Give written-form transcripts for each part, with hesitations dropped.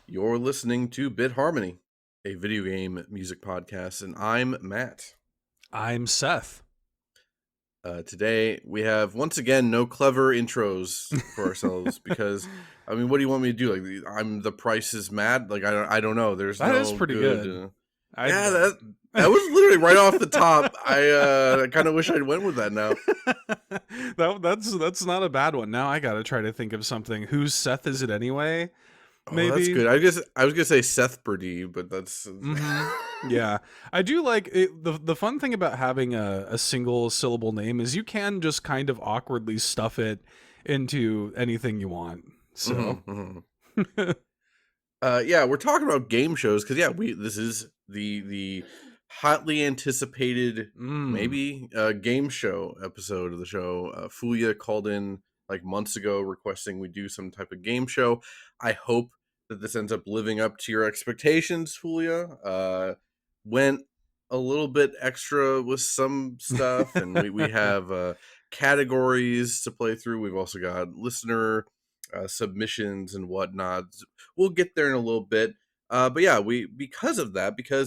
You're listening to Bit Harmony, a video game music podcast, and I'm Matt. I'm Seth. Today we have once again no clever intros for ourselves because what do you want me to do? Like, I'm the Price is Matt. Like, I don't know. There's That is no pretty good. good. Yeah, that was literally right off the top. I kind of wish I'd went with that now. That's not a bad one. Now I gotta try to think of something. Whose Seth is it anyway? Oh, that's Maybe. good. I was gonna say Seth Birdie, but that's Yeah, I do like it. The fun thing about having a single syllable name is you can just kind of awkwardly stuff it into anything you want. So, Yeah, we're talking about game shows because this is the hotly anticipated mm. maybe game show episode of the show. Fuya called in like months ago requesting we do some type of game show. I hope that this ends up living up to your expectations, Fuya. Went a little bit extra with some stuff, and we have categories to play through. We've also got listener submissions and whatnot. We'll get there in a little bit. But yeah, because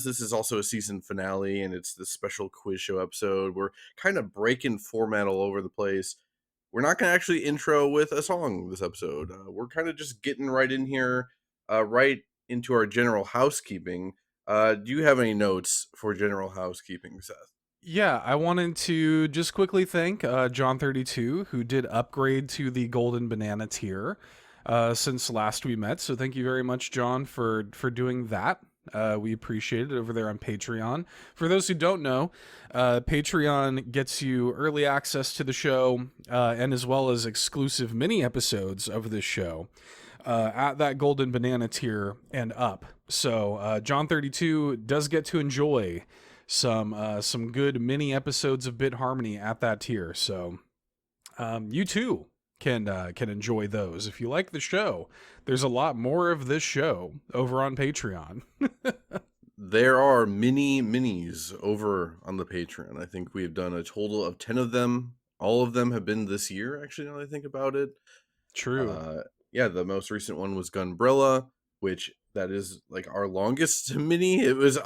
this is also a season finale and it's this special quiz show episode, we're kind of breaking format all over the place. We're not going to actually intro with a song this episode. We're kind of just getting right in here, right into our general housekeeping. Do you have any notes for general housekeeping, Seth? Yeah, I wanted to just quickly thank John32, who did upgrade to the Golden Banana tier since last we met. So thank you very much, John, for doing that. We appreciate it over there on Patreon. For those who don't know, Patreon gets you early access to the show and as well as exclusive mini episodes of this show at that Golden Banana tier and up. So John32 does get to enjoy some good mini episodes of Bit Harmony at that tier. So you too can enjoy those. If you like the show, there's a lot more of this show over on Patreon. There are minis over on the Patreon. I think we've done a total of 10 of them. All of them have been this year, actually, now that I think about it. True. Yeah, the most recent one was Gunbrella, which that is like our longest mini. It was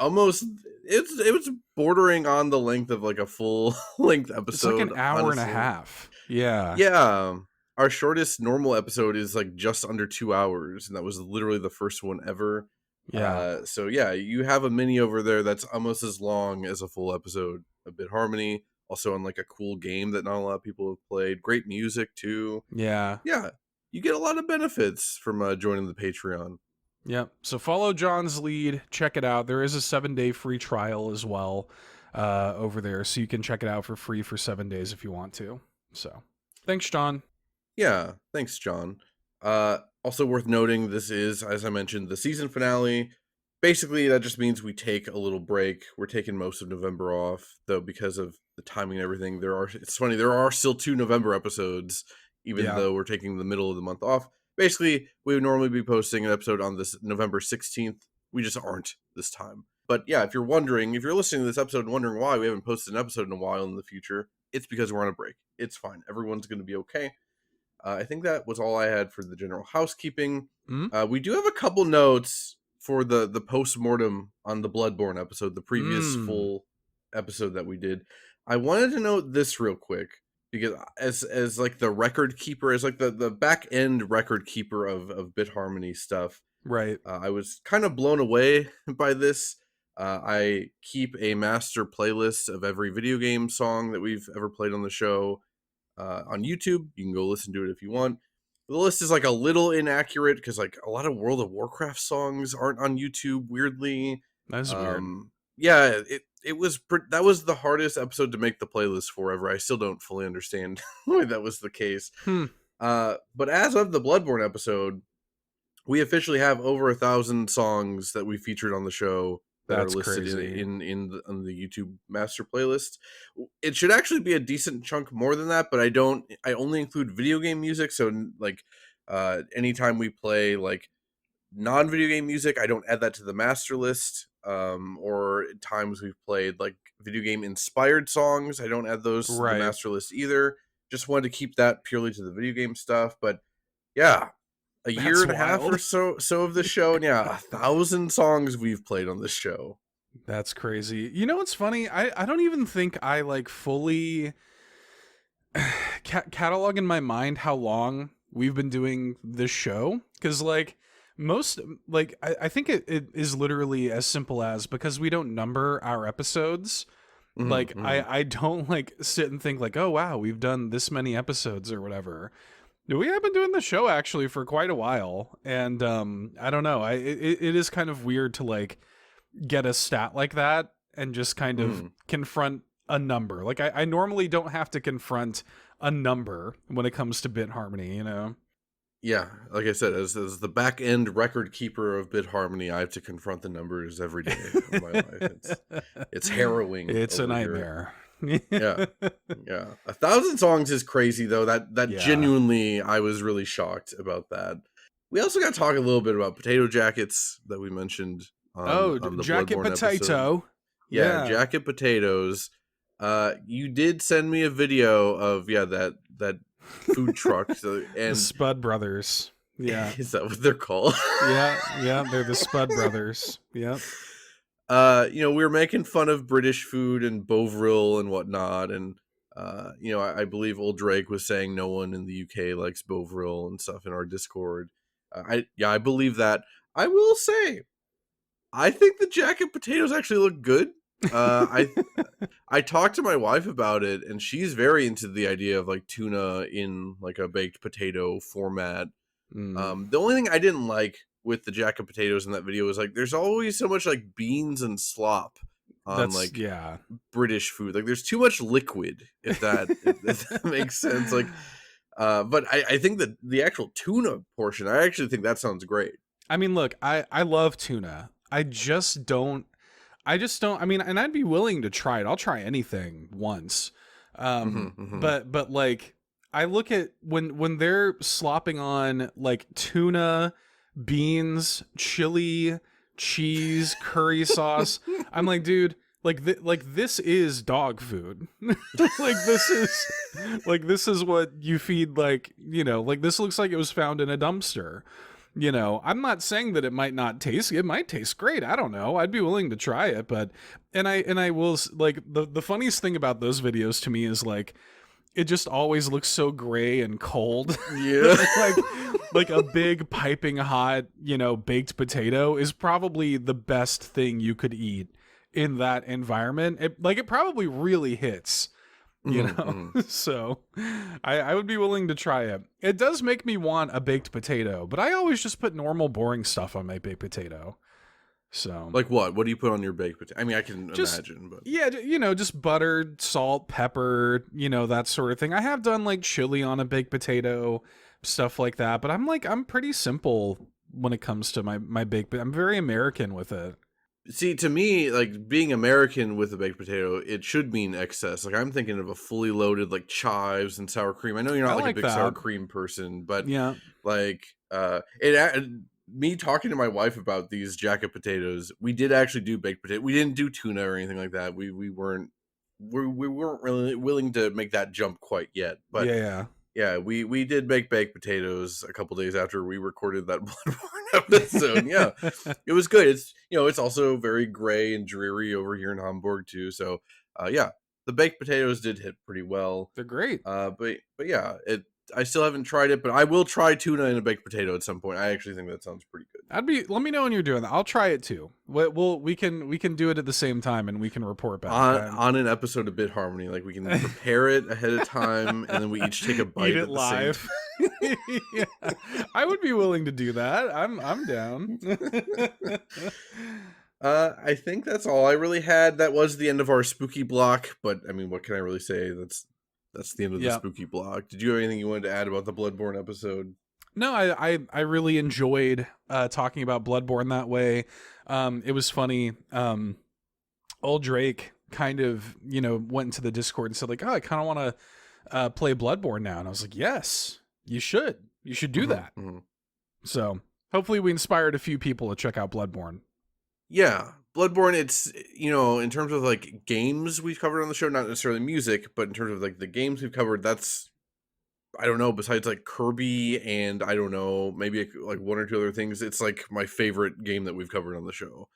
bordering on the length of like a full length episode. It's like an hour honestly. and a half. Yeah. Yeah. Our shortest normal episode is like just under 2 hours, and that was literally the first one ever. Yeah. So yeah, you have a mini over there that's almost as long as a full episode of Bit Harmony. Also on like a cool game that not a lot of people have played. Great music too. Yeah. Yeah, you get a lot of benefits from joining the Patreon. Yep. So follow John's lead. Check it out. There is a 7-day free trial as well over there, so you can check it out for free for 7 days if you want to. So thanks, John. Yeah, thanks, John. Also worth noting, this is, as I mentioned, the season finale. Basically, that just means we take a little break. We're taking most of November off, though, because of the timing and everything. It's funny, there are still 2 November episodes, even though we're taking the middle of the month off. Basically, we would normally be posting an episode on this November 16th. We just aren't this time. But yeah, if you're listening to this episode and wondering why we haven't posted an episode in a while in the future, it's because we're on a break. It's fine. Everyone's going to be okay. I think that was all I had for the general housekeeping. We do have a couple notes for the post-mortem on the Bloodborne episode, the previous full episode that we did. I wanted to note this real quick, because as like the record keeper, as like the back end record keeper of Bit Harmony stuff, Right. I was kind of blown away by this. I keep a master playlist of every video game song that we've ever played on the show. On YouTube, you can go listen to it if you want. The list is like a little inaccurate because like a lot of World of Warcraft songs aren't on YouTube, weirdly. That's weird. Yeah, that was the hardest episode to make the playlist forever. I still don't fully understand why that was the case. But as of the Bloodborne episode, we officially have over 1,000 songs that we featured on the show that That's are listed crazy. in the YouTube master playlist. It should actually be a decent chunk more than that, but I only include video game music. So like, anytime we play like non-video game music, I don't add that to the master list. Or times we've played like video game inspired songs, I don't add those to the master list either. Just wanted to keep that purely to the video game stuff. But yeah, a year That's and a half or wild. so of the show, and yeah, 1,000 songs we've played on this show. That's crazy. You know what's funny? I don't even think I like fully catalog in my mind how long we've been doing this show, because like most like I think it is literally as simple as, because we don't number our episodes, Mhm, like mhm. I don't like sit and think like, oh wow, we've done this many episodes or whatever. We have been doing the show actually for quite a while, and I don't know, it is kind of weird to like get a stat like that and just kind of Mhm. confront a number. Like I normally don't have to confront a number when it comes to bit harmony, you know? Yeah, like I said, as the back end record keeper of Bit Harmony, I have to confront the numbers every day of my life. It's harrowing It's a over here. nightmare. Yeah, yeah. 1,000 songs is crazy though. That Yeah. genuinely, I was really shocked about that. We also got to talk a little bit about potato jackets that we mentioned Oh, on the jacket Bloodborne episode. potato. Yeah, Yeah. jacket potatoes. You did send me a video of that food truck. So, The and Spud Brothers. Yeah. is that what they're called? Yeah. Yeah. They're the Spud Brothers. Yep. We were making fun of British food and Bovril and whatnot, and I believe old Drake was saying no one in the UK likes Bovril and stuff in our Discord. I believe that. I will say, I think the jacket potatoes actually look good. I talked to my wife about it, and she's very into the idea of like tuna in like a baked potato format. Mm. The only thing I didn't like with the jacket potatoes in that video was like there's always so much like beans and slop on That's, like yeah. British food. Like there's too much liquid, if that makes sense. Like but I think that the actual tuna portion, I actually think that sounds great. I mean, look, I love tuna. I just don't, I mean, and I'd be willing to try it. I'll try anything once. Hmm, hmm. But like I look at when they're slopping on like tuna, beans, chili, cheese, curry sauce, I'm like, dude, like this is dog food. like this is what you feed, like, like this looks like it was found in a dumpster. I'm not saying that it might not taste, it might taste great, I don't know, I'd be willing to try it, but and I will like the funniest thing about those videos to me is like it just always looks so gray and cold. Yeah. like a big piping hot, baked potato is probably the best thing you could eat in that environment. It probably really hits, you Mhm, know. mhm. So I would be willing to try it. It does make me want a baked potato, but I always just put normal boring stuff on my baked potato. So Like what? What do you put on your baked potato? I mean, I can just imagine, but yeah, just butter, salt, pepper, that sort of thing. I have done like chili on a baked potato, stuff like that, but I'm pretty simple when it comes to my baked. I'm very American with it. see, to me, like being American with a baked potato, it should mean excess. Like I'm thinking of a fully loaded like chives and sour cream. I know you're I not like a like big sour that. cream person, but Yeah. like me talking to my wife about these jacket potatoes, we did actually do baked potato. We didn't do tuna or anything like that. We weren't really willing to make that jump quite yet. But Yeah, yeah. yeah, we did make baked potatoes a couple days after we recorded that Bloodborne episode. Yeah, it was good. It's also very gray and dreary over here in Hamburg too. So yeah, the baked potatoes did hit pretty well. They're great. But yeah, I still haven't tried it, but I will try tuna in a baked potato at some point. I actually think that sounds pretty good. Let me know when you're doing that. I'll try it too. We can do it at the same time and we can report back. On an episode of Bit Harmony, like we can prepare it ahead of time, and then we each take a Eat bite it at the same live. Yeah. I would be willing to do that. I'm down. time. I think that's all I really had. That was the end of our spooky block, but I mean, what can I really say? That's the end of the Yeah. spooky block. Did you have anything you wanted to add about the Bloodborne episode? No, I really enjoyed talking about Bloodborne that way. It was funny. Old Drake kind of, went into the Discord and said like, "Oh, I kind of want to play Bloodborne now." And I was like, "Yes, you should. You should do that." Mm-hmm. So, hopefully we inspired a few people to check out Bloodborne. Yeah, Bloodborne, it's, in terms of like games we've covered on the show, not necessarily music, but in terms of like the games we've covered, that's I don't know, besides like Kirby and I don't know, maybe like one or two other things, it's like my favorite game that we've covered on the show.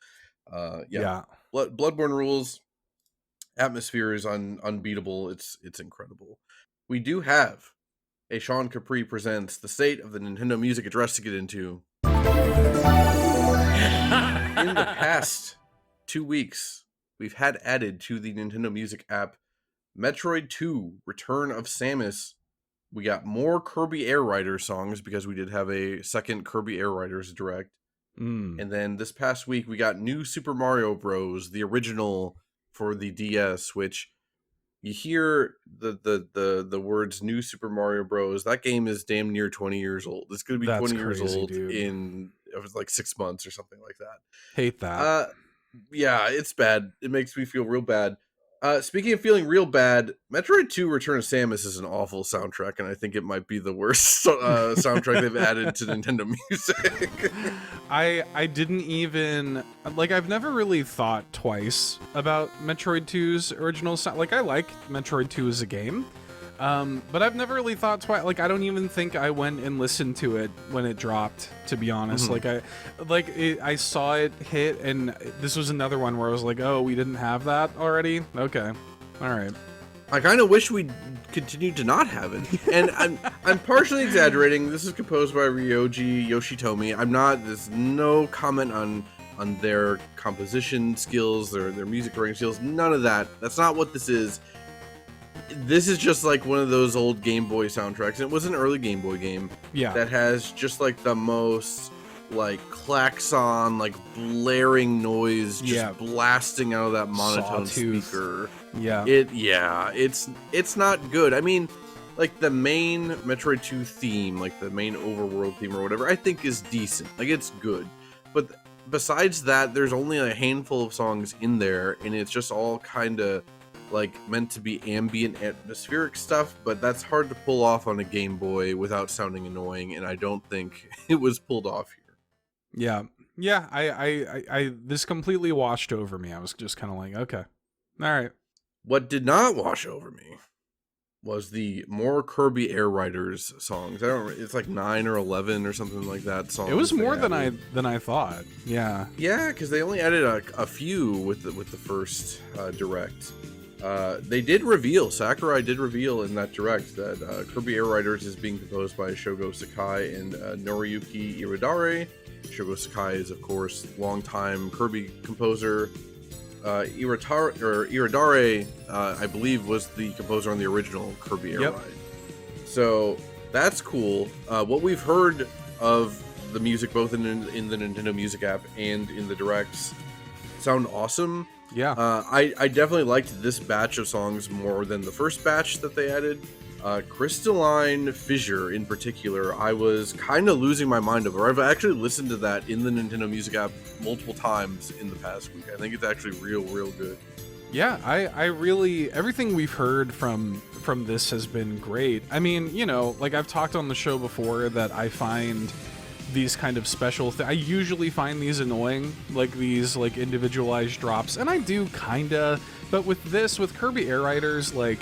Yeah, Yeah. Bloodborne rules. Atmosphere is unbeatable. It's incredible. We do have a Sean Capri presents the state of the Nintendo Music address to get into. In the past 2 weeks, we've had added to the Nintendo Music app Metroid 2 Return of Samus. We got more Kirby Air Riders songs because we did have a second Kirby Air Riders direct. Mm, And then this past week, we got New Super Mario Bros., the original for the DS, which you hear the words New Super Mario Bros. That game is damn near 20 years old. It's going to be that's 20 years crazy, old dude. in it was like 6 months or something like that. Hate that. Yeah, it's bad. It makes me feel real bad. Speaking of feeling real bad, Metroid 2 Return of Samus is an awful soundtrack, and I think it might be the worst soundtrack they've added to Nintendo Music. I didn't even like I've never really thought twice about Metroid 2's original sound. Like I like Metroid 2 as a game. But I've never really thought twice. Like I don't even think I went and listened to it when it dropped, to be honest. I saw it hit, and this was another one where I was like, "Oh, we didn't have that already." Okay. All right. I kind of wish we continued to not have it. And I'm partially exaggerating. This is composed by Ryoji Yoshitomi. There's no comment on their composition skills, their music writing skills, none of that. That's not what this is. This is just like one of those old Game Boy soundtracks. And it was an early Game Boy game Yeah. that has just like the most like klaxon, like blaring noise just blasting out of that monotone Sawtooth. speaker. Yeah. It's not good. I mean, like the main Metroid 2 theme, like the main overworld theme or whatever, I think is decent. Like it's good. But besides that, there's only a handful of songs in there, and it's just all kind of like meant to be ambient atmospheric stuff, but that's hard to pull off on a Game Boy without sounding annoying, and I don't think it was pulled off here. Yeah. Yeah. I this completely washed over me. I was just kind of like, okay. All right. What did not wash over me was the more Kirby Air Riders songs. It's like 9 or 11 or something like that songs. It was more than added. I thought. Yeah. Yeah, because they only added a few with the first direct. They did reveal, Sakurai did reveal in that direct that Kirby Air Riders is being composed by Shogo Sakai and Noriyuki Iwadare. Shogo Sakai is, of course, longtime Kirby composer. Iwadare, I believe, was the composer on the original Kirby Air Ride. So that's cool. What we've heard of the music, both in the Nintendo Music app and in the directs, sound awesome. Yeah. I definitely liked this batch of songs more than the first batch that they added. Crystalline Fissure in particular, I was kind of losing my mind over. I've actually listened to that in the Nintendo Music app multiple times in the past week. I think it's actually real good. Yeah, I really, everything we've heard from this has been great. I mean, you know, like I've talked on the show before that I find these kind of special I usually find these annoying, like these like individualized drops, and I do kinda, but with Kirby Air Riders, like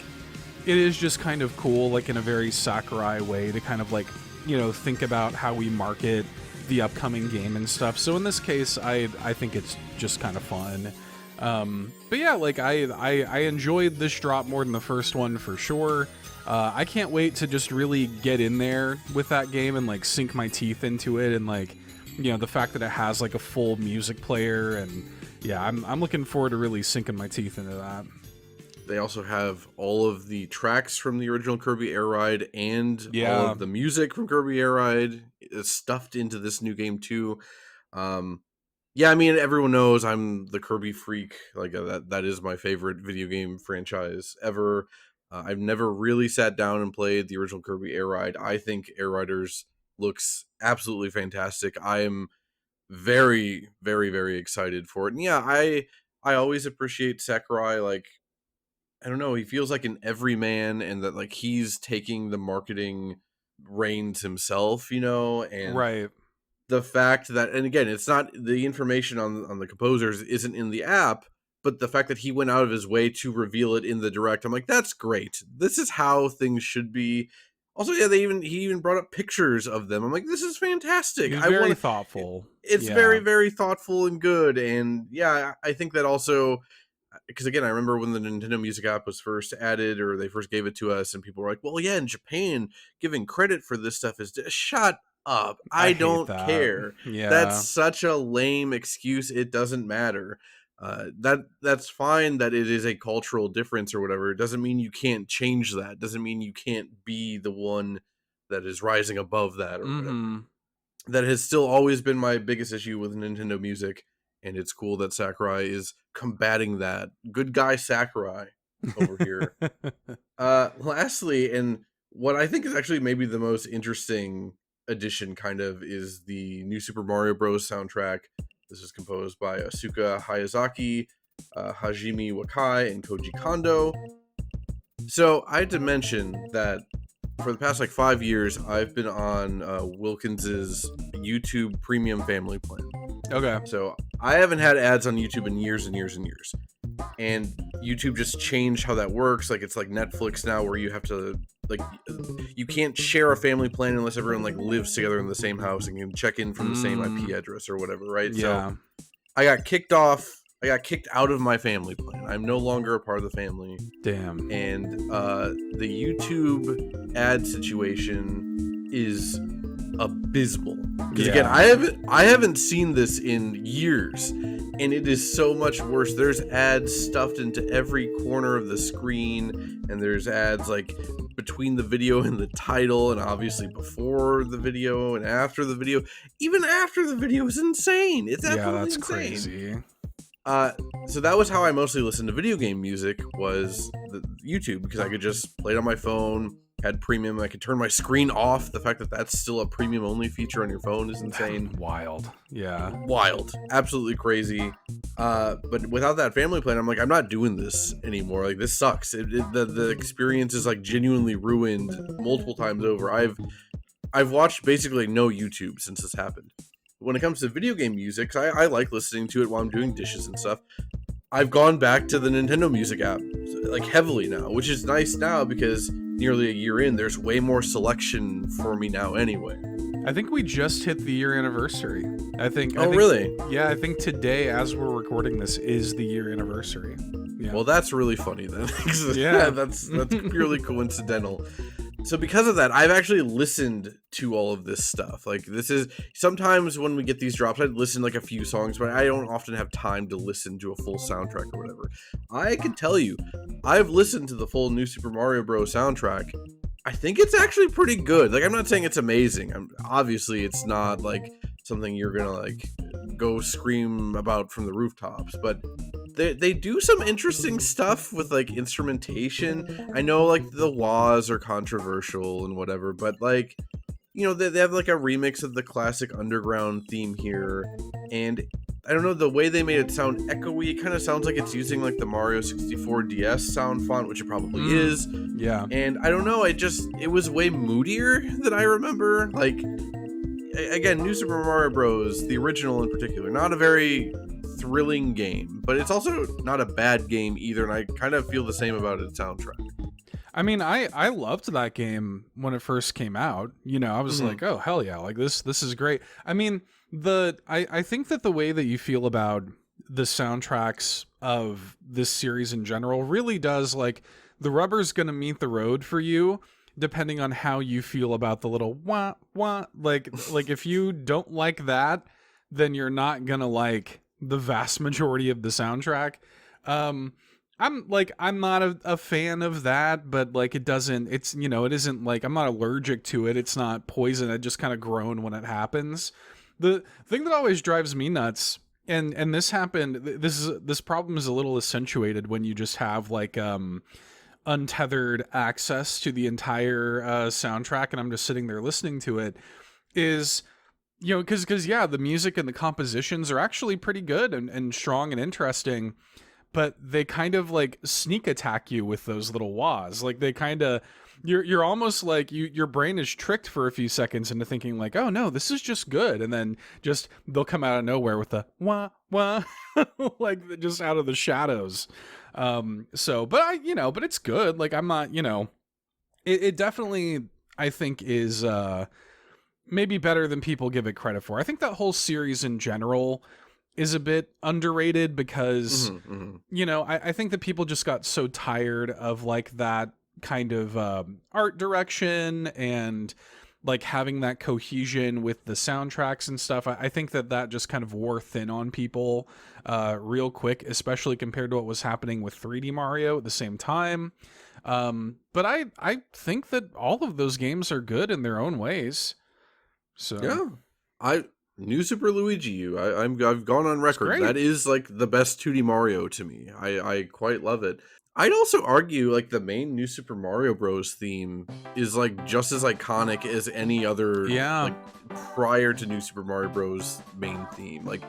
it is just kind of cool, like in a very Sakurai way to kind of like, you know, think about how we market the upcoming game and stuff. So in this case, I think it's just kind of fun. But yeah, like I enjoyed this drop more than the first one for sure. I can't wait to just really get in there with that game and like sink my teeth into it, and like, you know, the fact that it has like a full music player, and yeah, I'm looking forward to really sinking my teeth into that. They also have all of the tracks from the original Kirby Air Ride and all of the music from Kirby Air Ride stuffed into this new game too. Yeah, I mean, everyone knows I'm the Kirby freak. Like that is my favorite video game franchise ever. I've never really sat down and played the original Kirby Air Ride. I think Air Riders looks absolutely fantastic. I am very, very, very excited for it. And yeah, I always appreciate Sakurai. Like, I don't know, he feels like an everyman, and that like he's taking the marketing reins himself, you know, and Right. the fact that, and again, it's not the information on the composers isn't in the app, but the fact that he went out of his way to reveal it in the direct, I'm like, that's great. This is how things should be. Also, yeah, he even brought up pictures of them. I'm like, this is fantastic. He's I very want thoughtful. it's very, Yeah. very thoughtful and good. And yeah, I think that also, because again, I remember when the Nintendo Music app was first added, or they first gave it to us, and people were like, well, yeah, in Japan, giving credit for this stuff is shut up. I I hate don't that. care. That's Yeah. such a lame excuse. It doesn't matter. That's fine that it is a cultural difference or whatever. It doesn't mean you can't change that. It doesn't mean you can't be the one that is rising above that or whatever. Mhm. That has still always been my biggest issue with Nintendo Music, and it's cool that Sakurai is combating that. Good guy Sakurai over here. Lastly, and what I think is actually maybe the most interesting addition kind of is the new Super Mario Bros. Soundtrack. This is composed by Asuka Hayazaki, Hajime Wakai, and Koji Kondo. So I had to mention that for the past like 5 years, I've been on Wilkins's YouTube Premium Family Plan. Okay. So I haven't had ads on YouTube in years and years and years. And YouTube just changed how that works. Like it's like Netflix now, where you have to like you can't share a family plan unless everyone like lives together in the same house and can check in from the same IP address or whatever, right? Yeah. So I got kicked off. I got kicked out of my family plan. I'm no longer a part of the family. Damn. And the YouTube ad situation is abysmal. Because again, I haven't seen this in years, and it is so much worse. There's ads stuffed into every corner of the screen, and there's ads like between the video and the title, and obviously before the video and after the video. Even after the video is insane. It's absolutely that's insane. crazy. So that was how I mostly listened to video game music, was the YouTube, because I could just play it on my phone, had premium, I could turn my screen off. The fact that that's still a premium only feature on your phone is insane. Wild. Yeah. Wild. Absolutely crazy. But without that family plan, I'm like, I'm not doing this anymore. Like, this sucks. The experience is like genuinely ruined multiple times over. I've watched basically no YouTube since this happened. When it comes to video game music, 'cause I like listening to it while I'm doing dishes and stuff, I've gone back to the Nintendo Music app like heavily now, which is nice now because nearly a year in, there's way more selection for me now anyway. I think we just hit the year anniversary. I think. Really? Yeah, I think today, as we're recording this, is the year anniversary. Yeah. Well, that's really funny then. Yeah. that's purely coincidental. So because of that, I've actually listened to all of this stuff. Like, this is sometimes when we get these drops, I'd listen like a few songs, but I don't often have time to listen to a full soundtrack or whatever. I can tell you, I've listened to the full new Super Mario Bros. Soundtrack. I think it's actually pretty good. Like, I'm not saying it's amazing. Obviously, it's not like something you're gonna like go scream about from the rooftops, but they do some interesting stuff with like instrumentation. I know like the wahs are controversial and whatever, but like, you know, they have like a remix of the classic Underground theme here, and I don't know, the way they made it sound echoey, it kind of sounds like it's using like the Mario 64 DS sound font, which it probably is. Yeah. And I don't know, it was way moodier than I remember. Like, again, New Super Mario Bros., the original in particular, not a very thrilling game, but it's also not a bad game either, and I kind of feel the same about its soundtrack. I mean, I loved that game when it first came out. You know, I was like, oh hell yeah, like this is great. I mean, I think that the way that you feel about the soundtracks of this series in general really does, like, the rubber's gonna meet the road for you depending on how you feel about the little wah wah. Like if you don't like that, then you're not gonna like the vast majority of the soundtrack. I'm not a fan of that, but like it isn't like I'm not allergic to it. It's not poison. I just kind of groan when it happens. The thing that always drives me nuts, and this happened, this problem is a little accentuated when you just have like untethered access to the entire soundtrack, and I'm just sitting there listening to it, is, you know, because yeah, the music and the compositions are actually pretty good and strong and interesting, but they kind of like sneak attack you with those little wahs. Like they kind of, you're almost like your brain is tricked for a few seconds into thinking like, oh no, this is just good, and then just they'll come out of nowhere with the wah wah, like just out of the shadows. But it's good. Like I'm not, it definitely, I think is maybe better than people give it credit for. I think that whole series in general is a bit underrated because, Mm-hmm, mm-hmm. I think that people just got so tired of like that kind of art direction and like having that cohesion with the soundtracks and stuff. I think that just kind of wore thin on people real quick, especially compared to what was happening with 3D Mario at the same time. But I think that all of those games are good in their own ways. So Yeah, I New Super Luigi U. I've gone on it's record. great. That is like the best 2D Mario to me. I quite love it. I'd also argue like the main New Super Mario Bros. Theme is like just as iconic as any other Yeah. like prior to New Super Mario Bros. Main theme. Like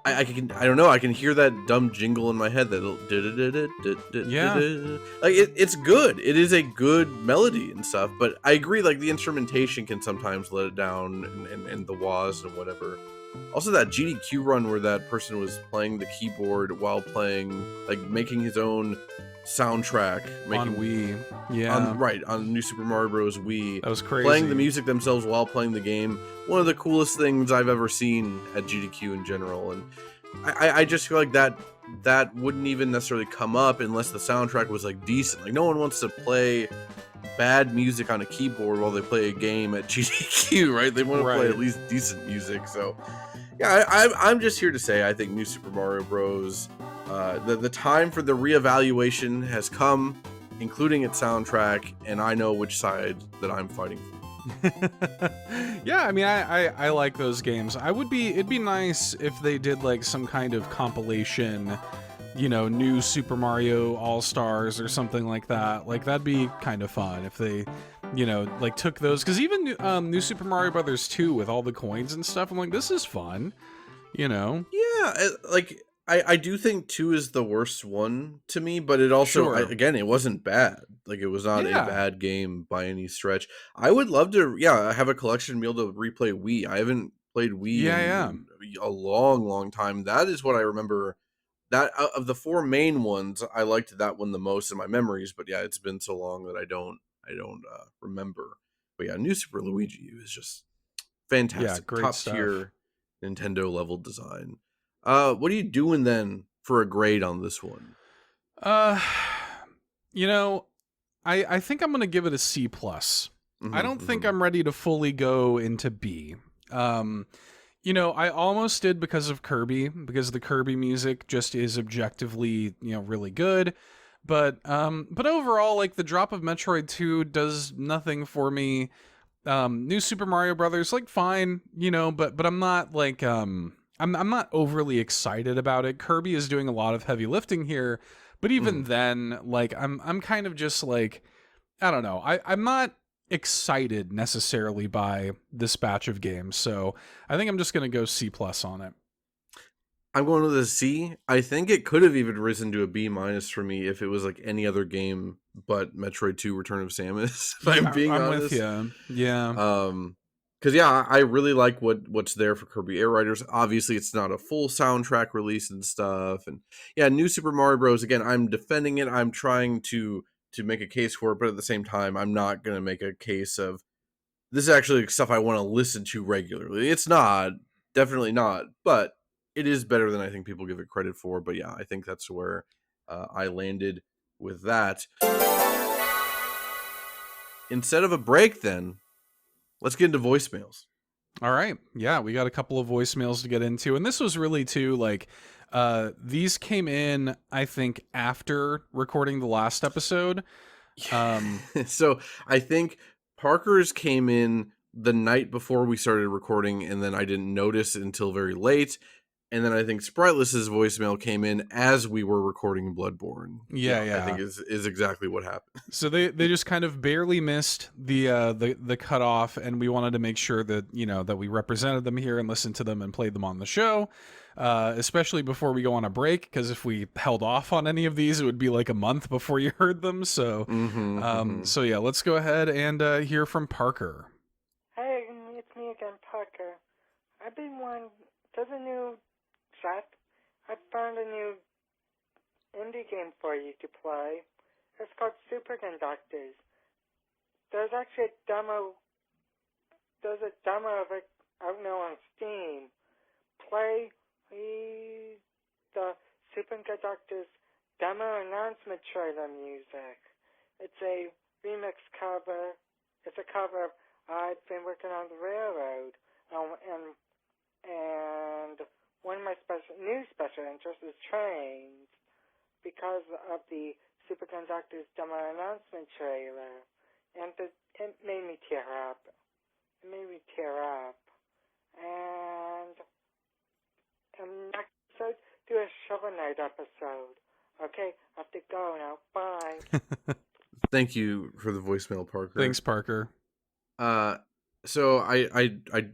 I don't know, I can hear that dumb jingle in my head that Yeah. like it's good. It is a good melody and stuff, but I agree like the instrumentation can sometimes let it down and the wahs and whatever. Also that GDQ run where that person was playing the keyboard while playing like making his own soundtrack, On making Wii. Yeah. on New Super Mario Bros. Wii, That was playing the crazy. music themselves while playing the game. One of the coolest things I've ever seen at GDQ in general, and I just feel like that wouldn't even necessarily come up unless the soundtrack was like decent. Like no one wants to play bad music on a keyboard while they play a game at GDQ, right? They want to play Right. at least decent music. So yeah, I'm just here to say I think New Super Mario Bros. The time for the reevaluation has come, including its soundtrack, and I know which side that I'm fighting for. Yeah, I mean, I like those games. It'd be nice if they did like some kind of compilation, new Super Mario All Stars or something like that. Like that'd be kind of fun if they, like took those. Because even New Super Mario Brothers 2 with all the coins and stuff, I'm like, this is fun. You know? Yeah, like I do think 2 is the worst one to me, but it also Sure. again it wasn't bad. Like it was not a Yeah. bad game by any stretch. I would love to have a collection and be able to replay Wii. I haven't played Wii Yeah, yeah. in a long time. That is what I remember. That of the 4 main ones, I liked that one the most in my memories. But yeah, it's been so long that I don't remember. But yeah, New Super Luigi U is just Yeah, fantastic, great top stuff. tier Nintendo level design. What are you doing then for a grade on this one? Uh, you know, I think I'm gonna give it a C plus. I Mm-hmm, don't think mm-hmm. I'm ready to fully go into B. Um, I almost did because of Kirby, because the Kirby music just is objectively, really good. But overall, like the drop of Metroid 2 does nothing for me. New Super Mario Brothers, like fine, but I'm not like I'm not overly excited about it. Kirby is doing a lot of heavy lifting here, but even Mm. then, like I'm kind of just like I don't know. I'm not excited necessarily by this batch of games, so I think I'm just gonna go C plus on it. I'm going with a C. I think it could have even risen to a B minus for me if it was like any other game but Metroid 2 Return of Samus, if I'm Yeah, being I'm with honest. you. Yeah, Um, because yeah, I really like what's there for Kirby Air Riders. Obviously, it's not a full soundtrack release and stuff, and yeah, New Super Mario Bros. Again, I'm defending it. I'm trying to make a case for it, but at the same time, I'm not gonna make a case of this is actually stuff I want to listen to regularly. It's not, definitely not, but it is better than I think people give it credit for. But yeah, I think that's where I landed with that. Instead of a break, then let's get into voicemails. all right. Yeah, we got a couple of voicemails to get into. And this was really too like these came in, I think, after recording the last episode. Um So I think Parker's came in the night before we started recording, and then I didn't notice until very late. And then I think Spriteless's voicemail came in as we were recording Bloodborne. yeah, Yeah, I think yeah. is exactly what happened. So they just kind of barely missed the cutoff, and we wanted to make sure that that we represented them here and listened to them and played them on the show, especially before we go on a break. Because if we held off on any of these, it would be like a month before you heard them. So, Mm-hmm, mm-hmm. so yeah, let's go ahead and hear from Parker. Hey, it's me again, Parker. I've been wanting, for the new Seth, I found a new indie game for you to play. It's called Superconductors. there's actually a demo. There's a demo of it out now on Steam. Play the Superconductor's demo announcement trailer music. It's a remix cover. It's a cover of I've Been Working on the Railroad. And one of my new special interests is trains because of the Superconductor's demo announcement trailer. And it made me tear up. And next episode, do a Shovel Knight episode. Okay, I have to go now. Bye. Thank you for the voicemail, Parker. Thanks, Parker. So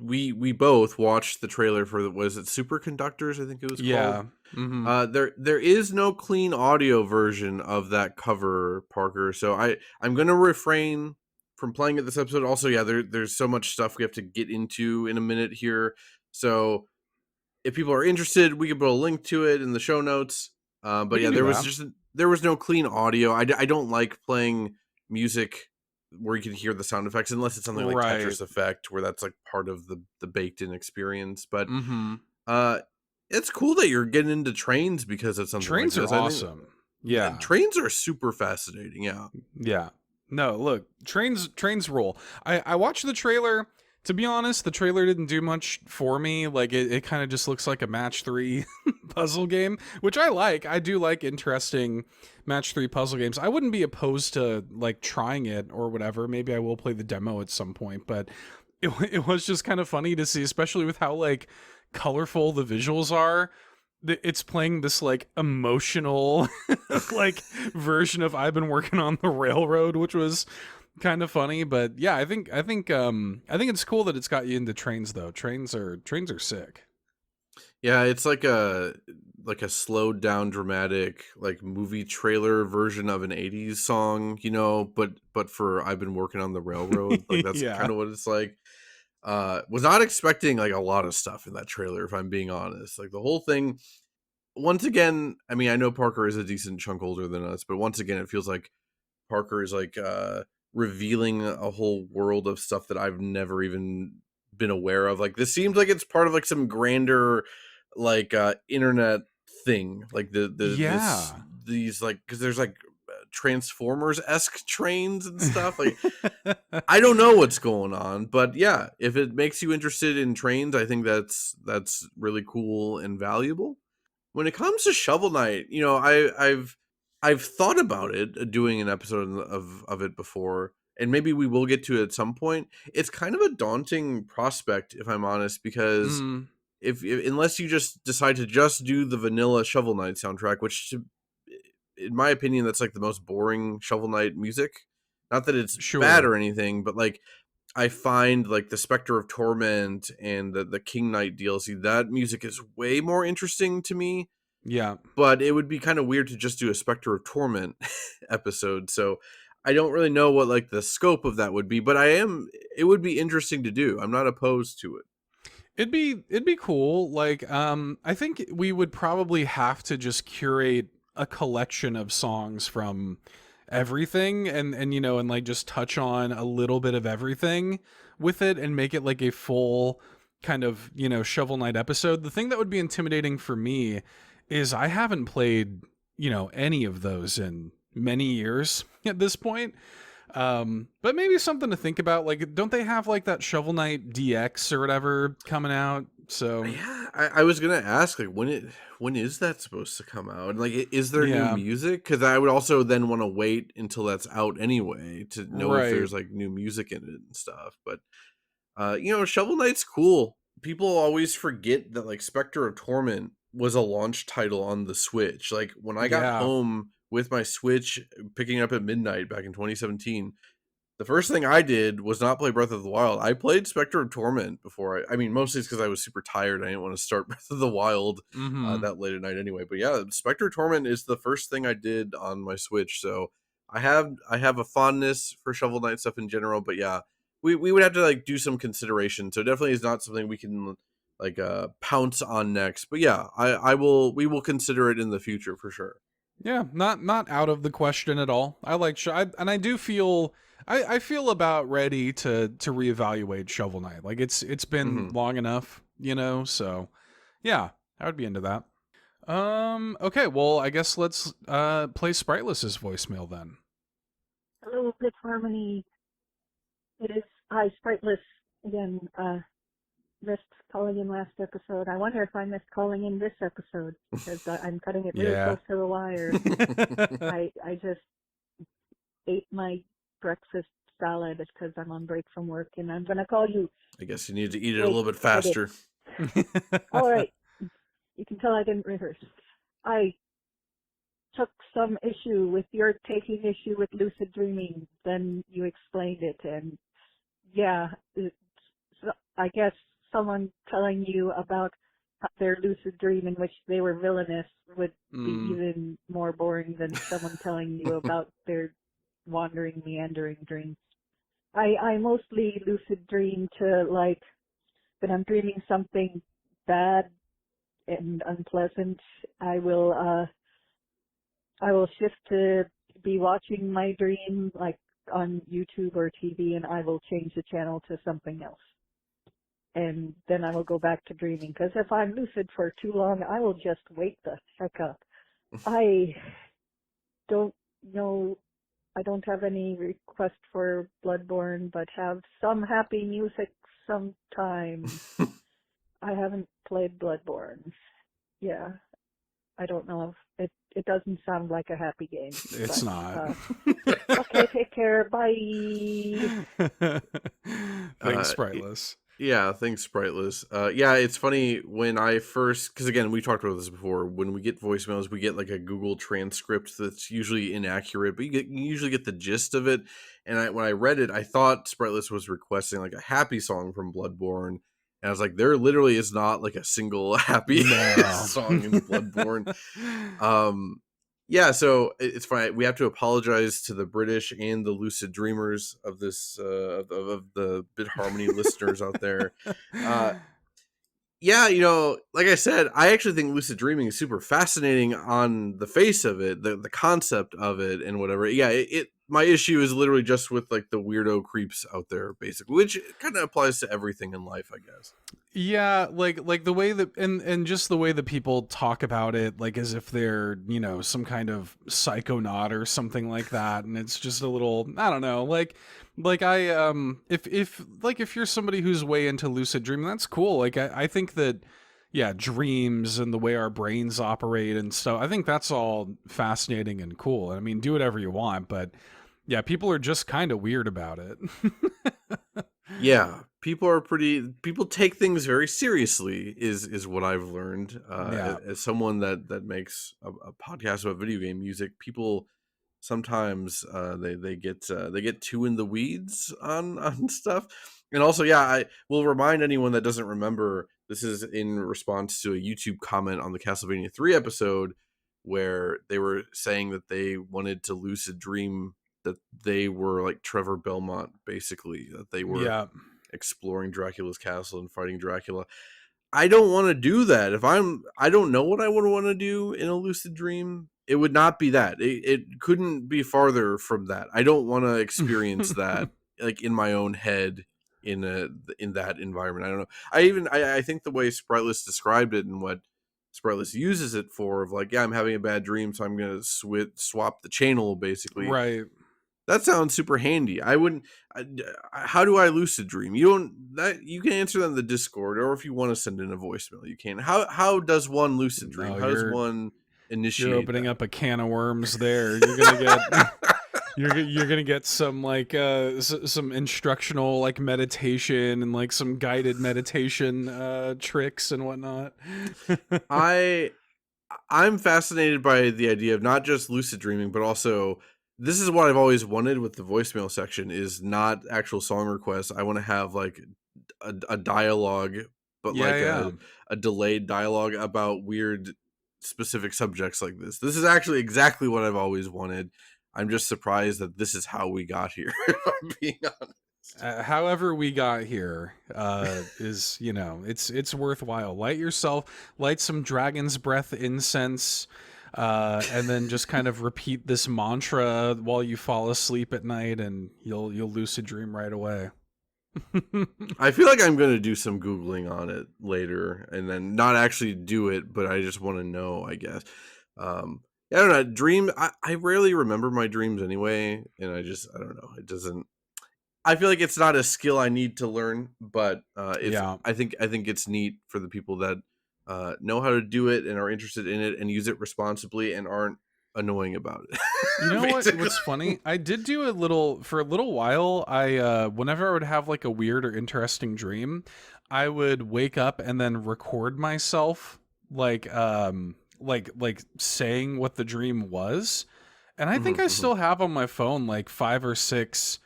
we both watched the trailer for was it Superconductors? I think it was called. Yeah. Mm-hmm. There is no clean audio version of that cover, Parker. So I'm gonna refrain from playing it this episode. Also, yeah, there's so much stuff we have to get into in a minute here. So if people are interested, we can put a link to it in the show notes. But yeah, there was no clean audio. I don't like playing music where you can hear the sound effects unless it's something like Tetris Effect, where that's like part of the baked in experience. But it's cool that you're getting into trains because of something. Trains like this. are awesome. Yeah, trains are super fascinating. Yeah. No, look, trains roll. I watched the trailer. To be honest, the trailer didn't do much for me. Like, it kind of just looks like a match 3 puzzle game, which I like. I do like interesting match 3 puzzle games. I wouldn't be opposed to, like, trying it or whatever. Maybe I will play the demo at some point, but it was just kind of funny to see, especially with how, like, colorful the visuals are. It's playing this like emotional like version of I've Been Working on the Railroad, which was kind of funny. But yeah, I think it's cool that it's got you into trains though. Trains are sick. Yeah, it's like a slowed down dramatic like movie trailer version of an 80s song, but for I've Been Working on the Railroad. Like that's kind of what it's like. Was not expecting like a lot of stuff in that trailer, if I'm being honest. Like the whole thing, once again, I mean, I know Parker is a decent chunk older than us, but once again, it feels like Parker is like revealing a whole world of stuff that I've never even been aware of. Like this seems like it's part of like some grander like internet thing. Like these like, because there's like Transformers-esque trains and stuff. Like I don't know what's going on, but yeah, if it makes you interested in trains, I think that's really cool and valuable. When it comes to Shovel Knight, I've thought about it, doing an episode of it before, and maybe we will get to it at some point. It's kind of a daunting prospect, if I'm honest, because if unless you just decide to just do the vanilla Shovel Knight soundtrack, which in my opinion, that's like the most boring Shovel Knight music. Not that it's bad or anything, but like I find like the Spectre of Torment and the King Knight DLC, that music is way more interesting to me. Yeah. But it would be kind of weird to just do a Spectre of Torment episode. So I don't really know what like the scope of that would be, but it would be interesting to do. I'm not opposed to it. It'd be cool. Like, I think we would probably have to just curate a collection of songs from everything and like just touch on a little bit of everything with it and make it like a full kind of, Shovel Knight episode. The thing that would be intimidating for me is I haven't played, any of those in many years at this point. But maybe something to think about. Like, don't they have like that Shovel Knight DX or whatever coming out? So yeah, I was gonna ask like when is that supposed to come out? And like, is there new music? Because I would also then want to wait until that's out anyway to know if there's like new music in it and stuff. But Shovel Knight's cool. People always forget that like Spectre of Torment was a launch title on the Switch. Like when I got home with my Switch, picking up at midnight back in 2017, the first thing I did was not play Breath of the Wild. I played Spectre of Torment before. I mean, mostly it's because I was super tired. I didn't want to start Breath of the Wild that late at night anyway. But yeah, Spectre of Torment is the first thing I did on my Switch. So I have a fondness for Shovel Knight stuff in general. But yeah, we would have to like do some consideration. So definitely is not something we can like pounce on next. But yeah, we will consider it in the future for sure. Yeah, not out of the question at all. I like and I do feel I feel about ready to reevaluate Shovel Knight. Like it's been Hmm. long enough, so yeah, I would be into that. Okay, well, I guess let's play Spriteless's voicemail then. Hello, Good Harmony. It is I, Spriteless, again. Missed calling in last episode. I wonder if I missed calling in this episode because I'm cutting it really Yeah. close to the wire. I just ate my breakfast salad because I'm on break from work, and I'm gonna call you. I guess you need to eat it a little bit faster. All right, you can tell I didn't rehearse. I took some issue with your taking issue with lucid dreaming. Then you explained it, and yeah, so I guess someone telling you about their lucid dream in which they were villainous would be even more boring than someone telling you about their wandering, meandering dreams. I mostly lucid dream to, like, when I'm dreaming something bad and unpleasant, I will shift to be watching my dream, like, on YouTube or TV, and I will change the channel to something else. And then I will go back to dreaming, because if I'm lucid for too long, I will just wake the heck up. I don't know, I don't have any request for Bloodborne, but have some happy music sometime. I haven't played Bloodborne. Yeah, I don't know. It doesn't sound like a happy game. It's not. Okay, take care. Bye. Thanks, Spriteless. Yeah, thanks, Spriteless. Yeah, it's funny when I first, because again, we talked about this before. When we get voicemails, we get like a Google transcript that's usually inaccurate, but you usually get the gist of it. And when I read it, I thought Spriteless was requesting like a happy song from Bloodborne, and I was like, there literally is not like a single happy song in Bloodborne. Yeah, so it's fine. We have to apologize to the British and the lucid dreamers of this of the Bit Harmony listeners out there. Yeah, like I said, I actually think lucid dreaming is super fascinating on the face of it, the concept of it, and whatever. Yeah, my issue is literally just with like the weirdo creeps out there, basically, which kind of applies to everything in life, I guess. Yeah, like the way that and just the way that people talk about it, like as if they're some kind of psychonaut or something like that, and it's just a little, I don't know, like I if you're somebody who's way into lucid dreaming, that's cool. Like I think that dreams and the way our brains operate and stuff, I think that's all fascinating and cool. I mean, do whatever you want, but yeah, people are just kind of weird about it. Yeah, people take things very seriously is what I've learned. As someone that makes a podcast about video game music, people sometimes they get too in the weeds on stuff. And also, yeah, I will remind anyone that doesn't remember, this is in response to a YouTube comment on the Castlevania 3 episode where they were saying that they wanted to lucid dream that they were like Trevor Belmont, basically, that they were exploring Dracula's castle and fighting Dracula. I don't want to do that. I don't know what I would want to do in a lucid dream. It would not be that. It couldn't be farther from that. I don't want to experience that like in my own head in that environment. I don't know. I think the way Spriteless described it and what Spriteless uses it for, of like, yeah, I'm having a bad dream, so I'm gonna swap the channel, basically. Right. That sounds super handy. I wouldn't. How do I lucid dream? You can answer that in the Discord, or if you want to send in a voicemail, you can. How does one lucid dream? How does one initiate? You're opening up a can of worms there. You're gonna get you're gonna get some like some instructional like meditation and like some guided meditation tricks and whatnot. I'm fascinated by the idea of not just lucid dreaming, but also, this is what I've always wanted with the voicemail section, is not actual song requests. I want to have like a dialogue, but a delayed dialogue about weird specific subjects like this. This is actually exactly what I've always wanted. I'm just surprised that this is how we got here, if I'm being honest. However we got here is, it's worthwhile. Light some dragon's breath incense. and then just kind of repeat this mantra while you fall asleep at night, and you'll lucid dream right away. I feel like I'm going to do some Googling on it later and then not actually do it, but I just want to know, I guess. I don't know. I rarely remember my dreams anyway. And I don't know. It doesn't, I feel like it's not a skill I need to learn, but I think it's neat for the people that know how to do it and are interested in it and use it responsibly and aren't annoying about it. You know what's funny? I did do for a little while. I whenever I would have like a weird or interesting dream, I would wake up and then record myself like saying what the dream was. And I think I still have on my phone like 5 or 6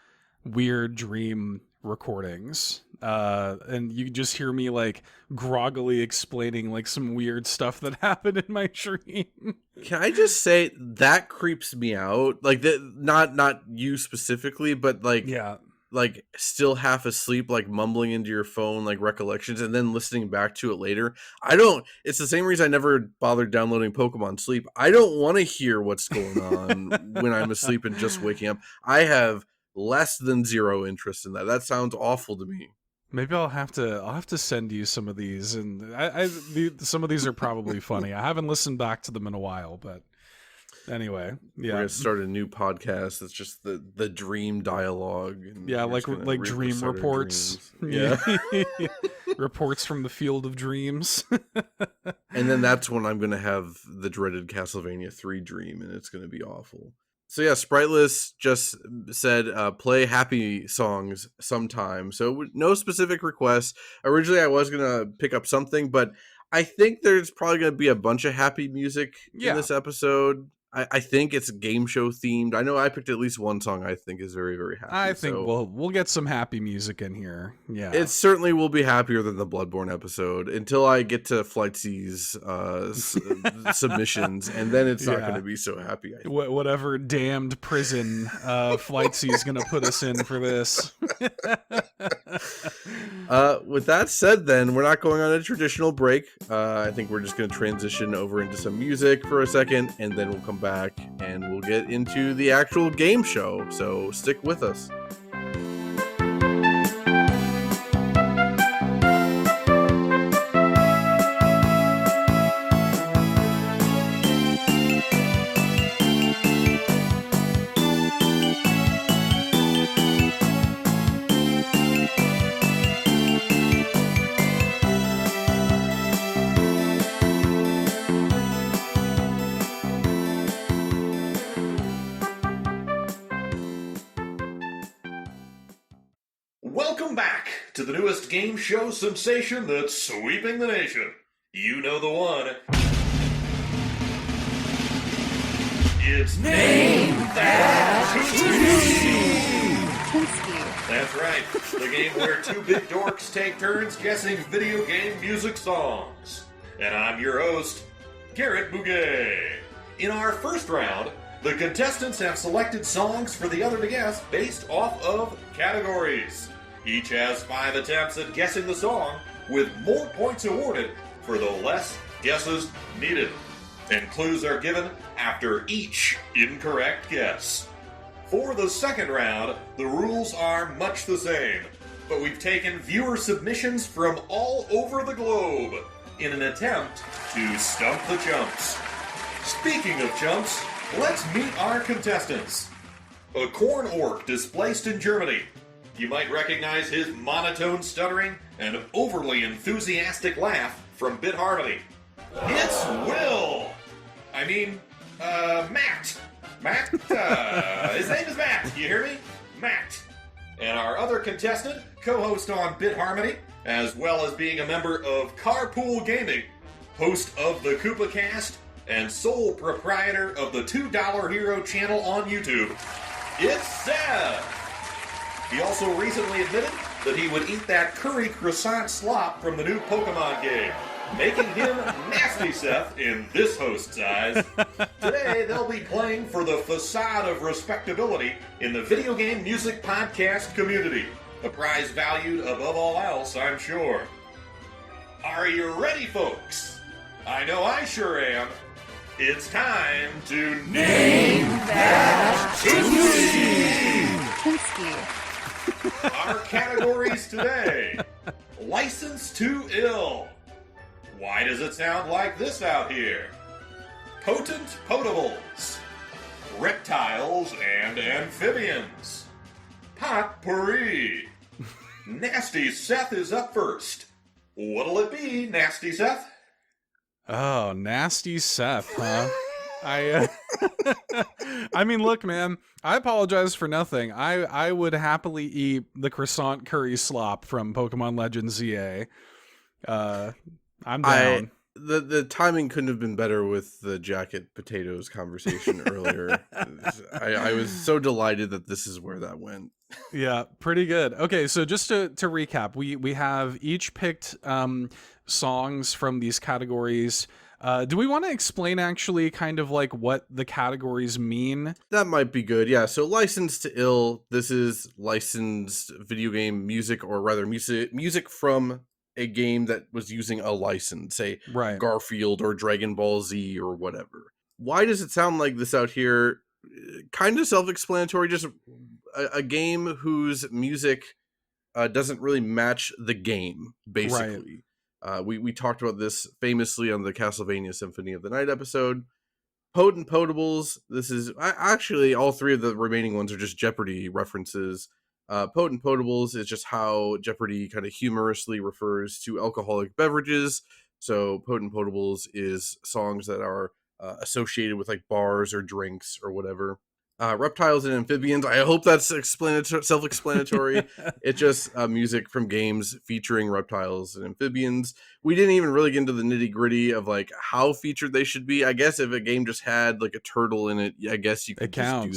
weird dream recordings. And you just hear me like groggily explaining like some weird stuff that happened in my dream. Can I just say that creeps me out? Like that, not you specifically, but like, like still half asleep, like mumbling into your phone, like recollections, and then listening back to it later. It's the same reason I never bothered downloading Pokemon Sleep. I don't want to hear what's going on when I'm asleep and just waking up. I have less than zero interest in that. That sounds awful to me. Maybe I'll have to send you some of these, and some of these are probably funny. I haven't listened back to them in a while, but anyway, we're gonna start a new podcast that's just the dream dialogue. And like dream reports. Yeah, reports from the field of dreams. And then that's when I'm gonna have the dreaded Castlevania 3 dream, and it's gonna be awful. So yeah, Spriteless just said play happy songs sometime. So no specific requests. Originally I was going to pick up something, but I think there's probably going to be a bunch of happy music in this episode. I think it's game show themed. I know I picked at least one song I think is very, very happy. I think we'll get some happy music in here. Yeah. It certainly will be happier than the Bloodborne episode until I get to Flight C's submissions, and then it's not going to be so happy. Whatever damned prison Flight C is going to put us in for this. With that said, then, we're not going on a traditional break. I think we're just going to transition over into some music for a second, and then we'll come back and we'll get into the actual game show. So stick with us. Welcome back to the newest game show sensation that's sweeping the nation. You know the one. It's Name That Tuneski. That's right, the game where two big dorks take turns guessing video game music songs. And I'm your host, Garrett Bugay. In our first round, the contestants have selected songs for the other to guess based off of categories. Each has 5 attempts at guessing the song, with more points awarded for the less guesses needed. And clues are given after each incorrect guess. For the second round, the rules are much the same, but we've taken viewer submissions from all over the globe in an attempt to stump the chumps. Speaking of chumps, let's meet our contestants. A corn orc displaced in Germany. You might recognize his monotone stuttering and overly enthusiastic laugh from Bit Harmony. It's Will! Matt. Matt, his name is Matt. You hear me? Matt. And our other contestant, co-host on Bit Harmony, as well as being a member of Carpool Gaming, host of the Koopa Cast, and sole proprietor of the $2 Hero channel on YouTube. It's Seth! He also recently admitted that he would eat that curry croissant slop from the new Pokemon game, making him Nasty Seth in this host's eyes. Today, they'll be playing for the facade of respectability in the video game music podcast community, a prize valued above all else, I'm sure. Are you ready, folks? I know I sure am. It's time to name that Tuneski. Our categories today: License to Ill. Why does it sound like this out here? Potent Potables. Reptiles and Amphibians. Potpourri. Nasty Seth is up first. What'll it be, Nasty Seth? Oh, Nasty Seth, huh? I mean, look, man, I apologize for nothing. I would happily eat the croissant curry slop from Pokemon Legends ZA. I'm down. The timing couldn't have been better with the jacket potatoes conversation earlier. I was so delighted that this is where that went. Yeah, pretty good. Okay, so just to recap, we have each picked songs from these categories. Do we want to explain actually kind of like what the categories mean? That might be good. Yeah, so Licensed to Ill, this is licensed video game music, or rather music from a game that was using a license, say Right. Garfield or Dragon Ball Z or whatever. Why does it sound like this out here? Kind of self-explanatory, just a game whose music doesn't really match the game, basically. Right. We talked about this famously on the Castlevania Symphony of the Night episode. Potent Potables, this is actually all three of the remaining ones are just Jeopardy references. Potent Potables is just how Jeopardy kind of humorously refers to alcoholic beverages. So Potent Potables is songs that are associated with like bars or drinks or whatever. Reptiles and Amphibians, I hope that's self-explanatory. It's just music from games featuring reptiles and amphibians. We didn't even really get into the nitty-gritty of like how featured they should be. I guess if a game just had like a turtle in it, I guess you could just do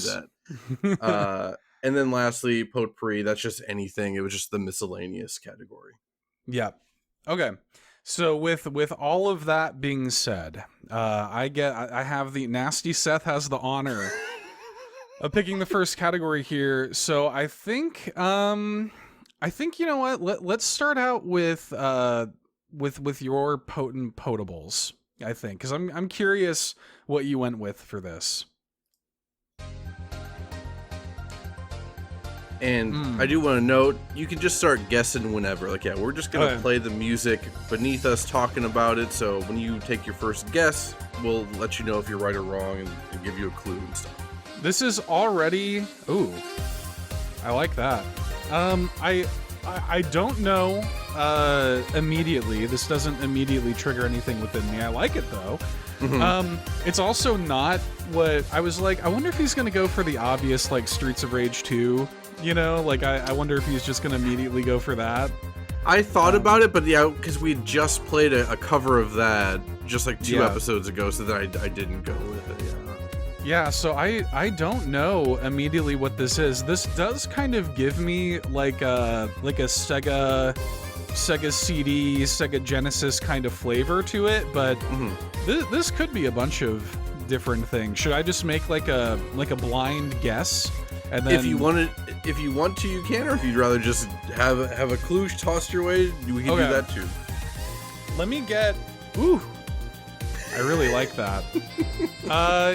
that. And then lastly, Potpourri, that's just anything. It was just the miscellaneous category. Yeah. Okay. So with all of that being said, I have the Nasty Seth has the honor of picking the first category here. So I think you know what? Let's start out with your Potent Potables, I think, because I'm curious what you went with for this. And I do want to note, you can just start guessing whenever. Like, yeah, we're just going to play the music beneath us talking about it. So when you take your first guess, we'll let you know if you're right or wrong and give you a clue and stuff. This is already... Ooh. I like that. I don't know immediately. This doesn't immediately trigger anything within me. I like it, though. Mm-hmm. It's also not what... I was like, I wonder if he's going to go for the obvious, like, Streets of Rage 2... You know, like, I wonder if he's just going to immediately go for that. I thought about it, but yeah, because we had just played a cover of that just like 2 episodes ago, so that I didn't go with it, Yeah, so I don't know immediately what this is. This does kind of give me like a Sega CD, Sega Genesis kind of flavor to it, but this could be a bunch of different things. Should I just make like a blind guess? And then, if you want to, you can, or if you'd rather just have a clue tossed your way, we can do that too. Let me get. Ooh, I really like that.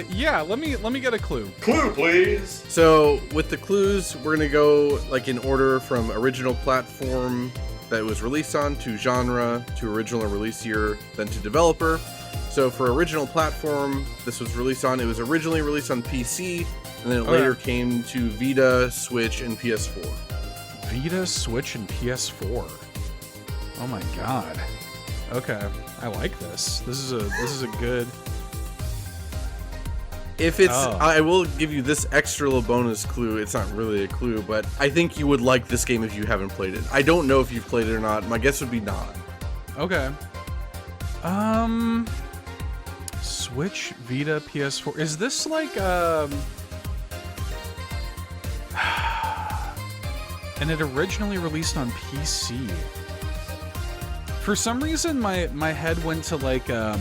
Yeah, let me get a clue. Clue, please. So with the clues, we're gonna go like in order from original platform that it was released on, to genre, to original release year, then to developer. So for original platform, this was released on. It was originally released on PC. And then it later came to Vita, Switch, and PS4. Vita, Switch, and PS4. Oh my god. Okay, I like this. This is a good. If it's, I will give you this extra little bonus clue. It's not really a clue, but I think you would like this game if you haven't played it. I don't know if you've played it or not. My guess would be not. Okay. Switch, Vita, PS4. Is this like and it originally released on PC. For some reason, my head went to like a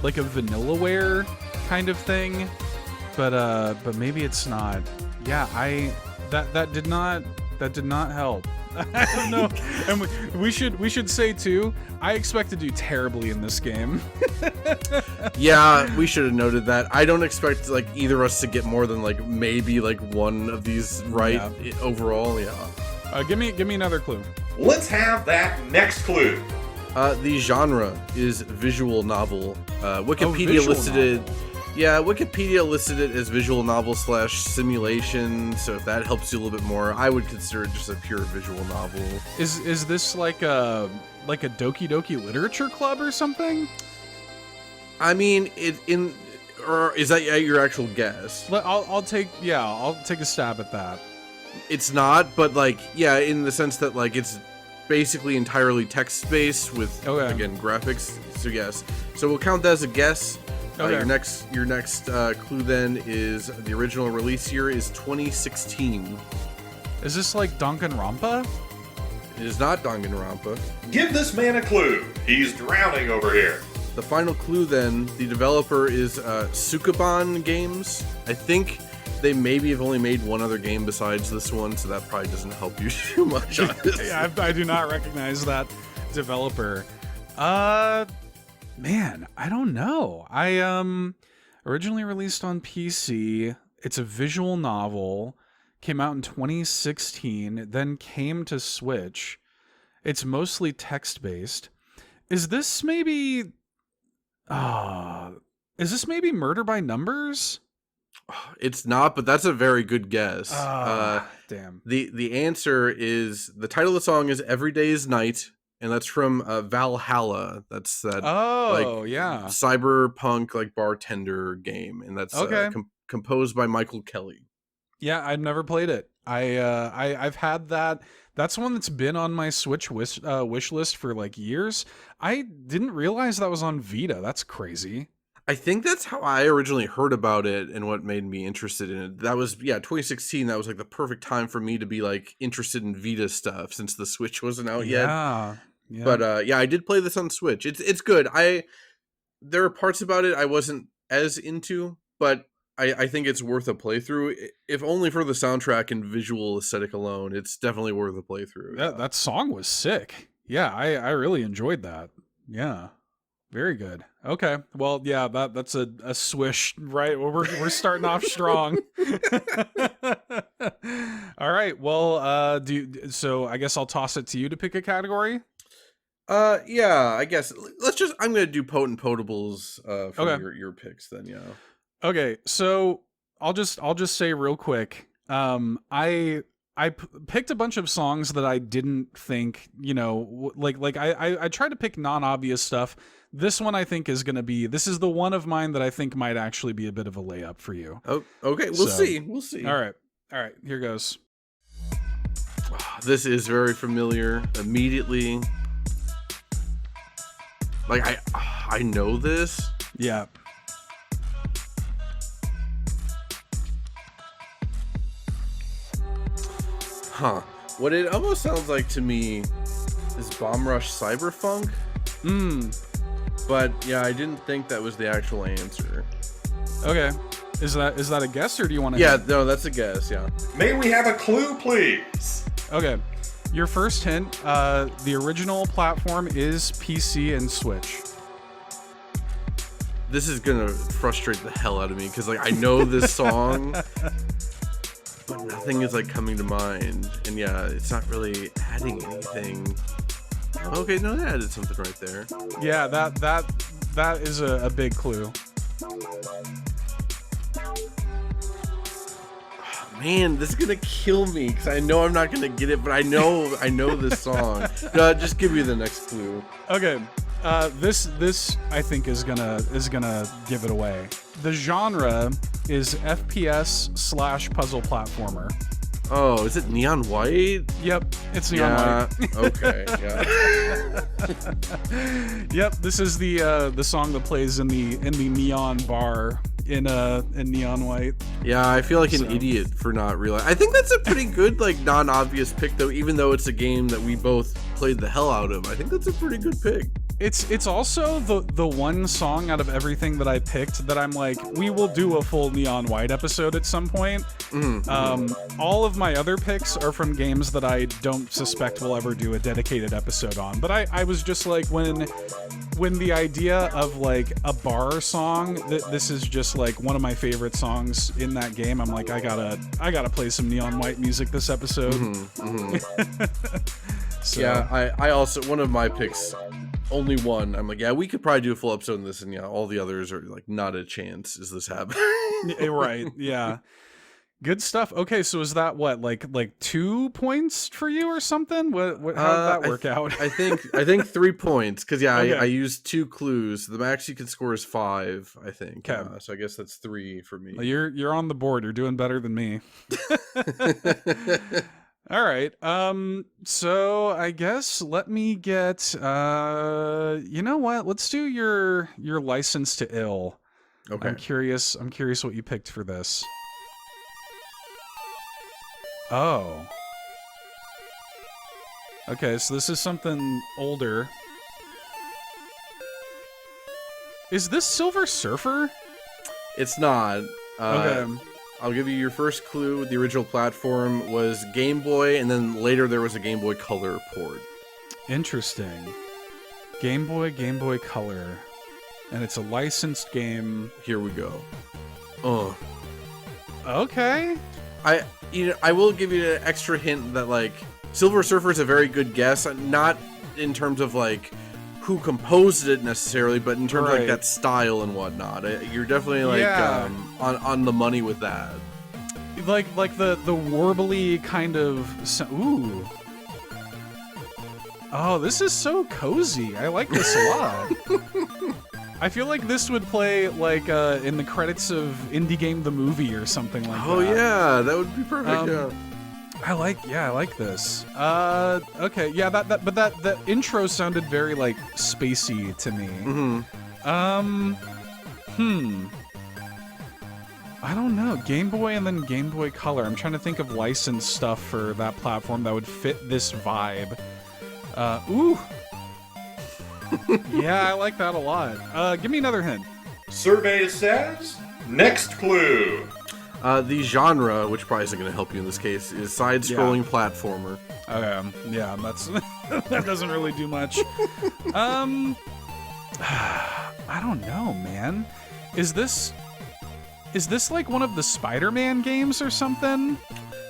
Vanillaware kind of thing, but maybe it's not. Yeah, that did not That did not help. I don't know. And we should say too, I expect to do terribly in this game. Yeah, we should have noted that. I don't expect like either of us to get more than like maybe like one of these right overall. Yeah. Give me another clue. Let's have that next clue. The genre is visual novel. Wikipedia visual listed it. novel. Yeah, Wikipedia listed it as visual novel / simulation. So if that helps you a little bit more, I would consider it just a pure visual novel. Is this like a Doki Doki Literature Club or something? I mean, or is that your actual guess? I'll take a stab at that. It's not, but like, yeah, in the sense that like it's basically entirely text-based with again graphics. So yes, so we'll count that as a guess. Okay. Your next clue then is the original release year is 2016. Is this like Danganronpa? It is not Danganronpa. Give this man a clue. He's drowning over here. The final clue then, the developer is Sukaban Games. I think they maybe have only made one other game besides this one, so that probably doesn't help you too much on this. Yeah, I do not recognize that developer. Man, I don't know. I originally released on PC. It's a visual novel. Came out in 2016, then came to Switch. It's mostly text-based. Is this maybe Murder by Numbers? It's not, but that's a very good guess. Damn. The answer is, the title of the song is Every Day is Night, and that's from Valhalla. That's that cyberpunk like bartender game, and that's composed by Michael Kelly. Yeah, I've never played it. I've had that. That's one that's been on my Switch wish list for like years. I didn't realize that was on Vita. That's crazy. I think that's how I originally heard about it and what made me interested in it. That was 2016. That was like the perfect time for me to be like interested in Vita stuff since the Switch wasn't out yet. Yeah. But I did play this on Switch. It's good. There are parts about it I wasn't as into, but I think it's worth a playthrough. If only for the soundtrack and visual aesthetic alone, it's definitely worth a playthrough. That song was sick. Yeah, I really enjoyed that. Yeah. Very good. Okay. Well, yeah, that's a swish, right? Well, we're starting off strong. All right. Well, so I guess I'll toss it to you to pick a category. Yeah, I guess I'm gonna do potent potables for your picks then. Yeah. Okay. So I'll just say real quick. I picked a bunch of songs that I didn't think, I tried to pick non-obvious stuff. This one I think is going to be, this is the one of mine that I think might actually be a bit of a layup for you. Oh, okay. We'll see. All right. Here goes. This is very familiar immediately. Like I know this. Yeah. Huh. What it almost sounds like to me is Bomb Rush Cyberfunk. But yeah, I didn't think that was the actual answer. Okay. Is that a guess, or do you want to? Yeah, no, that's a guess. Yeah. May we have a clue, please? Okay. Your first hint. The original platform is PC and Switch. This is gonna frustrate the hell out of me because like I know this song. But nothing is like coming to mind, and yeah, it's not really adding anything. Okay, no, that added something right there. Yeah, that is a big clue. Man, this is gonna kill me because I know I'm not gonna get it, but I know this song. Just give me the next clue. Okay, this I think is gonna give it away. The genre is FPS / puzzle platformer. Oh, is it Neon White? Yep, it's Neon White. Okay, yeah. Yep, this is the song that plays in the neon bar in Neon White. Yeah, I feel like an idiot for not realizing. I think that's a pretty good like non-obvious pick though, even though it's a game that we both played the hell out of. I think that's a pretty good pick. It's also the one song out of everything that I picked that I'm like, we will do a full Neon White episode at some point. All of my other picks are from games that I don't suspect we'll ever do a dedicated episode on. But I was just like, when the idea of like a bar song, this is just like one of my favorite songs in that game. I'm like, I gotta play some Neon White music this episode. So. Yeah, I also, one of my picks, only one, I'm like, yeah, we could probably do a full episode on this, and yeah, all the others are like, not a chance is this happening. Right, yeah. Good stuff. Okay, so is that what, like 2 points for you or something? How did that work out? I think 3 points, because yeah, Okay. I used 2 clues. The max you can score is 5, I think. Okay. So I guess that's 3 for me. Well, you're on the board. You're doing better than me. All right. So I guess let me get. You know what? Let's do your License to Ill. Okay. I'm curious what you picked for this. Oh. Okay, so this is something older. Is this Silver Surfer? It's not. Okay. I'll give you your first clue. The original platform was Game Boy, and then later there was a Game Boy Color port. Interesting. Game Boy Color. And it's a licensed game. Here we go. Okay. I will give you an extra hint that like Silver Surfer is a very good guess, not in terms of like who composed it necessarily, but in terms of like that style and whatnot. You're definitely like on the money with that. Like the warbly kind of ooh. Oh, this is so cozy. I like this a lot. I feel like this would play like in the credits of Indie Game the Movie or something like that. Oh yeah, that would be perfect. Yeah. I like this. Okay, yeah, but the intro sounded very like spacey to me. I don't know. Game Boy and then Game Boy Color. I'm trying to think of licensed stuff for that platform that would fit this vibe. Ooh. Yeah, I like that a lot. Give me another hint. Survey says, next clue. The genre, which probably isn't going to help you in this case, is side-scrolling platformer. Yeah, that's that doesn't really do much. I don't know, man. Is this like one of the Spider-Man games or something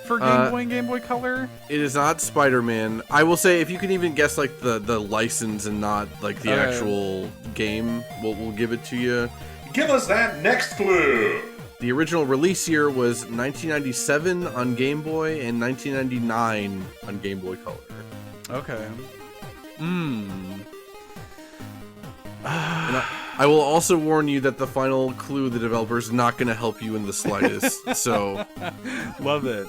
for Game Boy and Game Boy Color? It is not Spider-Man. I will say, if you can even guess like the license and not like the actual game, we'll give it to you. Give us that next clue. The original release year was 1997 on Game Boy and 1999 on Game Boy Color. Okay. I will also warn you that the final clue, the developer is not going to help you in the slightest. So, love it.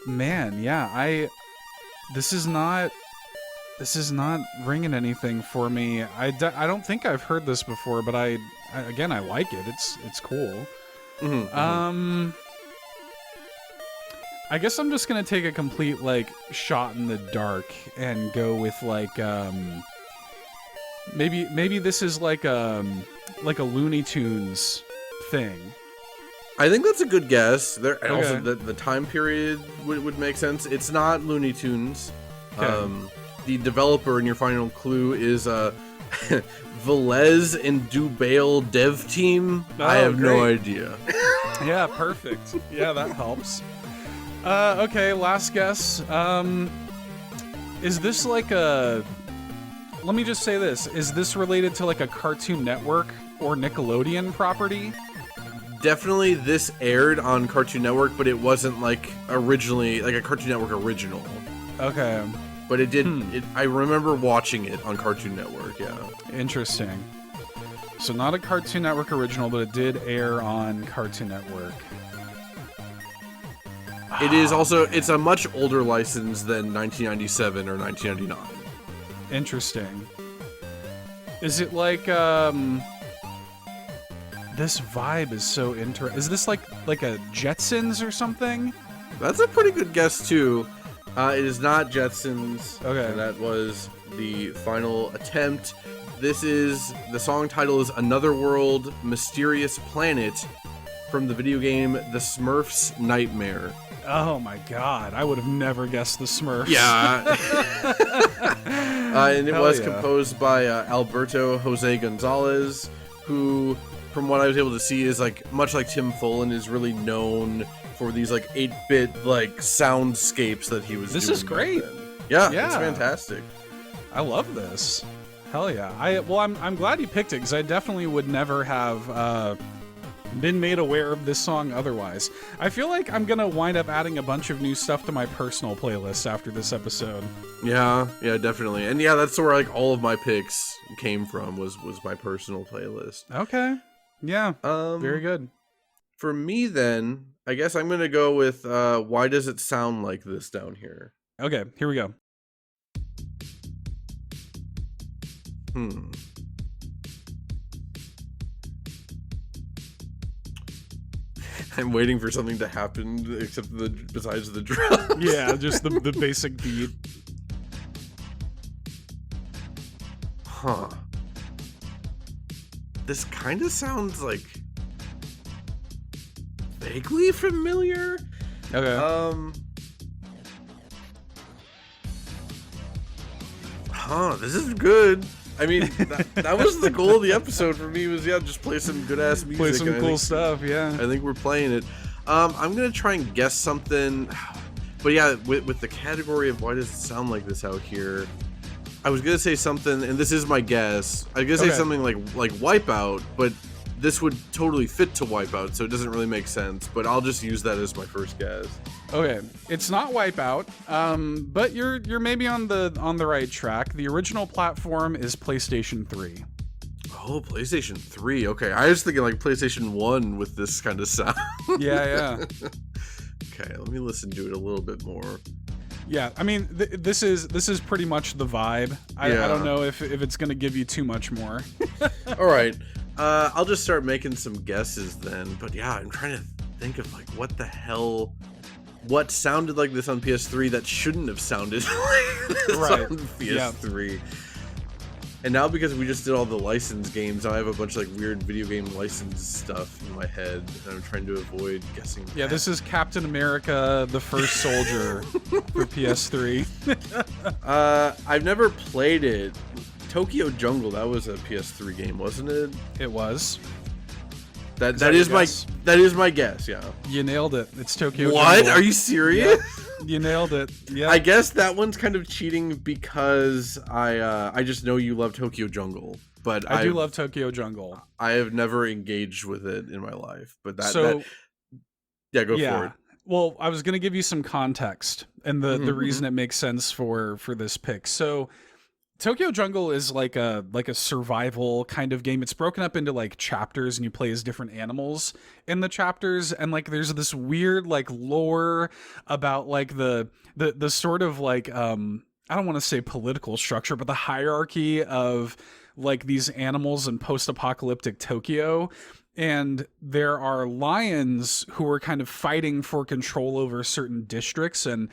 Man, yeah, this is not ringing anything for me. I don't think I've heard this before, but I like it. It's cool. I guess I'm just gonna take a complete like shot in the dark and go with like maybe this is like a Looney Tunes thing. I think that's a good guess. Also the time period would make sense. It's not Looney Tunes. Okay. The developer in your final clue is Velez and Dubail dev team. I have no idea. Yeah, perfect. Yeah, that helps. Okay, last guess. Is this like a... Let me just say this. Is this related to like a Cartoon Network or Nickelodeon property? Definitely this aired on Cartoon Network, but it wasn't like originally like a Cartoon Network original. Okay. But it did. I remember watching it on Cartoon Network. Yeah. Interesting. So not a Cartoon Network original, but it did air on Cartoon Network. It is also. It's a much older license than 1997 or 1999. Interesting. Is it like this vibe is so interesting. Is this like a Jetsons or something? That's a pretty good guess too. It is not Jetsons. Okay. And that was the final attempt. The song title is Another World, Mysterious Planet from the video game The Smurfs Nightmare. Oh my god, I would have never guessed the Smurfs. Yeah. And it Hell was yeah. composed by Alberto Jose Gonzalez, who, from what I was able to see, is like, much like Tim Follin, is really known for these like 8-bit like soundscapes that he was This doing is back great. then. Yeah, Yeah. it's fantastic. I love this. Hell yeah. I'm glad you picked it, because I definitely would never have been made aware of this song otherwise. I feel like I'm gonna wind up adding a bunch of new stuff to my personal playlist after this episode. Yeah, definitely. And yeah, that's where like all of my picks came from, was my personal playlist. Okay. Yeah. Very good. For me then, I guess I'm gonna go with Why Does It Sound Like This down here? Okay, here we go. I'm waiting for something to happen besides the drums. Yeah, just the basic beat. Huh. This kind of sounds like vaguely familiar. Okay. This is good. I mean, that was the goal of the episode for me, was just play some good ass music. Play some and I cool think- stuff, yeah. I think we're playing it. I'm gonna try and guess something, but yeah, with the category of why does it sound like this out here, I was gonna say something, and this is my guess. I was gonna say Okay. something like Wipeout, but this would totally fit to Wipeout, so it doesn't really make sense. But I'll just use that as my first guess. Okay, it's not Wipeout, but you're maybe on the right track. The original platform is PlayStation 3. Oh, PlayStation 3. Okay, I was thinking like PlayStation 1 with this kind of sound. Yeah. Okay, let me listen to it a little bit more. Yeah, I mean, this is pretty much the vibe. I Yeah. don't know if it's gonna give you too much more. All right, I'll just start making some guesses then. But yeah, I'm trying to think of like what sounded like this on PS3 that shouldn't have sounded like this Right. on PS3. And now, because we just did all the licensed games, I have a bunch of like weird video game license stuff in my head, and I'm trying to avoid guessing. Yeah, that. this is Captain America: The First Soldier for PS3. I've never played it. Tokyo Jungle, that was a PS3 game, wasn't it? It was. That that is your my guess? that is my guess. Yeah. You nailed it. It's Tokyo What? Jungle. Are you serious? You nailed it. Yeah. I guess that one's kind of cheating because I just know you love Tokyo Jungle, but I do love Tokyo Jungle. I have never engaged with it in my life. But So yeah, go for it. Well, I was going to give you some context and the Mhm, reason it makes sense for this pick. So Tokyo Jungle is like a survival kind of game. It's broken up into like chapters, and you play as different animals in the chapters, and like there's this weird like lore about like the sort of like I don't want to say political structure, but the hierarchy of like these animals in post-apocalyptic Tokyo. And there are lions who are kind of fighting for control over certain districts. And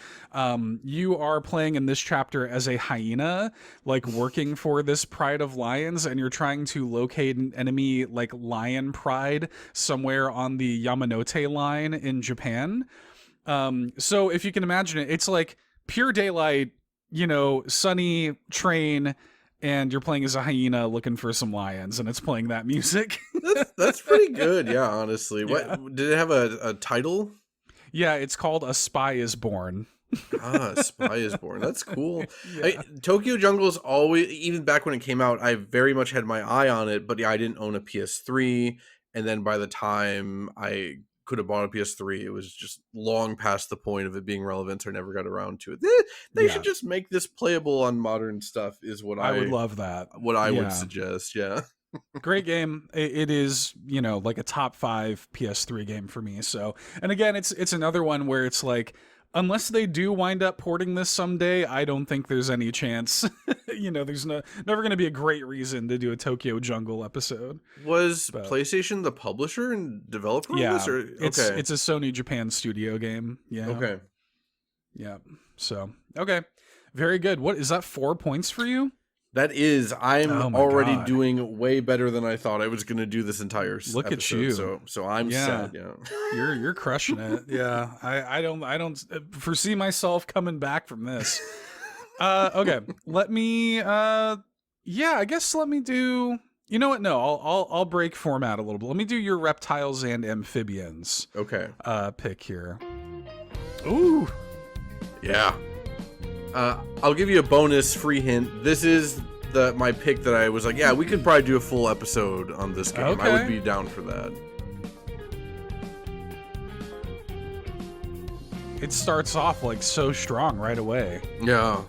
you are playing in this chapter as a hyena, like working for this pride of lions. And you're trying to locate an enemy like lion pride somewhere on the Yamanote line in Japan. So if you can imagine it, it's like pure daylight, sunny train, and you're playing as a hyena looking for some lions, and it's playing that music. That's pretty good. Yeah, honestly. Yeah. What did it have a title? Yeah, it's called A Spy Is Born. Spy is Born. That's cool. Yeah. Tokyo Jungle's always, even back when it came out, I very much had my eye on it, but yeah, I didn't own a PS3, and then by the time I could have bought a PS3, it was just long past the point of it being relevant, so I never got around to it. They Yeah. should just make this playable on modern stuff, is what I would love that. what I Yeah. would suggest. Yeah. Great game. It is, like a top 5 PS3 game for me. So, and again, it's another one where it's like, unless they do wind up porting this someday, I don't think there's any chance. There's never going to be a great reason to do a Tokyo Jungle episode. Was But- PlayStation the publisher and developer Yeah, of this? Or, it's a Sony Japan studio game. Yeah. Okay. Yeah. So, okay. Very good. What is that 4 points for you? That is, I'm Oh my already God. doing way better than I thought I was going to do this entire Look episode. at you. So I'm Yeah. sad. Yeah. You're crushing it. Yeah. I don't foresee myself coming back from this. Okay. Let me I guess let me do, you know what? No, I'll break format a little bit. Let me do your reptiles and amphibians Okay. pick here. Ooh. Yeah. I'll give you a bonus free hint. This is my pick that I was like, yeah, we could probably do a full episode on this game. Okay. I would be down for that. It starts off like so strong right away. Yeah.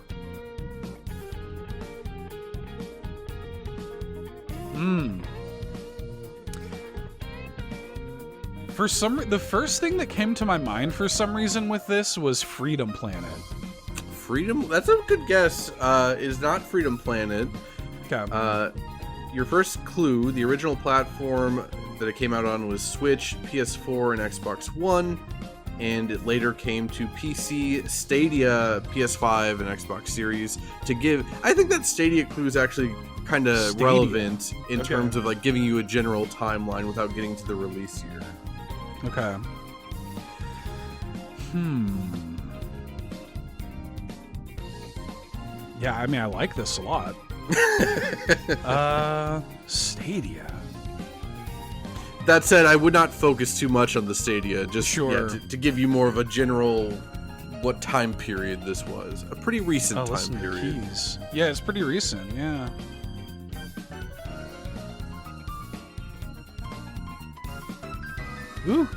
The first thing that came to my mind for some reason with this was Freedom Planet. Freedom? That's a good guess. Is not Freedom Planet. Okay. Your first clue, the original platform that it came out on was Switch, PS4, and Xbox One, and it later came to PC, Stadia, PS5, and Xbox Series. I think that Stadia clue is actually kind of relevant in terms of like giving you a general timeline without getting to the release year. Okay. Yeah, I mean, I like this a lot. Stadia. That said, I would not focus too much on the Stadia, just Sure. to give you more of a general what time period this was. A pretty recent time period. Keys. Yeah, it's pretty recent, yeah. Ooh.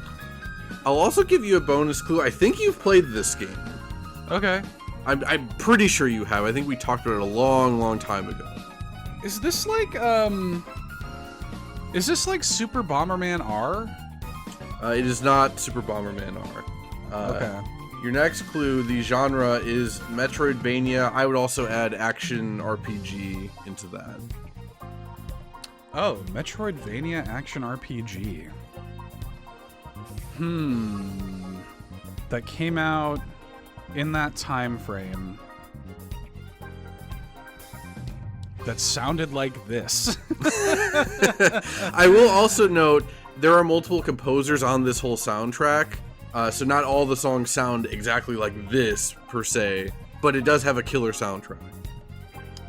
I'll also give you a bonus clue. I think you've played this game. Okay. I'm pretty sure you have. I think we talked about it a long, long time ago. Is this like Super Bomberman R? It is not Super Bomberman R. Okay. Your next clue, the genre is Metroidvania. I would also add action RPG into that. Oh, Metroidvania action RPG. That came out in that time frame. That sounded like this. I will also note there are multiple composers on this whole soundtrack, so not all the songs sound exactly like this per se, but it does have a killer soundtrack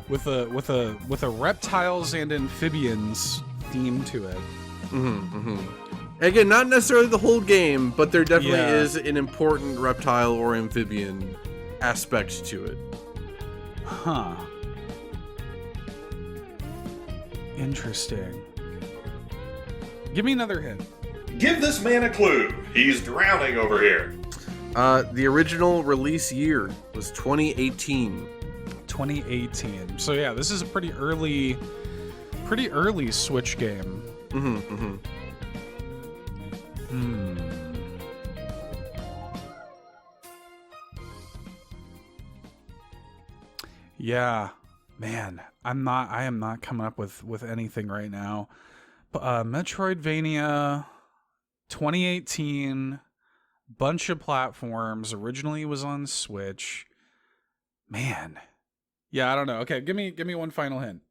with a reptiles and amphibians theme to it. Again, not necessarily the whole game, but there definitely Yeah. is an important reptile or amphibian aspect to it. Huh. Interesting. Give me another hint. Give this man a clue. He's drowning over here. The original release year was 2018. 2018. So yeah, this is a pretty early Switch game. Yeah, man, I am not coming up with anything right now. But Metroidvania 2018, bunch of platforms, originally was on Switch. Man. Yeah, I don't know. Okay, give me one final hint.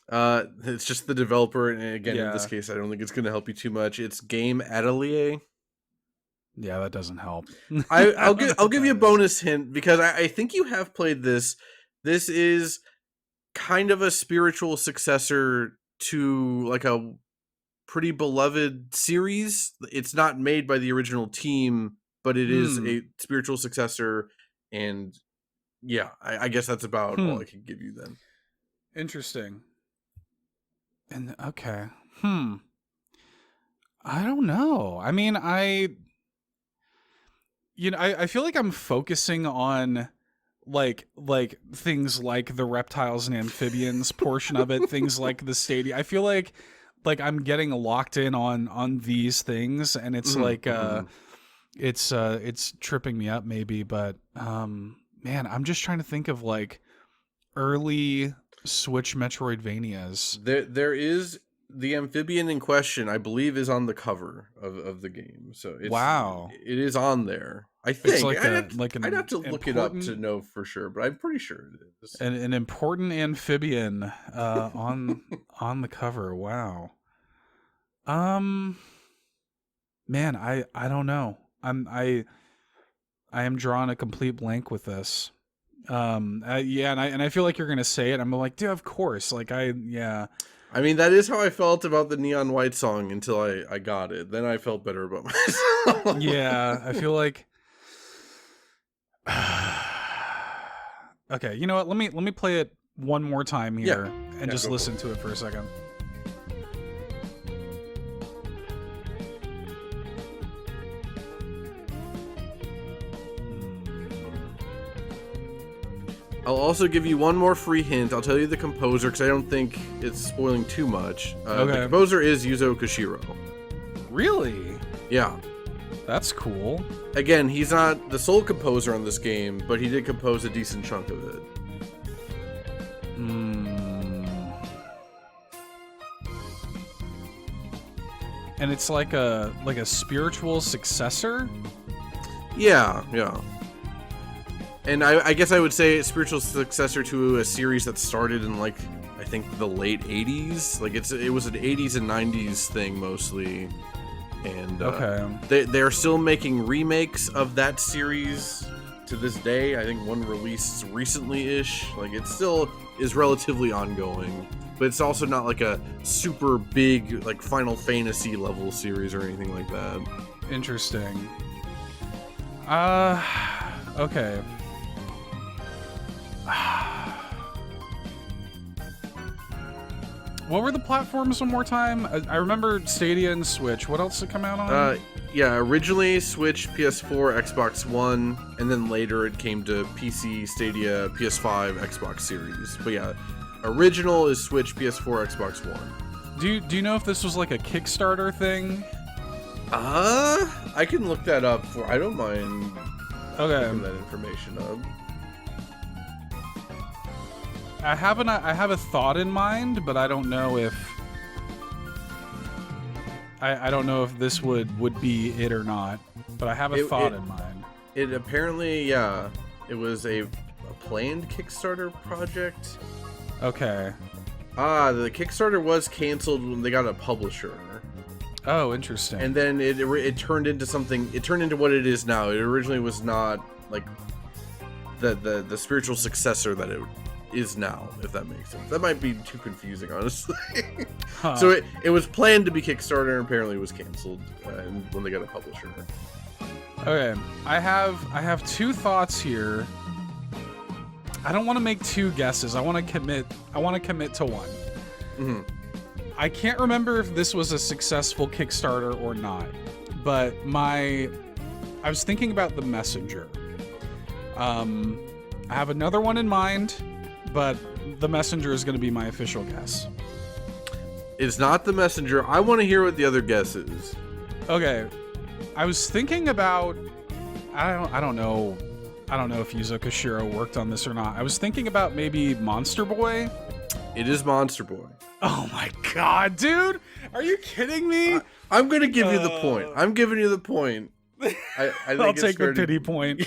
It's just the developer, and again, in this Yeah. case, I don't think it's going to help you too much. It's Game Atelier. Yeah, that doesn't help. I'll give you a bonus hint because I think you have played this. This is kind of a spiritual successor to like a pretty beloved series. It's not made by the original team, but it is a spiritual successor, and yeah, I guess that's about all I can give you then. Interesting. And okay. I don't know. I mean, I feel like I'm focusing on like things like the reptiles and amphibians portion of it, things like the Stadia. I feel like I'm getting locked in on these things, and it's it's tripping me up maybe, but man, I'm just trying to think of like early Switch Metroidvanias. the amphibian in question, I believe, is on the cover of the game. So it's, Wow. it is on there. I think It's like I'd have to look it up to important, know for sure, but I'm pretty sure it is. an important amphibian on the cover. Wow. Man, I don't know. I am drawing a complete blank with this. Yeah, and I feel like you're gonna say it. I'm like, dude, of course. Like yeah. I mean, that is how I felt about the Neon White song until I got it. Then I felt better about myself. Yeah, I feel like. Okay, you know what? Let me play it one more time here and just listen to it for a second. I'll also give you one more free hint. I'll tell you the composer because I don't think it's spoiling too much. The composer is Yuzo Koshiro. Really? Yeah. That's cool. Again, he's not the sole composer on this game, but he did compose a decent chunk of it. And it's like a spiritual successor? Yeah. And I guess I would say spiritual successor to a series that started in like I think the late 80s. Like it was an 80s and 90s thing mostly. And they're still making remakes of that series to this day. I think one released recently-ish. Like it still is relatively ongoing, but it's also not like a super big like Final Fantasy level series or anything like that. Interesting. Okay. What were the platforms one more time? I remember Stadia and Switch. What else did it come out on? Yeah, originally Switch, PS4, Xbox One, and then later it came to PC, Stadia, PS5, Xbox Series. But yeah, original is Switch, PS4, Xbox One. Do you know if this was like a Kickstarter thing? I can look that up for. I don't mind looking that information up. I have a thought in mind, but I don't know if I don't know if this would be it or not. But I have a thought in mind. It apparently, yeah, it was a planned Kickstarter project. Okay. The Kickstarter was canceled when they got a publisher. Oh, interesting. And then it turned into something. It turned into what it is now. It originally was not like the spiritual successor that it is now, if that makes sense. That might be too confusing, honestly. Huh. So it was planned to be Kickstarter, and apparently it was canceled when they got a publisher. Okay, I have two thoughts here. I don't want to make two guesses. I want to commit to one. Mm-hmm. I can't remember if this was a successful Kickstarter or not, but I was thinking about The Messenger. I have another one in mind, but The Messenger is going to be my official guess. It's not The Messenger. I want to hear what the other guess is. Okay, I was thinking about. I don't know if Yuzo Koshiro worked on this or not. I was thinking about maybe Monster Boy. It is Monster Boy. Oh my god, dude! Are you kidding me? I'm gonna give you the point. I'm giving you the point. I think I'll take the pity point.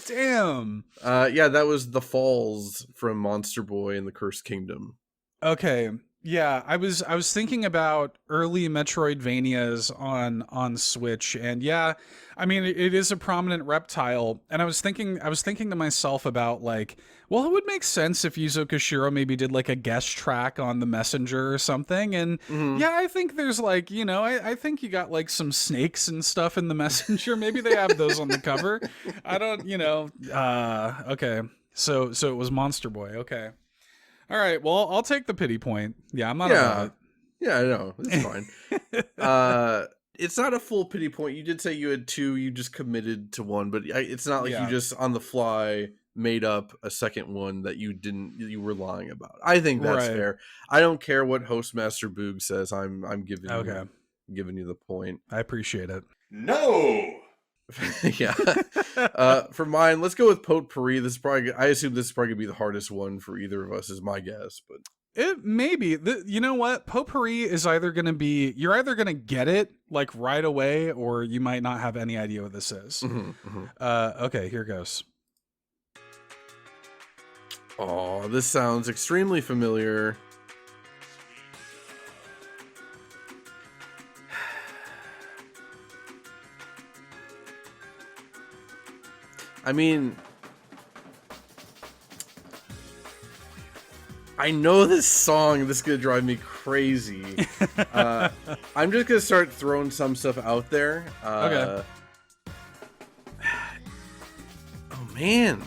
Damn. Yeah, that was the Falls from Monster Boy and the Cursed Kingdom. Okay. Yeah, I was thinking about early Metroidvanias on Switch, and yeah, I mean it is a prominent reptile, and I was thinking to myself about like, well, it would make sense if Yuzo Koshiro maybe did like a guest track on The Messenger or something, and yeah, I think there's like, you know, I think you got like some snakes and stuff in The Messenger. Maybe they have those on the cover. I don't, you know. Okay, so it was Monster Boy. Okay. All right, well, I'll take the pity point. Yeah, I'm not about it. Yeah, I know. It's fine. It's not a full pity point. You did say you had two. You just committed to one, but it's not like you just on the fly made up a second one that you were lying about. I think that's fair. I don't care what Hostmaster Boog says. I'm giving you the point. I appreciate it. No! Yeah. For mine, let's go with Potpourri. I assume this is probably gonna be the hardest one for either of us, is my guess. But It maybe. You know what? Potpourri is either going to be, you're either going to get it like right away, or you might not have any idea what this is. Okay, here goes. Oh, this sounds extremely familiar. I mean, I know this song. This is going to drive me crazy. I'm just going to start throwing some stuff out there. Okay. Oh, man.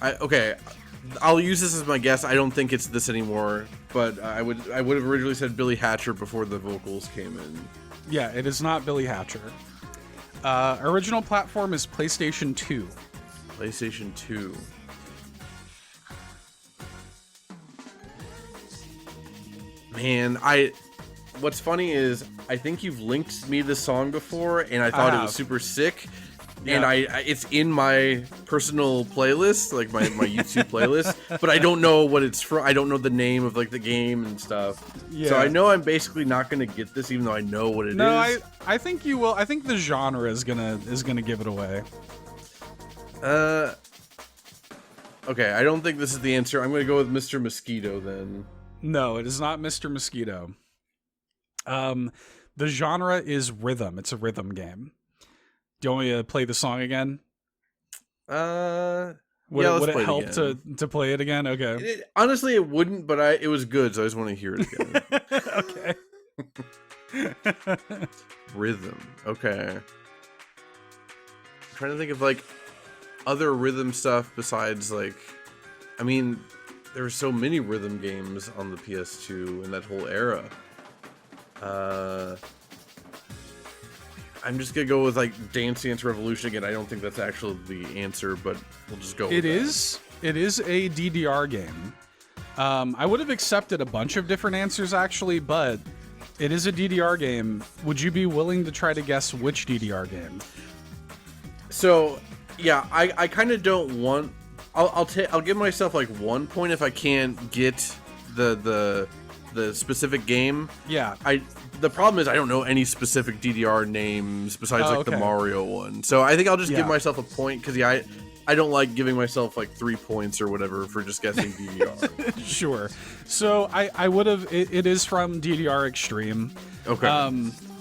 Okay, I'll use this as my guess. I don't think it's this anymore, but I would have originally said Billy Hatcher before the vocals came in. Yeah, it is not Billy Hatcher. Original platform is PlayStation 2. PlayStation 2. Man, what's funny is I think you've linked me this song before, and I thought it was super sick. Yeah. And it's in my personal playlist, like my YouTube playlist, but I don't know what it's from. I don't know the name of like the game and stuff. Yeah. So I know I'm basically not gonna get this, even though I know what it is. No, I think you will. I think the genre is gonna give it away. Okay, I don't think this is the answer. I'm gonna go with Mr. Mosquito then. No, it is not Mr. Mosquito. The genre is rhythm. It's a rhythm game. Do you want me to play the song again? Would Would it help to play it again? Okay. Honestly, it wouldn't, but it was good, so I just want to hear it again. Okay. Rhythm. Okay. I'm trying to think of like other rhythm stuff besides like, I mean, there were so many rhythm games on the PS2 in that whole era. I'm just gonna go with like Dance Dance Revolution again. I don't think that's actually the answer, but we'll just go with It that. is a DDR game. I would have accepted a bunch of different answers actually, but it is a DDR game. Would you be willing to try to guess which DDR game? So, yeah, I kind of don't want. I'll give myself like 1 point if I can't get the specific game. Yeah. The problem is I don't know any specific DDR names besides like the okay. Mario one. So I think I'll just Yeah. give myself a point because I don't like giving myself like 3 points or whatever for just guessing DDR. Sure. So I would have. It is from DDR Extreme. Okay.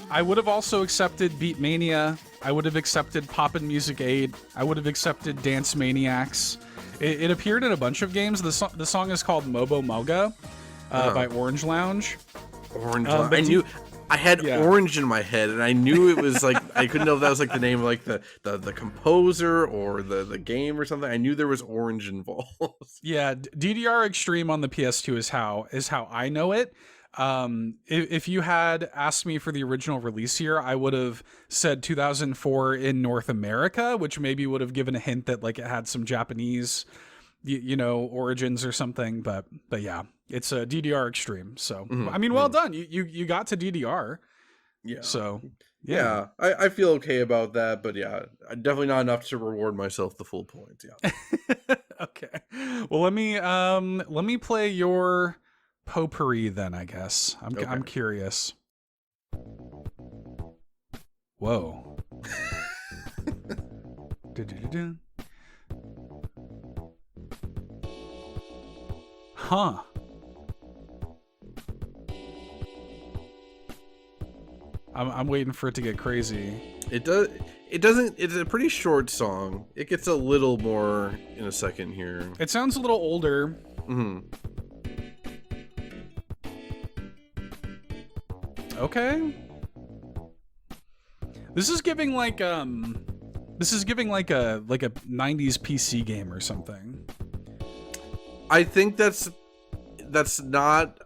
I would have also accepted Beat Mania. I would have accepted Poppin' Music 8. I would have accepted Dance Maniacs. It appeared in a bunch of games. The song is called Mobo Moga by Orange Lounge. Orange. I had Orange in my head, and I knew it was like I couldn't know if that was like the name of like the composer or the game or something. I knew there was Orange involved. Yeah, DDR Extreme on the PS2 is how I know it. If you had asked me for the original release year, I would have said 2004 in North America, which maybe would have given a hint that like it had some Japanese, origins or something. But yeah, it's a DDR Extreme. So I mean, well done. You got to DDR. Yeah. So yeah, I feel okay about that, but yeah, definitely not enough to reward myself the full points. Yeah. Okay. Well, let me play your potpourri then, I guess. I'm curious. Whoa. Huh. I'm waiting for it to get crazy. It doesn't. It's a pretty short song. It gets a little more in a second here. It sounds a little older. Okay. This is giving like a 90s PC game or something. I think that's not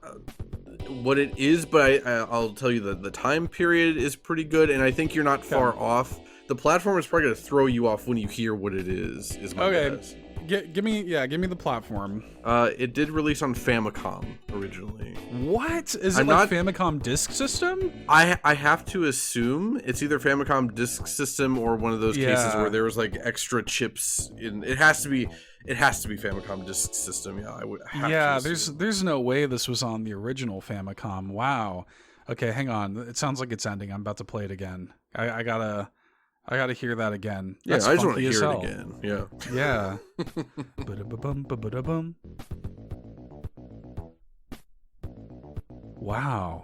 what it is, but I'll tell you that the time period is pretty good, and I think you're not far off. The platform is probably going to throw you off when you hear what it is my guess. Give me the platform. It did release on Famicom originally. What? Is I'm it like not- Famicom Disk System? I have to assume it's either Famicom Disk System or one of those cases Yeah. where there was like extra chips in. It has to be Famicom Disk System. Yeah, I would. Have Yeah, to assume. there's no way this was on the original Famicom. Wow. Okay, hang on. It sounds like it's ending. I'm about to play it again. I gotta hear that again. Yeah, That's I just want to funky as hear it hell. again. Yeah. Yeah. Ba-da-ba-bum, ba-ba-da-bum. Wow.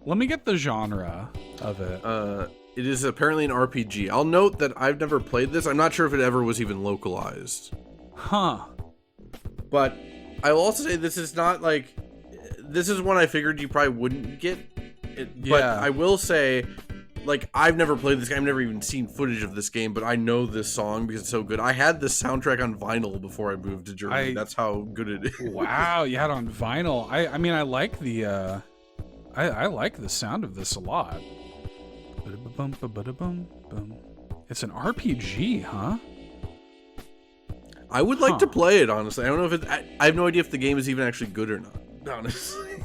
Let me get the genre of it. It is apparently an RPG. I'll note that I've never played this. I'm not sure if it ever was even localized. Huh. But I will also say this is not like this is one I figured you probably wouldn't get. But Yeah. I will say, like, I've never played this game. I've never even seen footage of this game, but I know this song because it's so good. I had this soundtrack on vinyl before I moved to Germany. That's how good it is. Wow, you had it on vinyl. I mean, I like the I like the sound of this a lot. It's an RPG, huh? I would like to play it, honestly. I don't know if it. I have no idea if the game is even actually good or not, honestly.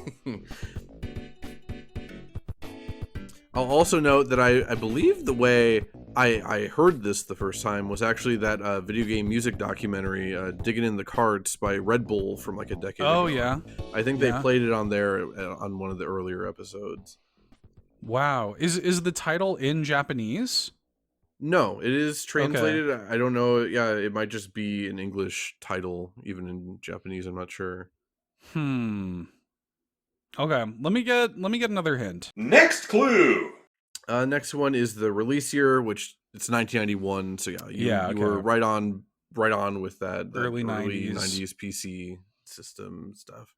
I'll also note that I believe the way I heard this the first time was actually that video game music documentary, Digging in the Carts by Red Bull from like a decade ago. Oh, yeah. I think they Yeah. played it on there on one of the earlier episodes. Wow. Is the title in Japanese? No, it is translated. I don't know. Yeah, it might just be an English title, even in Japanese. I'm not sure. Okay, let me get another hint. Next clue. Next one is the release year, which it's 1991. So yeah, you were right on with that Early 90s 90s PC system stuff.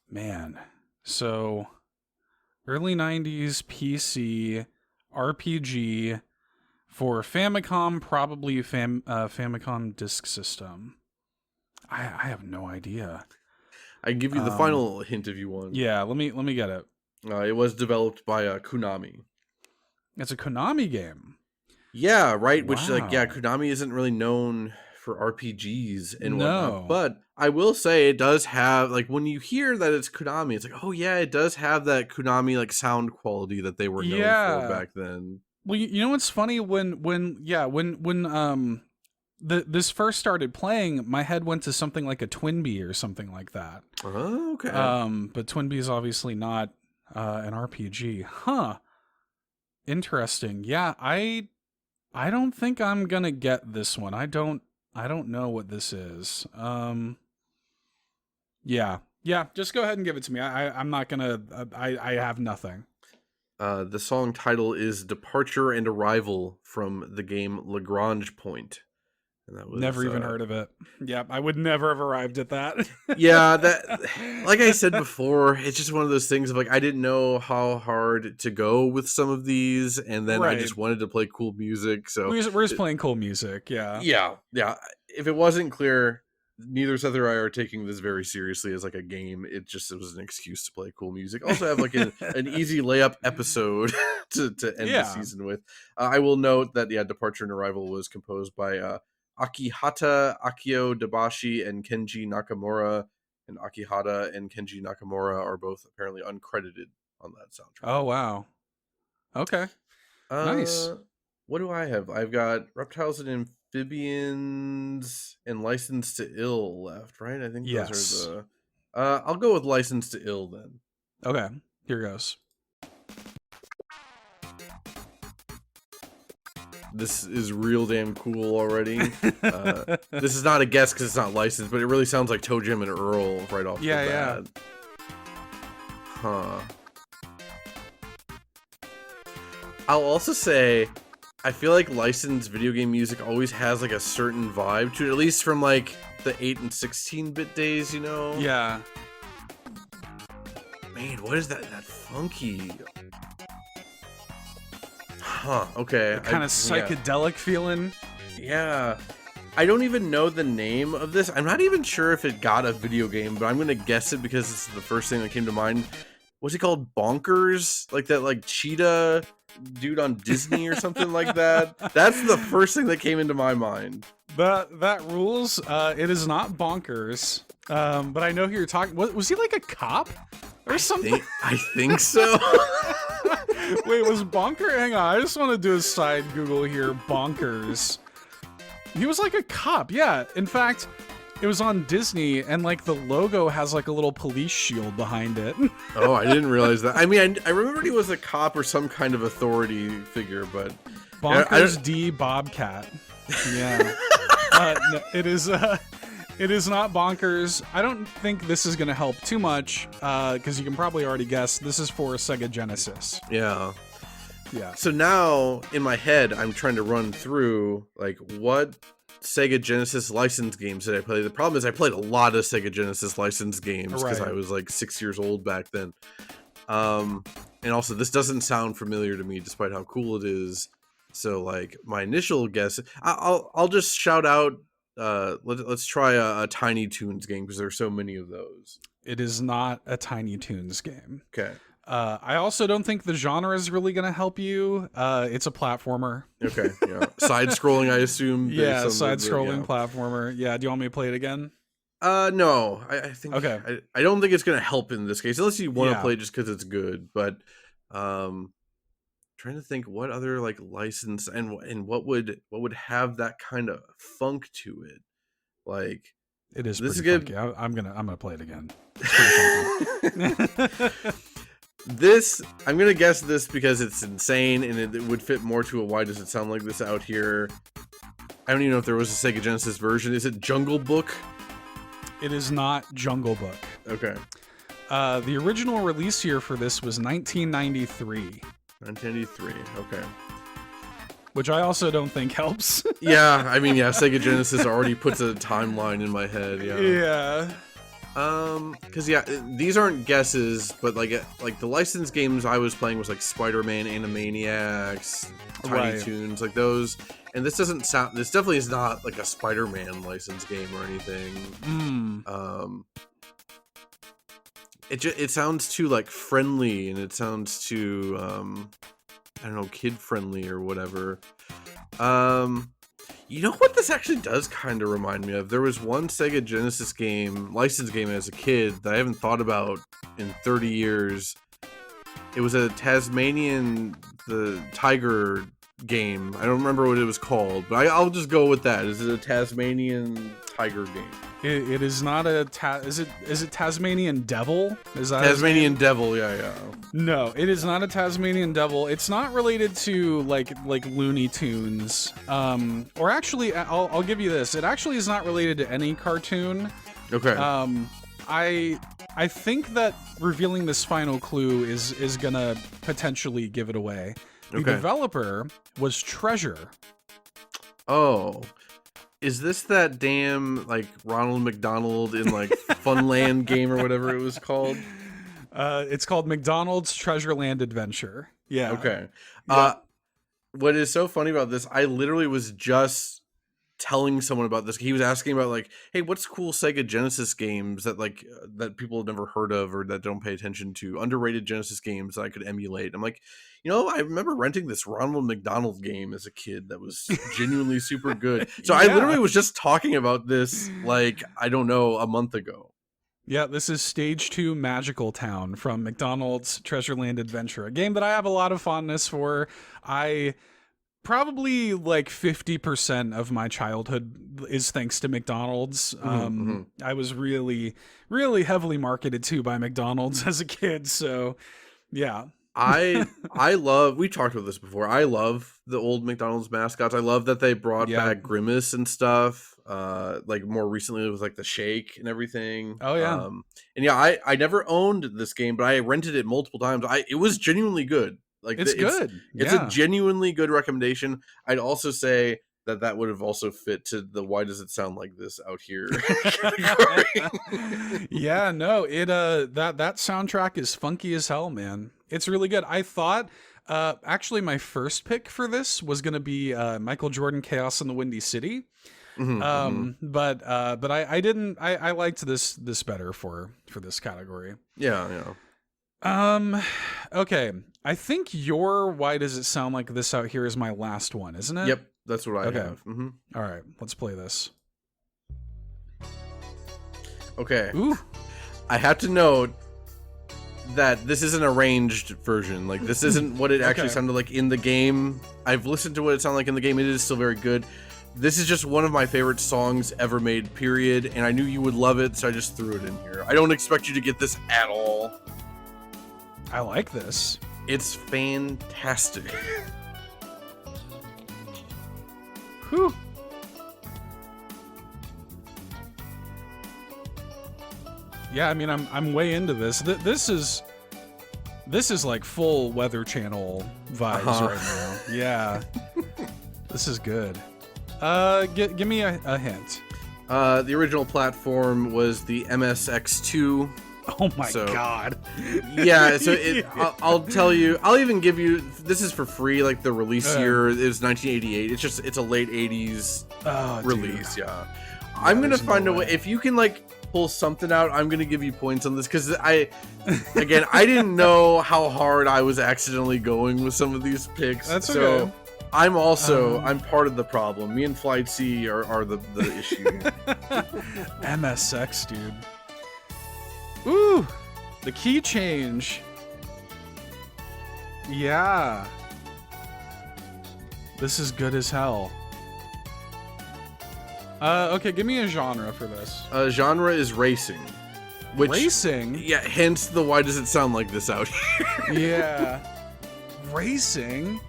Man. So early 90s PC RPG for Famicom, probably Famicom Disk System. I have no idea. I can give you the final hint if you want. Yeah, let me get it. It was developed by Konami. It's a Konami game. Yeah, right. Which Wow. Konami isn't really known for RPGs and No. whatnot. But I will say it does have, like, when you hear that it's Konami, it's like, oh yeah, it does have that Konami like sound quality that they were known for back then. Well, you know what's funny when this first started playing, my head went to something like a Twinbee or something like that. Oh, okay. But Twinbee is obviously not an RPG. Huh. Interesting. Yeah, I don't think I'm gonna get this one. I don't know what this is. Yeah, just go ahead and give it to me. I'm not gonna. I have nothing. The song title is "Departure and Arrival" from the game Lagrange Point. And that was, Never even heard of it. Yeah, I would never have arrived at that. Yeah, that, like I said before, it's just one of those things of like, I didn't know how hard to go with some of these, and then I just wanted to play cool music. So we're just playing cool music. Yeah. Yeah. If it wasn't clear, neither Seth or I are taking this very seriously as like a game. It was an excuse to play cool music. Also have like an easy layup episode to end the season with. I will note that Departure and Arrival was composed by Akihata, Akio Dabashi, and Kenji Nakamura. And Akihata and Kenji Nakamura are both apparently uncredited on that soundtrack. Oh, wow. Okay. Nice. What do I have? I've got Reptiles and Amphibians and License to Ill left, right? I think those are the... I'll go with License to Ill then. Okay, here goes. This is real damn cool already. This is not a guess because it's not licensed, but it really sounds like Toe Jam and Earl right off the bat. Yeah. Huh. I'll also say, I feel like licensed video game music always has like a certain vibe to it, at least from like the 8 and 16-bit days, you know? Yeah. Man, what is that funky... Huh, okay. Kind of psychedelic feeling. Yeah. I don't even know the name of this. I'm not even sure if it got a video game, but I'm going to guess it because it's the first thing that came to mind. What's it called? Bonkers? Like that like cheetah dude on Disney or something like that? That's the first thing that came into my mind. That rules. It is not bonkers. But I know who you're talking. Was he like a cop or something? I think so. Wait, was Bonker? Hang on, I just want to do a side Google here. Bonkers. He was like a cop. Yeah. In fact, it was on Disney, and like the logo has like a little police shield behind it. Oh, I didn't realize that. I mean, I remembered he was a cop or some kind of authority figure, but Bonkers D Bobcat. Yeah. No, it is. It is not bonkers. I don't think this is going to help too much, because you can probably already guess this is for Sega Genesis. Yeah. Yeah. So now, in my head, I'm trying to run through, like, what Sega Genesis licensed games did I play? The problem is I played a lot of Sega Genesis licensed games, because I was, like, 6 years old back then. And also, this doesn't sound familiar to me, despite how cool it is. So, like, my initial guess... I'll just shout out... let's try a Tiny Toons game, because there's so many of those. It is not a Tiny Toons game. Okay. I also don't think the genre is really going to help you. It's a platformer. Okay. Yeah. Side-scrolling, I assume. Yeah, side-scrolling platformer. Yeah. Do you want me to play it again? No. I think. Okay. I don't think it's going to help in this case, unless you want to Yeah. play it just because it's good. But trying to think what other like license and what would have that kind of funk to it, like. It is This pretty is good. funky. I'm gonna play it again. It's pretty funky. This, I'm gonna guess this because it's insane and it would fit more to a why does it sound like this out here. I don't even know if there was a Sega Genesis version. Is it Jungle Book? It is not Jungle Book. Okay. The original release year for this was 1993. 1993. Okay. Which I also don't think helps. Yeah, I mean, yeah, Sega Genesis already puts a timeline in my head. Yeah. Yeah. Because yeah, these aren't guesses, but like the licensed games I was playing was like Spider-Man, Animaniacs, Tiny Toons, like those. And this doesn't sound. This definitely is not like a Spider-Man licensed game or anything. It sounds too like friendly, and it sounds too I don't know, kid friendly or whatever. You know what this actually does kind of remind me of? There was one Sega Genesis game, licensed game as a kid, that I haven't thought about in 30 years. It was a Tasmanian the tiger game. I don't remember what it was called, but I'll just go with that. Is it a Tasmanian tiger game? It is not a is it Tasmanian Devil? Is that Tasmanian Devil? Yeah. No, it is not a Tasmanian Devil. It's not related to like Looney Tunes. Or actually, I'll give you this. It actually is not related to any cartoon. Okay. I think that revealing this final clue is gonna potentially give it away. The developer was Treasure. Oh. Is this that damn, like, Ronald McDonald in, like, Funland game or whatever it was called? It's called McDonald's Treasureland Adventure. Yeah. Okay. Yeah. What is so funny about this, I literally was just telling someone about this. He was asking about, like, hey, what's cool Sega Genesis games that, like, that people have never heard of or that don't pay attention to? Underrated Genesis games that I could emulate. I'm like, you know, I remember renting this Ronald McDonald game as a kid that was genuinely super good. So I literally was just talking about this, like, I don't know, a month ago. Yeah, this is Stage 2 Magical Town from McDonald's Treasureland Adventure, a game that I have a lot of fondness for. Probably like 50% of my childhood is thanks to McDonald's. I was really, really heavily marketed to by McDonald's as a kid. So, yeah. I love, we talked about this before, I love the old McDonald's mascots. I love that they brought back Grimace and stuff, like more recently with like the Shake and everything. Oh yeah. And yeah, I never owned this game, but I rented it multiple times. It was genuinely good. Like it's good. It's a genuinely good recommendation. I'd also say that would have also fit to the why does it sound like this out here category. Yeah, no, it that soundtrack is funky as hell, man. It's really good. I thought actually my first pick for this was gonna be Michael Jordan Chaos in the Windy City. But I didn't. I liked this better for this category. Yeah. Okay. I think your why does it sound like this out here is my last one, isn't it? Yep. That's what I Okay. have. Mm-hmm. All right, let's play this. Okay. Ooh. I have to note that this is an arranged version. Like, this isn't what it actually Okay. sounded like in the game. I've listened to what it sounded like in the game. It is still very good. This is just one of my favorite songs ever made, period. And I knew you would love it, so I just threw it in here. I don't expect you to get this at all. I like this. It's fantastic. Whew. Yeah, I mean, I'm way into this. This is like full Weather Channel vibes right now. Yeah, this is good. Give me a hint. The original platform was the MSX2. Oh my So- god. Yeah, so I'll tell you. I'll even give you. This is for free. Like, the release year is 1988. It's a late 80s Oh, release. dude. Yeah, I'm gonna there's no find a way. way. If you can like pull something out, I'm gonna give you points on this, because I didn't know how hard I was accidentally going with some of these picks. That's so okay. I'm also I'm part of the problem. Me and Flight C are the issue. MSX, dude. Ooh, the key change. Yeah. This is good as hell. Okay, give me a genre for this. Genre is racing. Which, Racing? Yeah, hence the why does it sound like this out here? Yeah. Racing?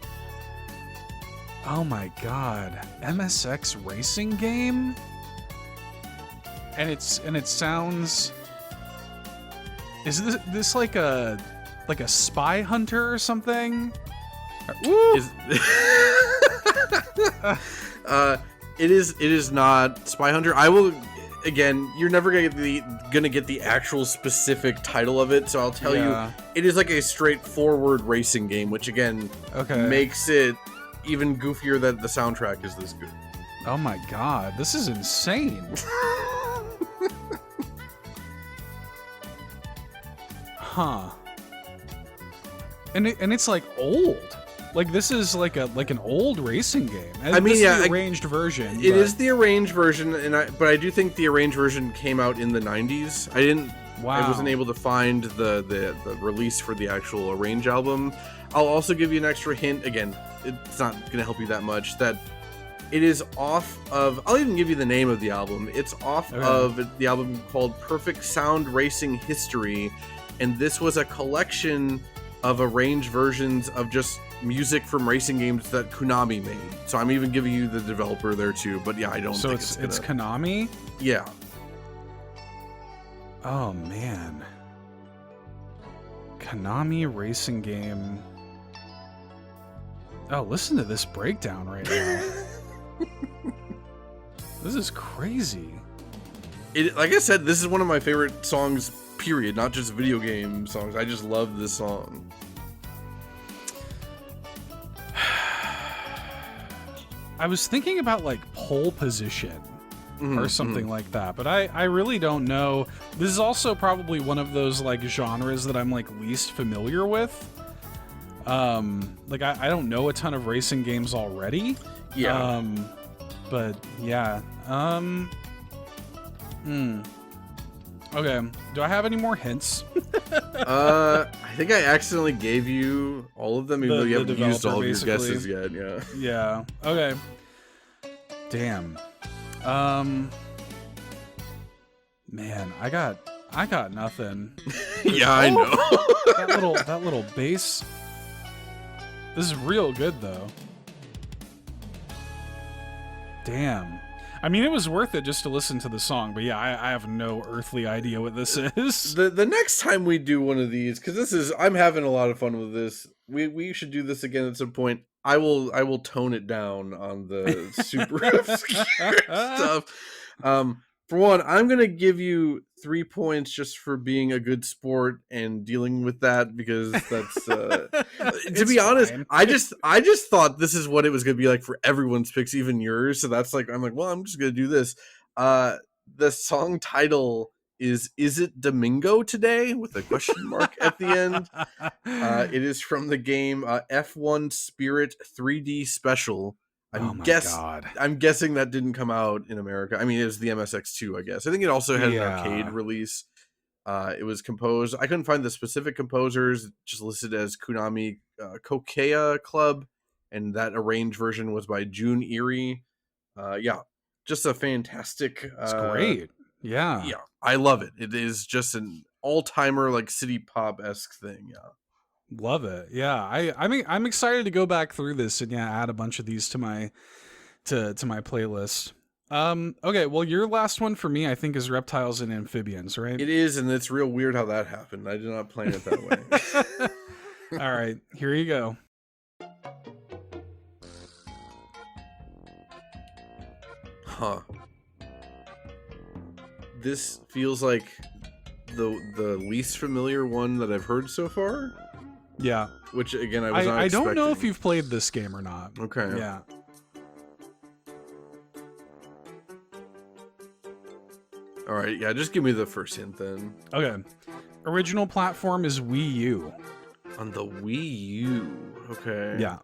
Oh my god. MSX racing game? And it sounds... Is this like a spy hunter or something? Woo! It is not Spy Hunter. I will, again, you're never gonna get the actual specific title of it, so I'll tell Yeah. you, it is like a straightforward racing game, which again Okay. makes it even goofier that the soundtrack is this good. Oh my god, this is insane. Huh. And it's like old. Like, this is like an old racing game. I mean, This is yeah, the arranged version. It but- is the arranged version, but I do think the arranged version came out in the 90s. Wow. I wasn't able to find the release for the actual arrange album. I'll also give you an extra hint. Again, it's not going to help you that much. That it is off of. I'll even give you the name of the album. It's off Okay. of the album called Perfect Sound Racing History, and this was a collection of arranged versions of just music from racing games that Konami made. So I'm even giving you the developer there too. But yeah, I don't So think it's gonna, Konami? yeah. Oh man. Konami racing game. Oh, listen to this breakdown right now. This is crazy. Like I said, this is one of my favorite songs, period, not just video game songs. I just love this song. I was thinking about like pole position Mhm, or something like that, but I really don't know. This is also probably one of those like genres that I'm like least familiar with. Like I don't know a ton of racing games already. Yeah. But yeah. Okay. Do I have any more hints? I think I accidentally gave you all of them, even The- though you the haven't used all of your developer, guesses yet. Yeah. Yeah. Okay. Damn. Man, I got nothing. Yeah, I know. that little bass. This is real good though. Damn. I mean, it was worth it just to listen to the song, but yeah, I have no earthly idea what this is. The next time we do one of these, because I'm having a lot of fun with this. We should do this again at some point. I will tone it down on the super obscure stuff. For one, I'm gonna give you 3 points just for being a good sport and dealing with that, because that's to be honest, fine. I just thought this is what it was gonna be like for everyone's picks, even yours. So that's like, I'm like, well, I'm just gonna do this. The song title is It Domingo Today, with a question mark at the end. It is from the game F1 Spirit 3D Special. Oh my God. I'm guessing that didn't come out in America. I mean, it was the MSX2, I guess. I think it also had an arcade release. It was composed. I couldn't find the specific composers, just listed as Konami Kokea Club, and that arranged version was by June Erie. Yeah, just a fantastic. It's great. Yeah. Yeah, I love it. It is just an all-timer, like city pop-esque thing. Yeah. Love it. Yeah. I mean, I'm excited to go back through this and add a bunch of these to my playlist. Okay, well, your last one for me, I think, is Reptiles and Amphibians, right? It is, and it's real weird how that happened. I did not plan it that way. All right, here you go. Huh. This feels like the least familiar one that I've heard so far. Yeah. Which, again, I was not I don't know if expecting. you've played this game or not. Okay. Yeah. All right, yeah, just give me the first hint then. Okay. Original platform is Wii U. On the Wii U. Okay. Yeah.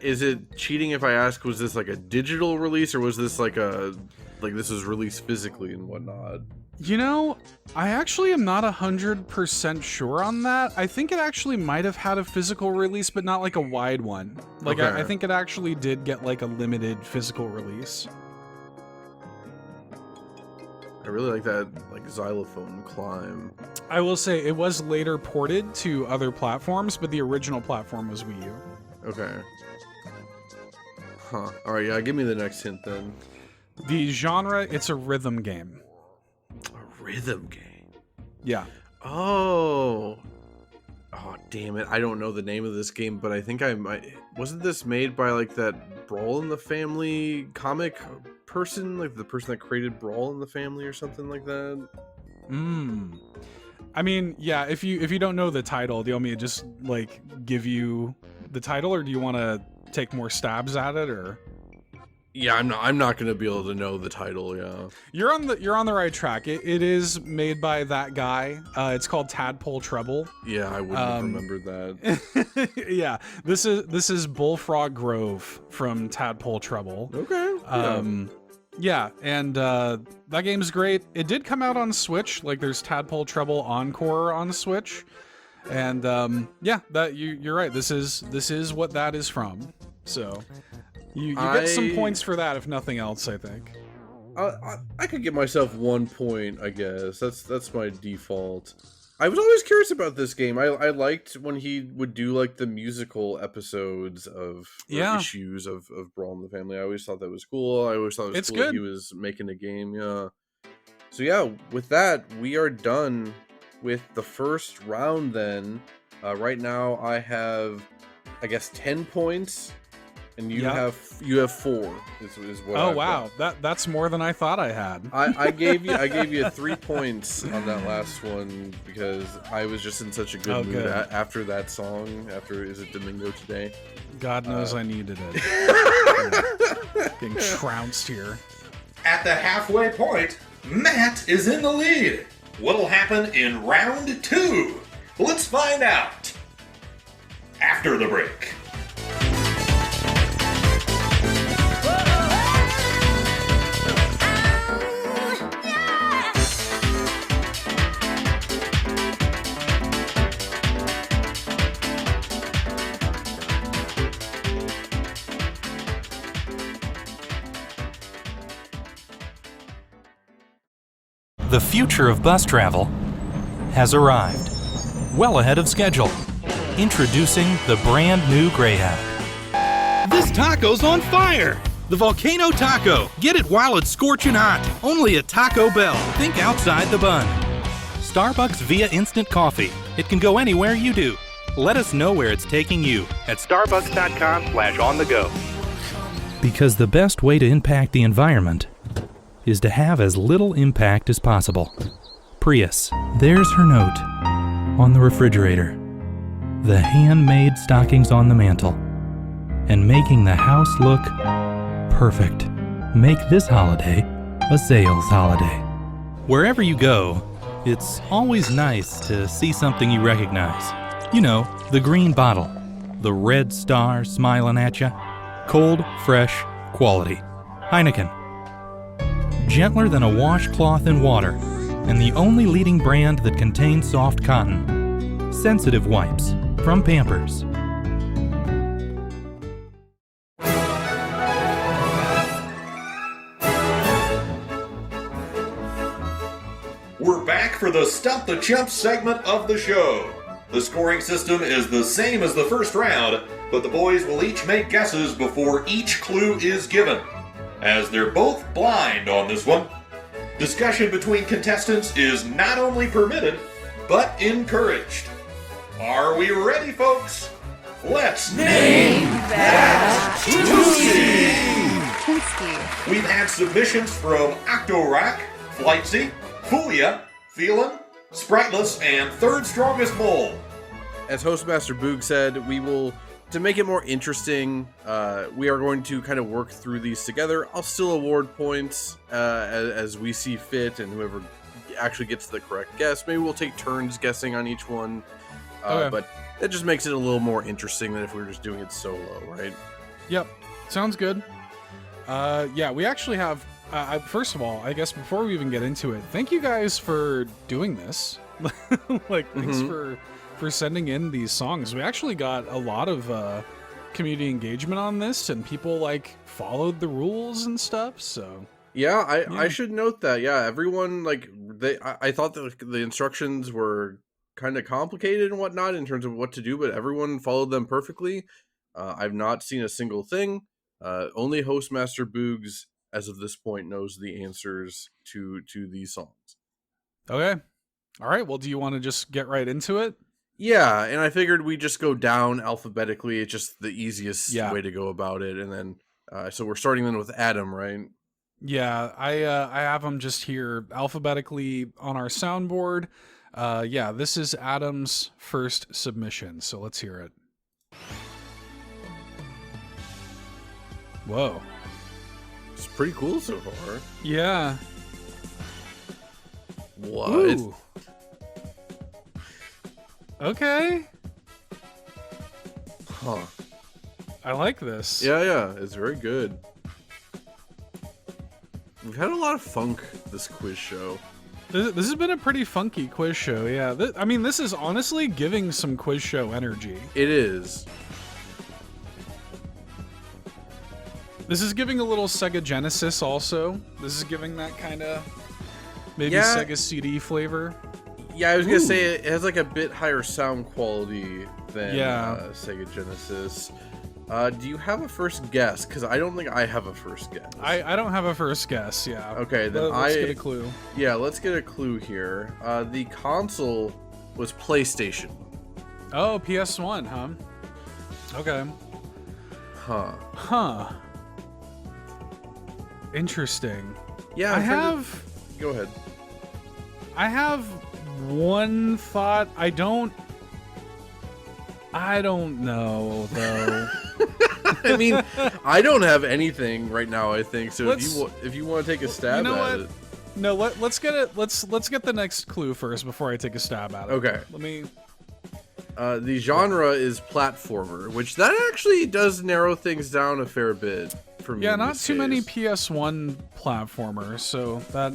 Is it cheating if I ask, was this like a digital release, or was this like this was released physically and whatnot? You know, I actually am not 100% sure on that. I think it actually might have had a physical release, but not like a wide one. Like, Okay. I think it actually did get like a limited physical release. I really like that like xylophone climb. I will say it was later ported to other platforms, but the original platform was Wii U. Okay. Huh. All right, yeah, give me the next hint then. The genre, it's a rhythm game. A rhythm game. Yeah. Oh, damn it. I don't know the name of this game, but I think I might. Wasn't this made by like that Brawl in the Family comic person? Like the person that created Brawl in the Family or something like that? I mean, yeah, if you don't know the title, do you want me to just like give you the title, or do you want to take more stabs at it, or? Yeah, I'm not gonna be able to know the title. Yeah, You're on the right track. It is made by that guy. It's called Tadpole Trouble. yeah, I wouldn't have remembered that. Yeah, this is Bullfrog Grove from Tadpole Trouble. Okay. Yeah, and that game's great. It did come out on Switch. Like, there's Tadpole Trouble Encore on Switch, and yeah, that you're right. This is what that is from. So you get some points for that, if nothing else, I think. I could give myself 1 point, I guess. That's my default. I was always curious about this game. I liked when he would do like the musical episodes of issues of Brawl in the Family. I always thought that was cool. I always thought it was cool that he was making a game. Yeah. So yeah, with that, we are done with the first round then. Right now I have, I guess, 10 points. And you have 4. Is what. Oh I've wow, got. that's more than I thought I had. I gave you 3 points on that last one because I was just in such a good mood after that song. After Is It Domingo Today? God knows I needed it. Getting trounced here. At the halfway point, Matt is in the lead. What'll happen in round 2? Let's find out after the break. The future of bus travel has arrived, well ahead of schedule. Introducing the brand new Greyhound. This taco's on fire! The Volcano Taco. Get it while it's scorching hot. Only at Taco Bell. Think outside the bun. Starbucks via instant coffee. It can go anywhere you do. Let us know where it's taking you at starbucks.com/on-the-go. Because the best way to impact the environment is to have as little impact as possible. Prius. There's her note on the refrigerator. The handmade stockings on the mantle. And making the house look perfect. Make this holiday a sales holiday. Wherever you go, it's always nice to see something you recognize. You know, the green bottle, the red star smiling at you. Cold, fresh, quality. Heineken. Gentler than a washcloth in water, and the only leading brand that contains soft cotton. Sensitive wipes from Pampers. We're back for the Stump the Chump segment of the show. The scoring system is the same as the first round, but the boys will each make guesses before each clue is given. As they're both blind on this one, discussion between contestants is not only permitted, but encouraged. Are we ready, folks? Let's name that Tuneski! We've had submissions from Octorack, Flightsy, Fulia, Phelan, Spriteless, and Third Strongest Mole. As Hostmaster Boog said, we will, to make it more interesting, we are going to kind of work through these together. I'll still award points as we see fit, and whoever actually gets the correct guess. Maybe we'll take turns guessing on each one, Okay. but that just makes it a little more interesting than if we were just doing it solo, right? Yep, sounds good. Yeah, we actually have. First of all, I guess before we even get into it, thank you guys for doing this. Like, thanks for sending in these songs. We actually got a lot of community engagement on this, and people like followed the rules and stuff. So Yeah, I should note that. Yeah, everyone like I thought that the instructions were kind of complicated and whatnot in terms of what to do, but everyone followed them perfectly. I've not seen a single thing. Only Hostmaster Boogs, as of this point, knows the answers to these songs. okay, all right. Well, do you want to just get right into it? Yeah, and I figured we just go down alphabetically. It's just the easiest Yeah. way to go about it. And then, so we're starting then with Adam, right? Yeah, I have them just here alphabetically on our soundboard. Yeah, this is Adam's first submission, so let's hear it. Whoa. It's pretty cool so far. Yeah. What? Ooh. Okay. Huh. I like this. Yeah, it's very good. We've had a lot of funk this quiz show. This has been a pretty funky quiz show, yeah. I mean, this is honestly giving some quiz show energy. It is. This is giving a little Sega Genesis also. This is giving that kind of maybe Yeah. Sega CD flavor. Yeah, I was gonna Ooh. say it has like a bit higher sound quality than Yeah. Sega Genesis. Do you have a first guess? Because I don't think I have a first guess. I don't have a first guess, yeah. Okay, then Let's get a clue. Yeah, let's get a clue here. The console was PlayStation. Oh, PS1, huh? Okay. Huh. Interesting. Yeah, I I'm trying have to... Go ahead. I have one thought. I don't know though. I mean, I don't have anything right now, I think. So Let's- if you want to take a stab you know at what? it. No, let's get it. Let's get the next clue first before I take a stab at it. Okay. Let me. The genre is platformer, which that actually does narrow things down a fair bit for me. Yeah, in not this too many case. PS1 platformers, so that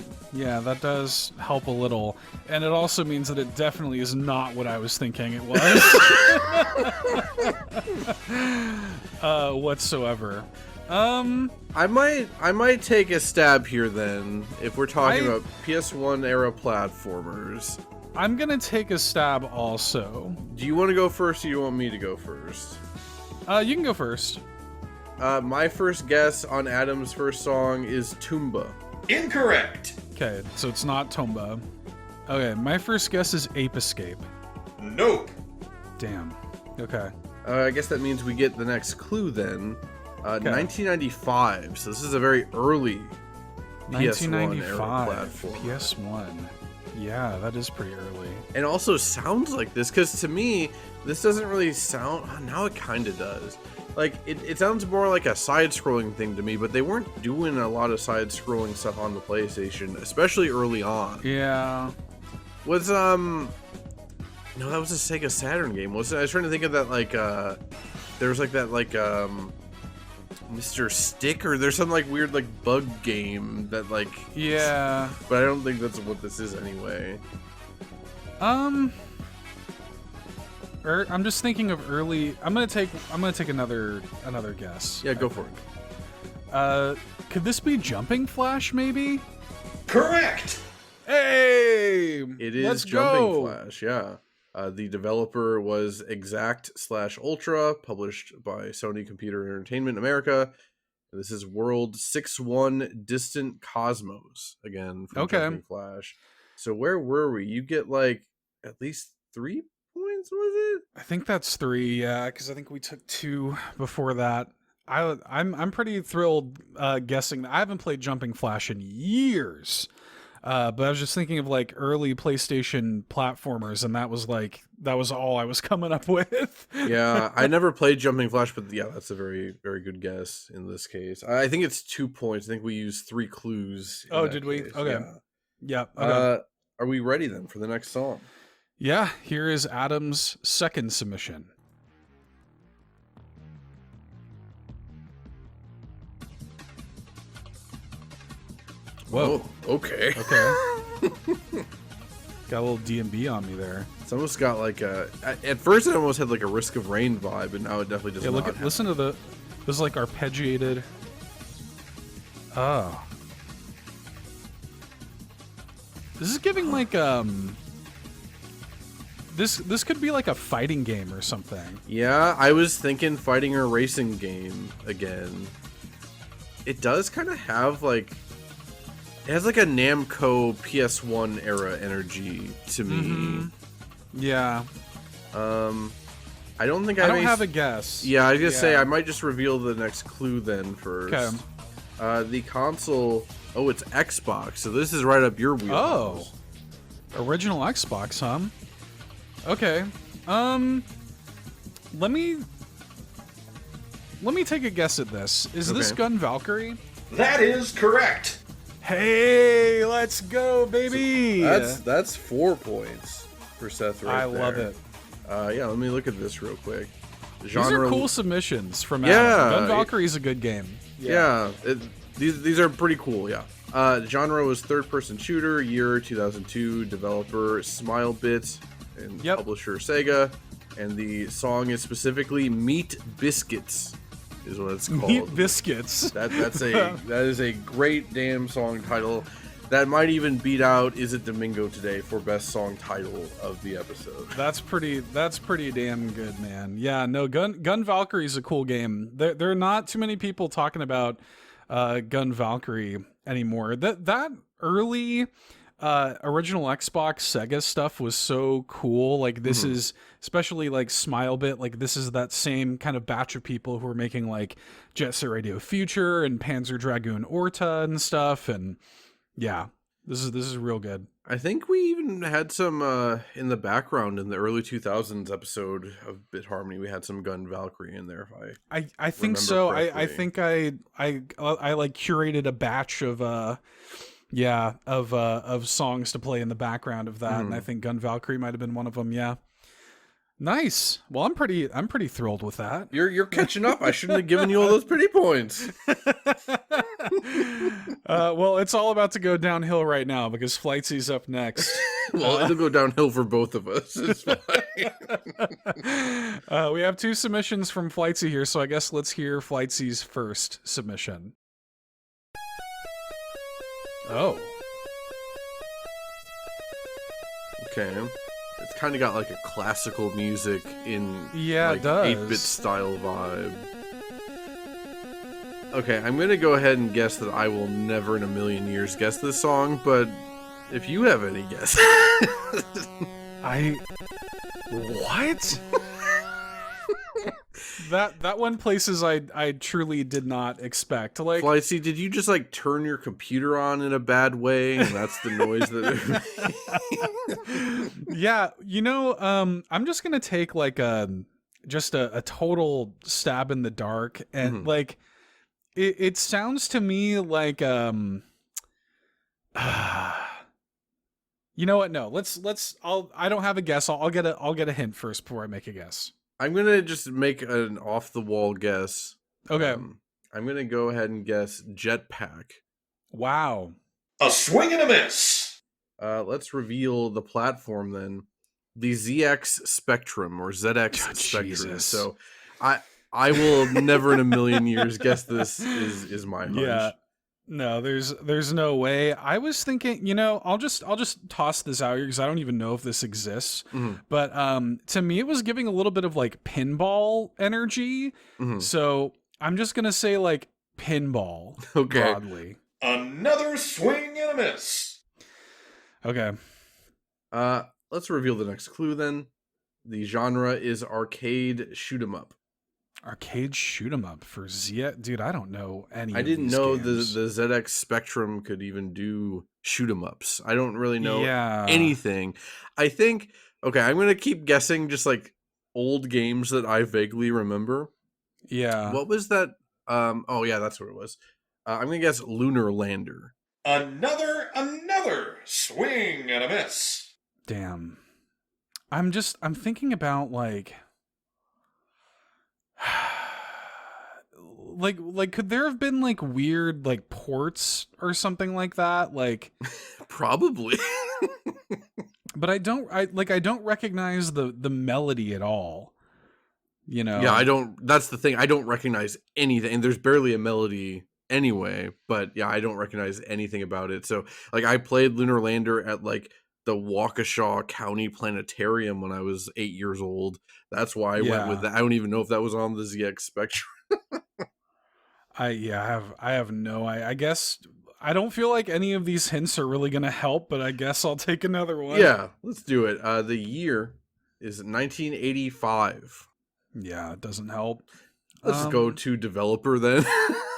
does help a little. And it also means that it definitely is not what I was thinking it was. Whatsoever. I might take a stab here then, if we're talking about PS1 era platformers. I'm gonna take a stab also. Do you want to go first or do you want me to go first? You can go first. My first guess on Adam's first song is Tumba. Incorrect. Okay, so it's not Tomba. Okay, my first guess is Ape Escape. Nope. Damn. Okay. I guess that means we get the next clue then. 1995, so this is a very early PS1 era 1995. platform. PS1. Yeah, that is pretty early. And also sounds like this, because to me, this doesn't really sound... Now it kind of does. Like, it sounds more like a side-scrolling thing to me, but they weren't doing a lot of side-scrolling stuff on the PlayStation, especially early on. Yeah. Was, No, that was a Sega Saturn game, wasn't it? I was trying to think of that, like, there was, like, that, like, Mr. Stick, or there's some like weird like bug game that like Yeah. but I don't think that's what this is anyway. I'm just thinking of early. I'm gonna take another guess. Yeah, go for it. Could this be Jumping Flash? Maybe. Correct! Hey, It is let's Jumping go. Flash, yeah. The developer was Exact/Ultra, published by Sony Computer Entertainment America. This is World 6-1 Distant Cosmos, again, from Okay. Jumping Flash. So where were we? You get, like, at least 3 points, was it? I think that's 3. Yeah, because I think we took 2 before that. I'm pretty thrilled guessing. I haven't played Jumping Flash in years. But I was just thinking of like early PlayStation platformers, and that was all I was coming up with. Yeah, I never played Jumping Flash, but yeah, that's a very, very good guess in this case. I think it's 2 points. I think we used 3 clues. Oh, did we? Case. Okay. Yeah. Yeah. Okay. Are we ready then for the next song? Yeah, here is Adam's second submission. Whoa. Oh, okay. Okay. Got a little D&B on me there. It's almost got like a. At first, it almost had like a Risk of Rain vibe, but now it definitely does Yeah, not. listen to this is like arpeggiated. Oh. This is giving like this could be like a fighting game or something. Yeah, I was thinking fighting or racing game again. It does kind of have like. It has like a Namco PS1 era energy to me. Mm-hmm. Yeah. I don't think I don't have a guess. Yeah, I was gonna say I might just reveal the next clue then first. Okay. The console. Oh, it's Xbox. So this is right up your wheelhouse. Oh. Original Xbox, huh? Okay. Let me take a guess at this. Is this Okay. Gun Valkyrie? That is correct! Hey, let's go, baby! That's 4 points for Seth right I love there. it. Yeah, let me look at this real quick. These are cool submissions from Yeah, Adam. Gun Valkyrie is a good game. Yeah, these are pretty cool. Yeah. Genre was third-person shooter. Year 2002. Developer Smilebit and publisher Sega. And the song is specifically "Meat Biscuits," is what it's called. Meat Biscuits. That is a great damn song title. That might even beat out "Is It Domingo Today" for best song title of the episode. That's pretty damn good, man. Yeah, no, Gun Valkyrie is a cool game. There are not too many people talking about Gun Valkyrie anymore. That early original Xbox Sega stuff was so cool. Like this is especially like Smilebit, like this is that same kind of batch of people who are making like Jet Set Radio Future and Panzer Dragoon Orta and stuff, and yeah, this is real good. I think we even had some in the background in the early 2000s episode of Bit Harmony. We had some Gun Valkyrie in there. If I think so. I think I like curated a batch of of songs to play in the background of that, and I think Gun Valkyrie might have been one of them. Yeah. Nice. Well, I'm pretty thrilled with that. You're catching up. I shouldn't have given you all those pity points. Well, it's all about to go downhill right now because Flightsy's up next. Well, it'll go downhill for both of us. It's fine. We have 2 submissions from Flightsy here, so I guess let's hear Flightsy's first submission. Oh. Okay. It's kind of got like a classical music in Yeah, like it does. 8-bit style vibe. Okay, I'm gonna go ahead and guess that I will never in a million years guess this song, but if you have any guess. What? That one places I truly did not expect. Like, Flightsy, did you just like turn your computer on in a bad way and that's the noise that yeah, I'm just gonna take like just a total stab in the dark, and like it sounds to me like you know what? No, I don't have a guess. I'll get a hint first before I make a guess. I'm gonna just make an off the wall guess. Okay. I'm gonna go ahead and guess Jetpack. Wow. A swing and a miss. Let's reveal the platform then. The ZX Spectrum or ZX Spectrum. Jesus. So I will never in a million years guess this is my hunch. Yeah. No, there's no way. I was thinking, I'll just toss this out here because I don't even know if this exists. But to me it was giving a little bit of like pinball energy. So I'm just gonna say like pinball. Okay. Broadly. Another swing and a miss. Okay. Let's reveal the next clue then. The genre is arcade shoot 'em up. Arcade shoot 'em up for Z. Dude, I don't know any. I of didn't these know games. the ZX Spectrum could even do shoot 'em ups. I don't really know Yeah. anything. I think okay, I'm gonna keep guessing just like old games that I vaguely remember. Yeah. What was that? Oh yeah, that's what it was. I'm gonna guess Lunar Lander. Another swing and a miss. Damn. I'm thinking about like like could there have been like weird like ports or something like that? Like Probably. but I don't recognize the melody at all. Yeah, I don't. That's the thing. I don't recognize anything. And there's barely a melody anyway. But yeah, I don't recognize anything about it. So like, I played Lunar Lander at like the Waukesha County Planetarium when I was 8 years old. That's why I went with that. I don't even know if that was on the ZX Spectrum. I have no I guess I don't feel like any of these hints are really gonna help, but I guess I'll take another one. Yeah, let's do it. The year is 1985. Yeah, it doesn't help. Let's go to developer then.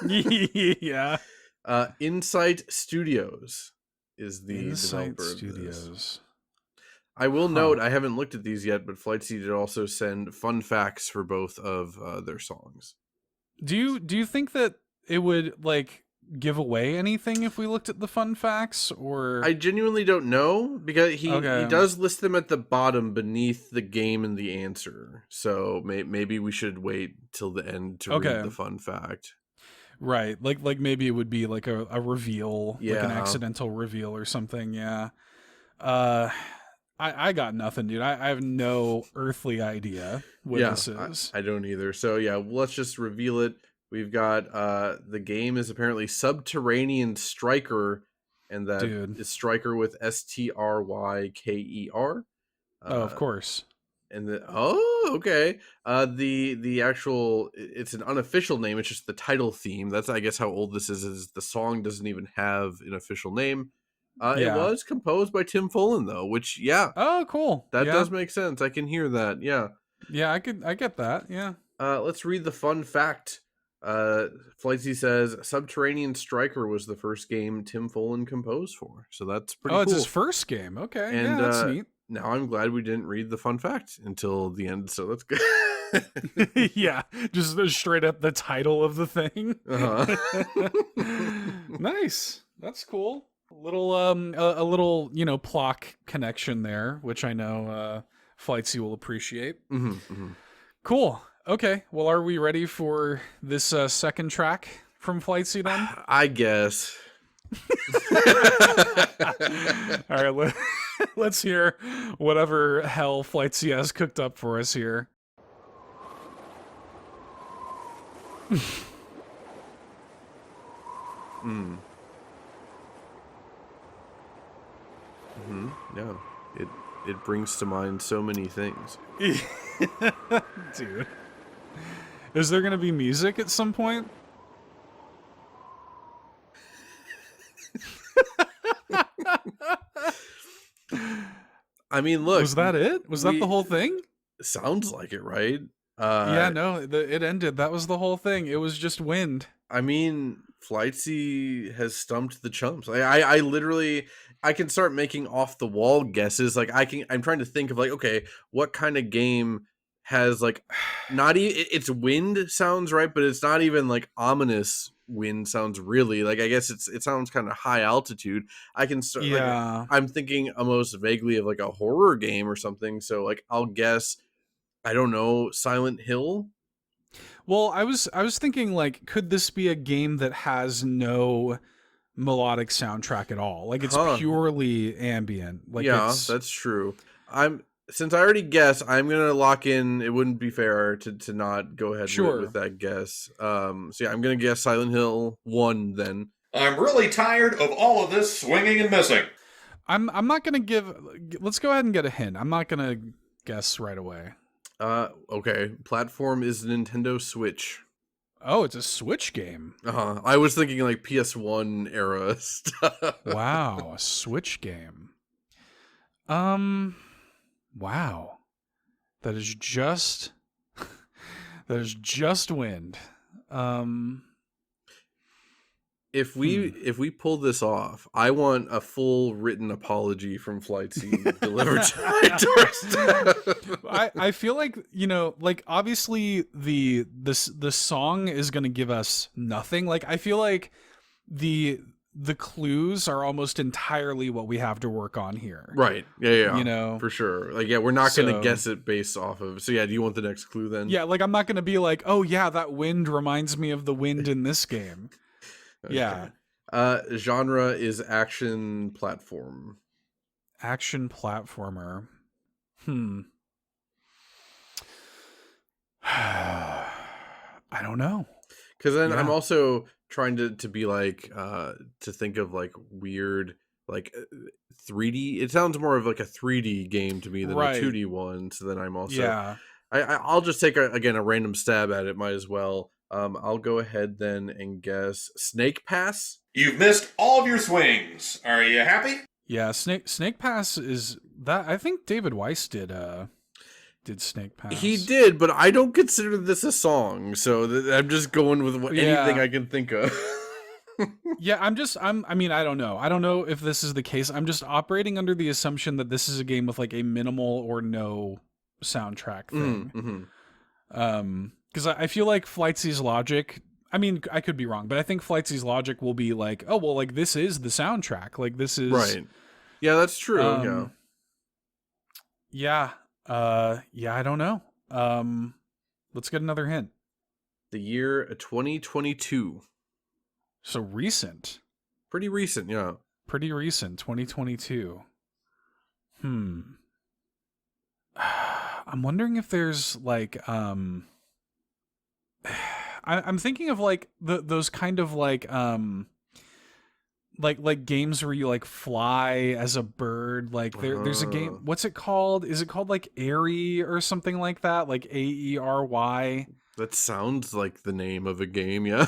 Yeah. Insight Studios is the Insight developer Studios. of this. I will note, I haven't looked at these yet, but Flightsy did also send fun facts for both of their songs. Do you think that it would like give away anything if we looked at the fun facts, or I genuinely don't know, because he does list them at the bottom beneath the game and the answer. So maybe we should wait till the end to read the fun fact. Right, like maybe it would be like a reveal, like an Yeah. accidental reveal or something. Yeah. I got nothing, dude. I have no earthly idea what this is. I don't either. So yeah, let's just reveal it. We've got the game is apparently Subterranean Striker, and that is Striker with Stryker. Oh, of course. And okay. The actual, it's an unofficial name. It's just the title theme. That's, I guess, how old this is the song doesn't even have an official name. It was composed by Tim Follin though, which oh, cool. That does make sense. I can hear that. Yeah. Yeah, I get that. Yeah. Let's read the fun fact. Flightsy says Subterranean Striker was the first game Tim Follin composed for. So that's pretty cool. Oh, it's his first game. Okay. And yeah, that's neat. Now I'm glad we didn't read the fun fact until the end. So that's good. Yeah, just straight up the title of the thing. Nice. That's cool. A little Plock connection there, which I know Flightsy will appreciate. Cool. Okay. Well, are we ready for this second track from Flightsy then? I guess. All right. Let's hear whatever hell Flightsy has cooked up for us here. Yeah. It brings to mind so many things. Dude. Is there going to be music at some point? I mean, look. Was that it? Was that the whole thing? Sounds like it, right? Yeah, no, it ended. That was the whole thing. It was just wind. I mean, Flightsy has stumped the chumps. I literally, I can start making off the wall guesses. Like I'm trying to think of like, okay, what kind of game has like, not even, it's wind sounds right, but it's not even like ominous wind sounds really. Like, I guess it sounds kind of high altitude. I can start, like, I'm thinking almost vaguely of like a horror game or something. So like, I'll guess, I don't know, Silent Hill. Well, I was thinking like, could this be a game that has no melodic soundtrack at all? Like it's purely ambient. Like that's true. Since I already guessed, I'm gonna lock in. It wouldn't be fair to not go ahead with that guess. So yeah, I'm gonna guess Silent Hill 1 then. I'm really tired of all of this swinging and missing. I'm not gonna give. Let's go ahead and get a hint. I'm not gonna guess right away. Okay. Platform is Nintendo Switch. Oh, it's a Switch game. I was thinking like PS1 era stuff. Wow, a Switch game. Wow. That is just wind. If we pull this off, I want a full written apology from Flight C delivered to my doorstep. I feel like, like obviously the song is going to give us nothing. Like I feel like the clues are almost entirely what we have to work on here. Right. Yeah. For sure. Like, yeah, we're not going to guess it based off of. So yeah, do you want the next clue then? Yeah, like I'm not going to be like, "Oh yeah, that wind reminds me of the wind in this game." Okay. Yeah. Genre is action platform. Action platformer. I don't know. Because then I'm also trying to be like to think of like weird like 3D. It sounds more of like a 3D game to me than a 2D one. So then I'm also I'll just take a random stab at it. Might as well. I'll go ahead then and guess Snake Pass. You've missed all of your swings. Are you happy? Yeah, Snake Pass is that. I think David Weiss did Snake Pass. He did, but I don't consider this a song, so I'm just going with anything I can think of. Yeah, I mean, I don't know. I don't know if this is the case. I'm just operating under the assumption that this is a game with like a minimal or no soundtrack thing. Because I feel like Flight C's logic, I mean, I could be wrong, but I think Flight C's logic will be like, oh, well, like, this is the soundtrack. Like, this is... Right. Yeah, that's true, Yeah, I don't know. Let's get another hint. The year 2022. So recent. Pretty recent, yeah. Pretty recent, 2022. I'm wondering if there's, like, I'm thinking of like those kind of like games where you like fly as a bird. Like there's a game. What's it called? Is it called like Airy or something like that? Like AERY. That sounds like the name of a game. Yeah.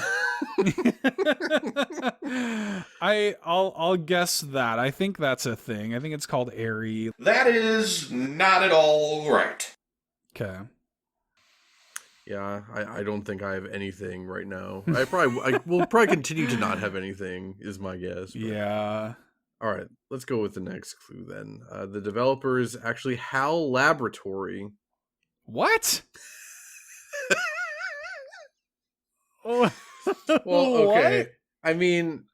I'll guess that. I think that's a thing. I think it's called Airy. That is not at all right. Okay. Yeah, I don't think I have anything right now. I will probably continue to not have anything, is my guess. But. Yeah. All right, let's go with the next clue then. The developer is actually HAL Laboratory. What? Well, okay. What? I mean,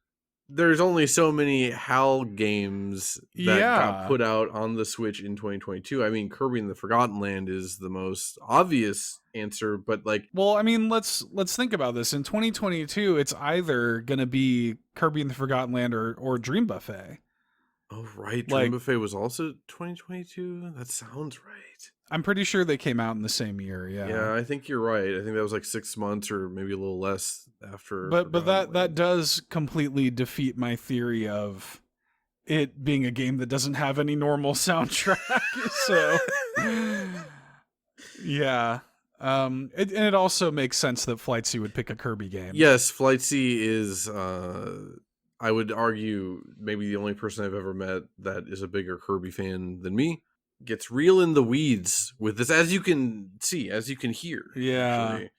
there's only so many HAL games that got put out on the Switch in 2022. I mean, Kirby and the Forgotten Land is the most obvious answer, but like... Well, I mean, let's think about this. In 2022, it's either going to be Kirby and the Forgotten Land or Dream Buffet. Oh, right. Dream Buffet was also 2022? That sounds right. I'm pretty sure they came out in the same year, yeah. Yeah, I think you're right. I think that was like 6 months or maybe a little less after. But that does completely defeat my theory of it being a game that doesn't have any normal soundtrack. So, yeah. And it also makes sense that Flight C would pick a Kirby game. Yes, Flight C is, I would argue, maybe the only person I've ever met that is a bigger Kirby fan than me. Gets real in the weeds with this, as you can see, as you can hear. Yeah. Actually.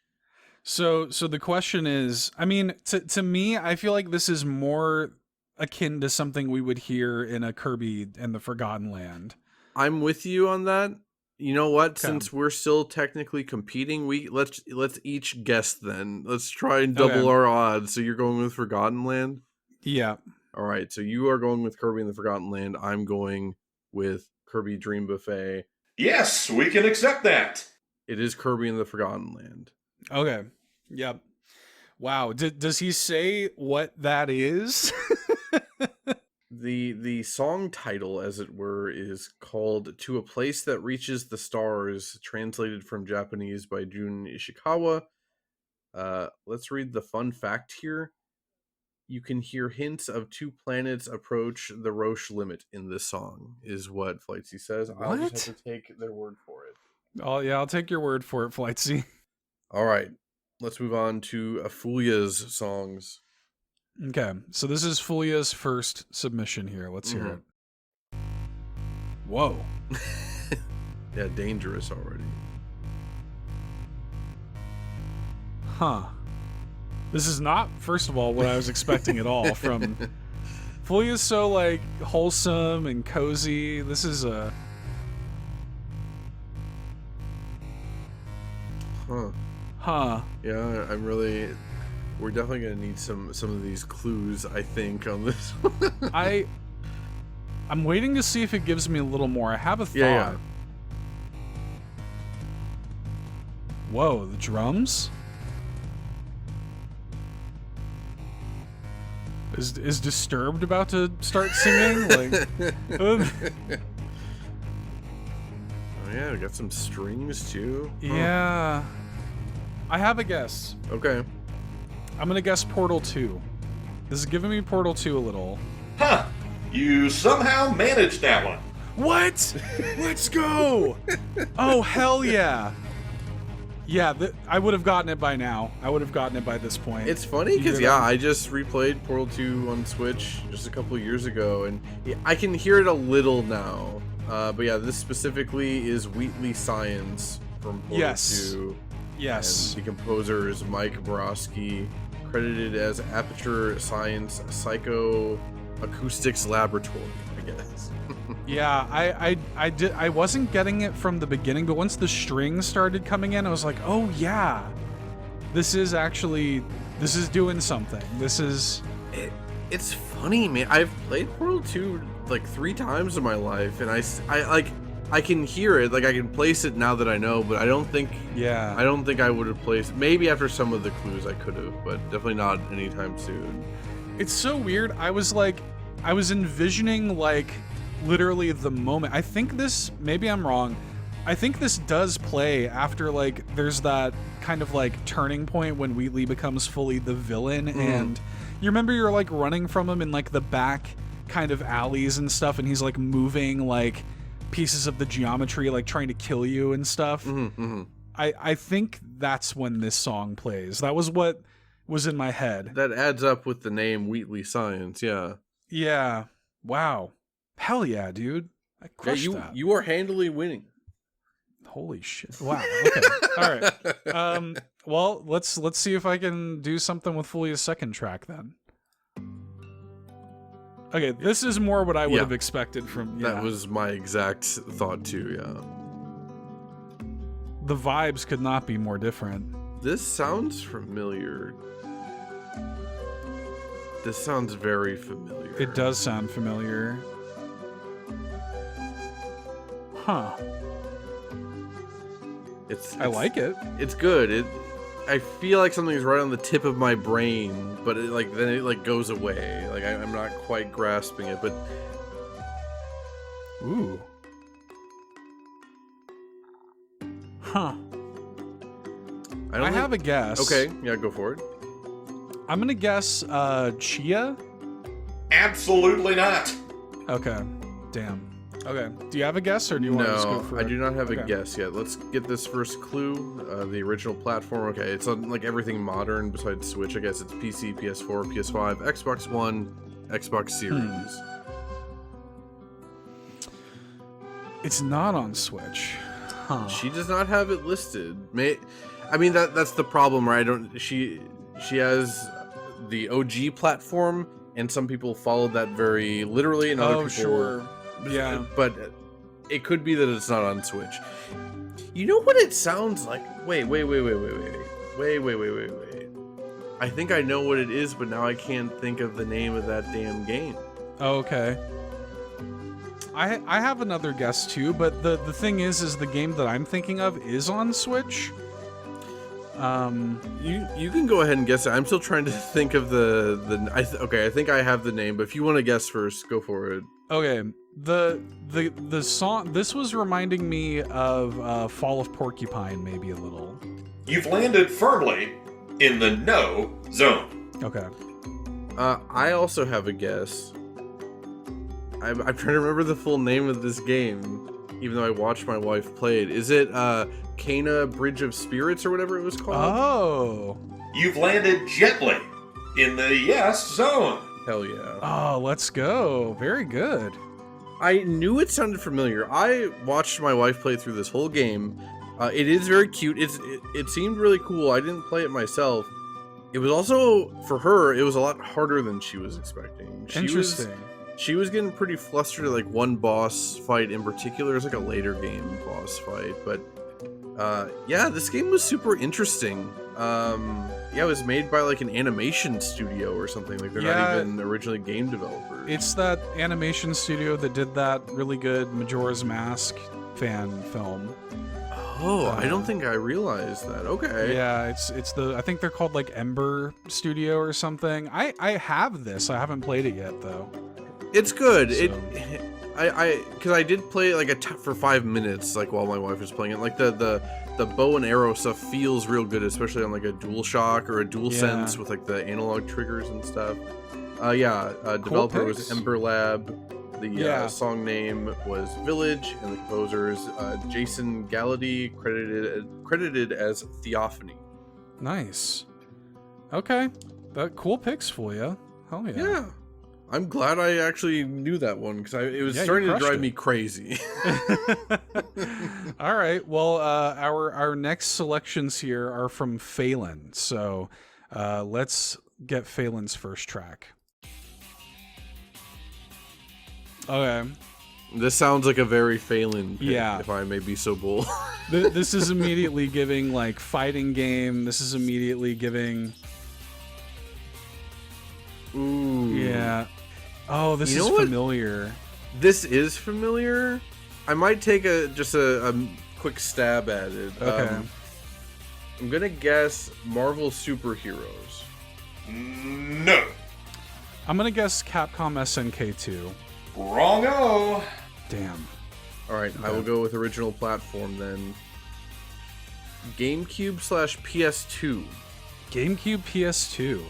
So the question is, I mean, to me, I feel like this is more akin to something we would hear in a Kirby and the Forgotten Land. I'm with you on that. You know what? Okay. Since we're still technically competing, let's each guess then. Let's try and double our odds. So you're going with Forgotten Land? Yeah. All right. So you are going with Kirby and the Forgotten Land. I'm going with Kirby Dream Buffet. Yes, we can accept that. It is Kirby and the Forgotten Land. Okay. Yep. Wow. Does he say what that is? The song title, as it were, is called "To a Place That Reaches the Stars," translated from Japanese by Jun Ishikawa. Let's read the fun fact here. You can hear hints of two planets approach the Roche limit in this song, is what Flightsy says. I'll just have to take their word for it. Oh, yeah, I'll take your word for it, Flightsy. All right, let's move on to Afulia's songs. Okay, so this is Fulia's first submission here. Let's hear it. Whoa. Yeah, dangerous already. Huh. This is not, first of all, what I was expecting at all from... Fulia's so, like, wholesome and cozy. This is a... Huh. Yeah, I'm really... We're definitely going to need some of these clues, I think, on this. I'm waiting to see if it gives me a little more. I have a thought. Yeah. Whoa, the drums? Is Disturbed about to start singing? Like, oh yeah, we got some strings too. Yeah. I have a guess. Okay. I'm gonna guess Portal 2. This is giving me Portal 2 a little. Huh. You somehow managed that one. What? Let's go! Oh, hell yeah. Yeah, I would have gotten it by now. I would have gotten it by this point. It's funny because, I just replayed Portal 2 on Switch just a couple of years ago, and I can hear it a little now. But yeah, this specifically is Wheatley Science from Portal 2. Yes. And the composer is Mike Borowski, credited as Aperture Science Psychoacoustics Laboratory, I guess. Yeah, I wasn't getting it from the beginning, but once the strings started coming in, I was like, oh yeah, this is doing something. This is... It's funny, man. I've played Portal 2 like 3 times in my life, and I can hear it, like I can place it now that I know, but I don't think I would have placed. Maybe after some of the clues I could have, but definitely not anytime soon. It's so weird. I was envisioning like literally the moment. I think this, maybe I'm wrong, I think this does play after like there's that kind of like turning point when Wheatley becomes fully the villain, and you remember you're like running from him in like the back kind of alleys and stuff, and he's like moving like pieces of the geometry, like trying to kill you and stuff. I think that's when this song plays. That was what was in my head. That adds up with the name Wheatley Science. Yeah. Wow. Hell yeah, dude. I crushed that. You are handily winning. Holy shit. Wow. Okay. All right. Well, let's see if I can do something with Fulia's second track then. Okay, this is more what I would have expected from... Yeah. That was my exact thought too, yeah. The vibes could not be more different. This sounds familiar. This sounds very familiar. It does sound familiar. Huh. I like it. It's good. I feel like something's right on the tip of my brain, but then it goes away. Like I'm not quite grasping it, but ooh. Huh. I have a guess. Okay, yeah, go for it. I'm gonna guess Chia? Absolutely not. Okay. Damn. Okay. Do you have a guess, or do you want to just go for it? I do not have a guess yet. Let's get this first clue. The original platform. Okay, it's on like everything modern besides Switch. I guess it's PC, PS4, PS5, Xbox One, Xbox Series. It's not on Switch. Huh. She does not have it listed. I mean that's the problem, right? She has the OG platform, and some people followed that very literally, and other people. Sure. Yeah, but it could be that it's not on Switch. You know what it sounds like? Wait. I think I know what it is, but now I can't think of the name of that damn game. Okay. I have another guess too, but the thing is the game that I'm thinking of is on Switch. You can go ahead and guess it. I'm still trying to think of okay, I think I have the name, but if you want to guess first, go for it. Okay, the song, this was reminding me of Fall of Porcupine, maybe a little. You've landed firmly in the no zone. Okay. I also have a guess. I'm trying to remember the full name of this game, even though I watched my wife play it. Is it Kana Bridge of Spirits or whatever it was called? Oh. You've landed gently in the yes zone. Hell yeah. Oh, let's go. Very good. I knew it sounded familiar. I watched my wife play through this whole game. It is very cute. It seemed really cool. I didn't play it myself. It was also, for her, it was a lot harder than she was expecting. Interesting. She was getting pretty flustered at like one boss fight in particular. It was like a later game boss fight, but yeah, this game was super interesting. Yeah, it was made by like an animation studio or something. Like they're not even originally game developers. It's that animation studio that did that really good Majora's Mask fan film. Oh, I don't think I realized that. Okay. Yeah, it's the, I think they're called like Ember Studio or something. I have this. I haven't played it yet though. It's good. So. Because I did play it like for 5 minutes, like while my wife was playing it. Like the bow and arrow stuff feels real good, especially on like a DualShock or a DualSense with like the analog triggers and stuff. Developer was Ember Lab. The song name was Village, and the composer is Jason Galladay, credited as Theophany. Nice. Okay, cool picks for you. Hell yeah. Yeah. I'm glad I actually knew that one because it was starting to drive me crazy. All right. Well, our next selections here are from Phelan. So let's get Phelan's first track. Okay. This sounds like a very Phelan pick, yeah, if I may be so bold. This is immediately giving like fighting game. This is immediately giving. Ooh. Yeah. Oh, this is familiar. This is familiar. I might take just a quick stab at it. Okay. I'm gonna guess Marvel Superheroes. No. I'm gonna guess Capcom SNK 2. Wrong-o. Damn. All right, okay. I will go with original platform then. GameCube/PS2. GameCube, PS2.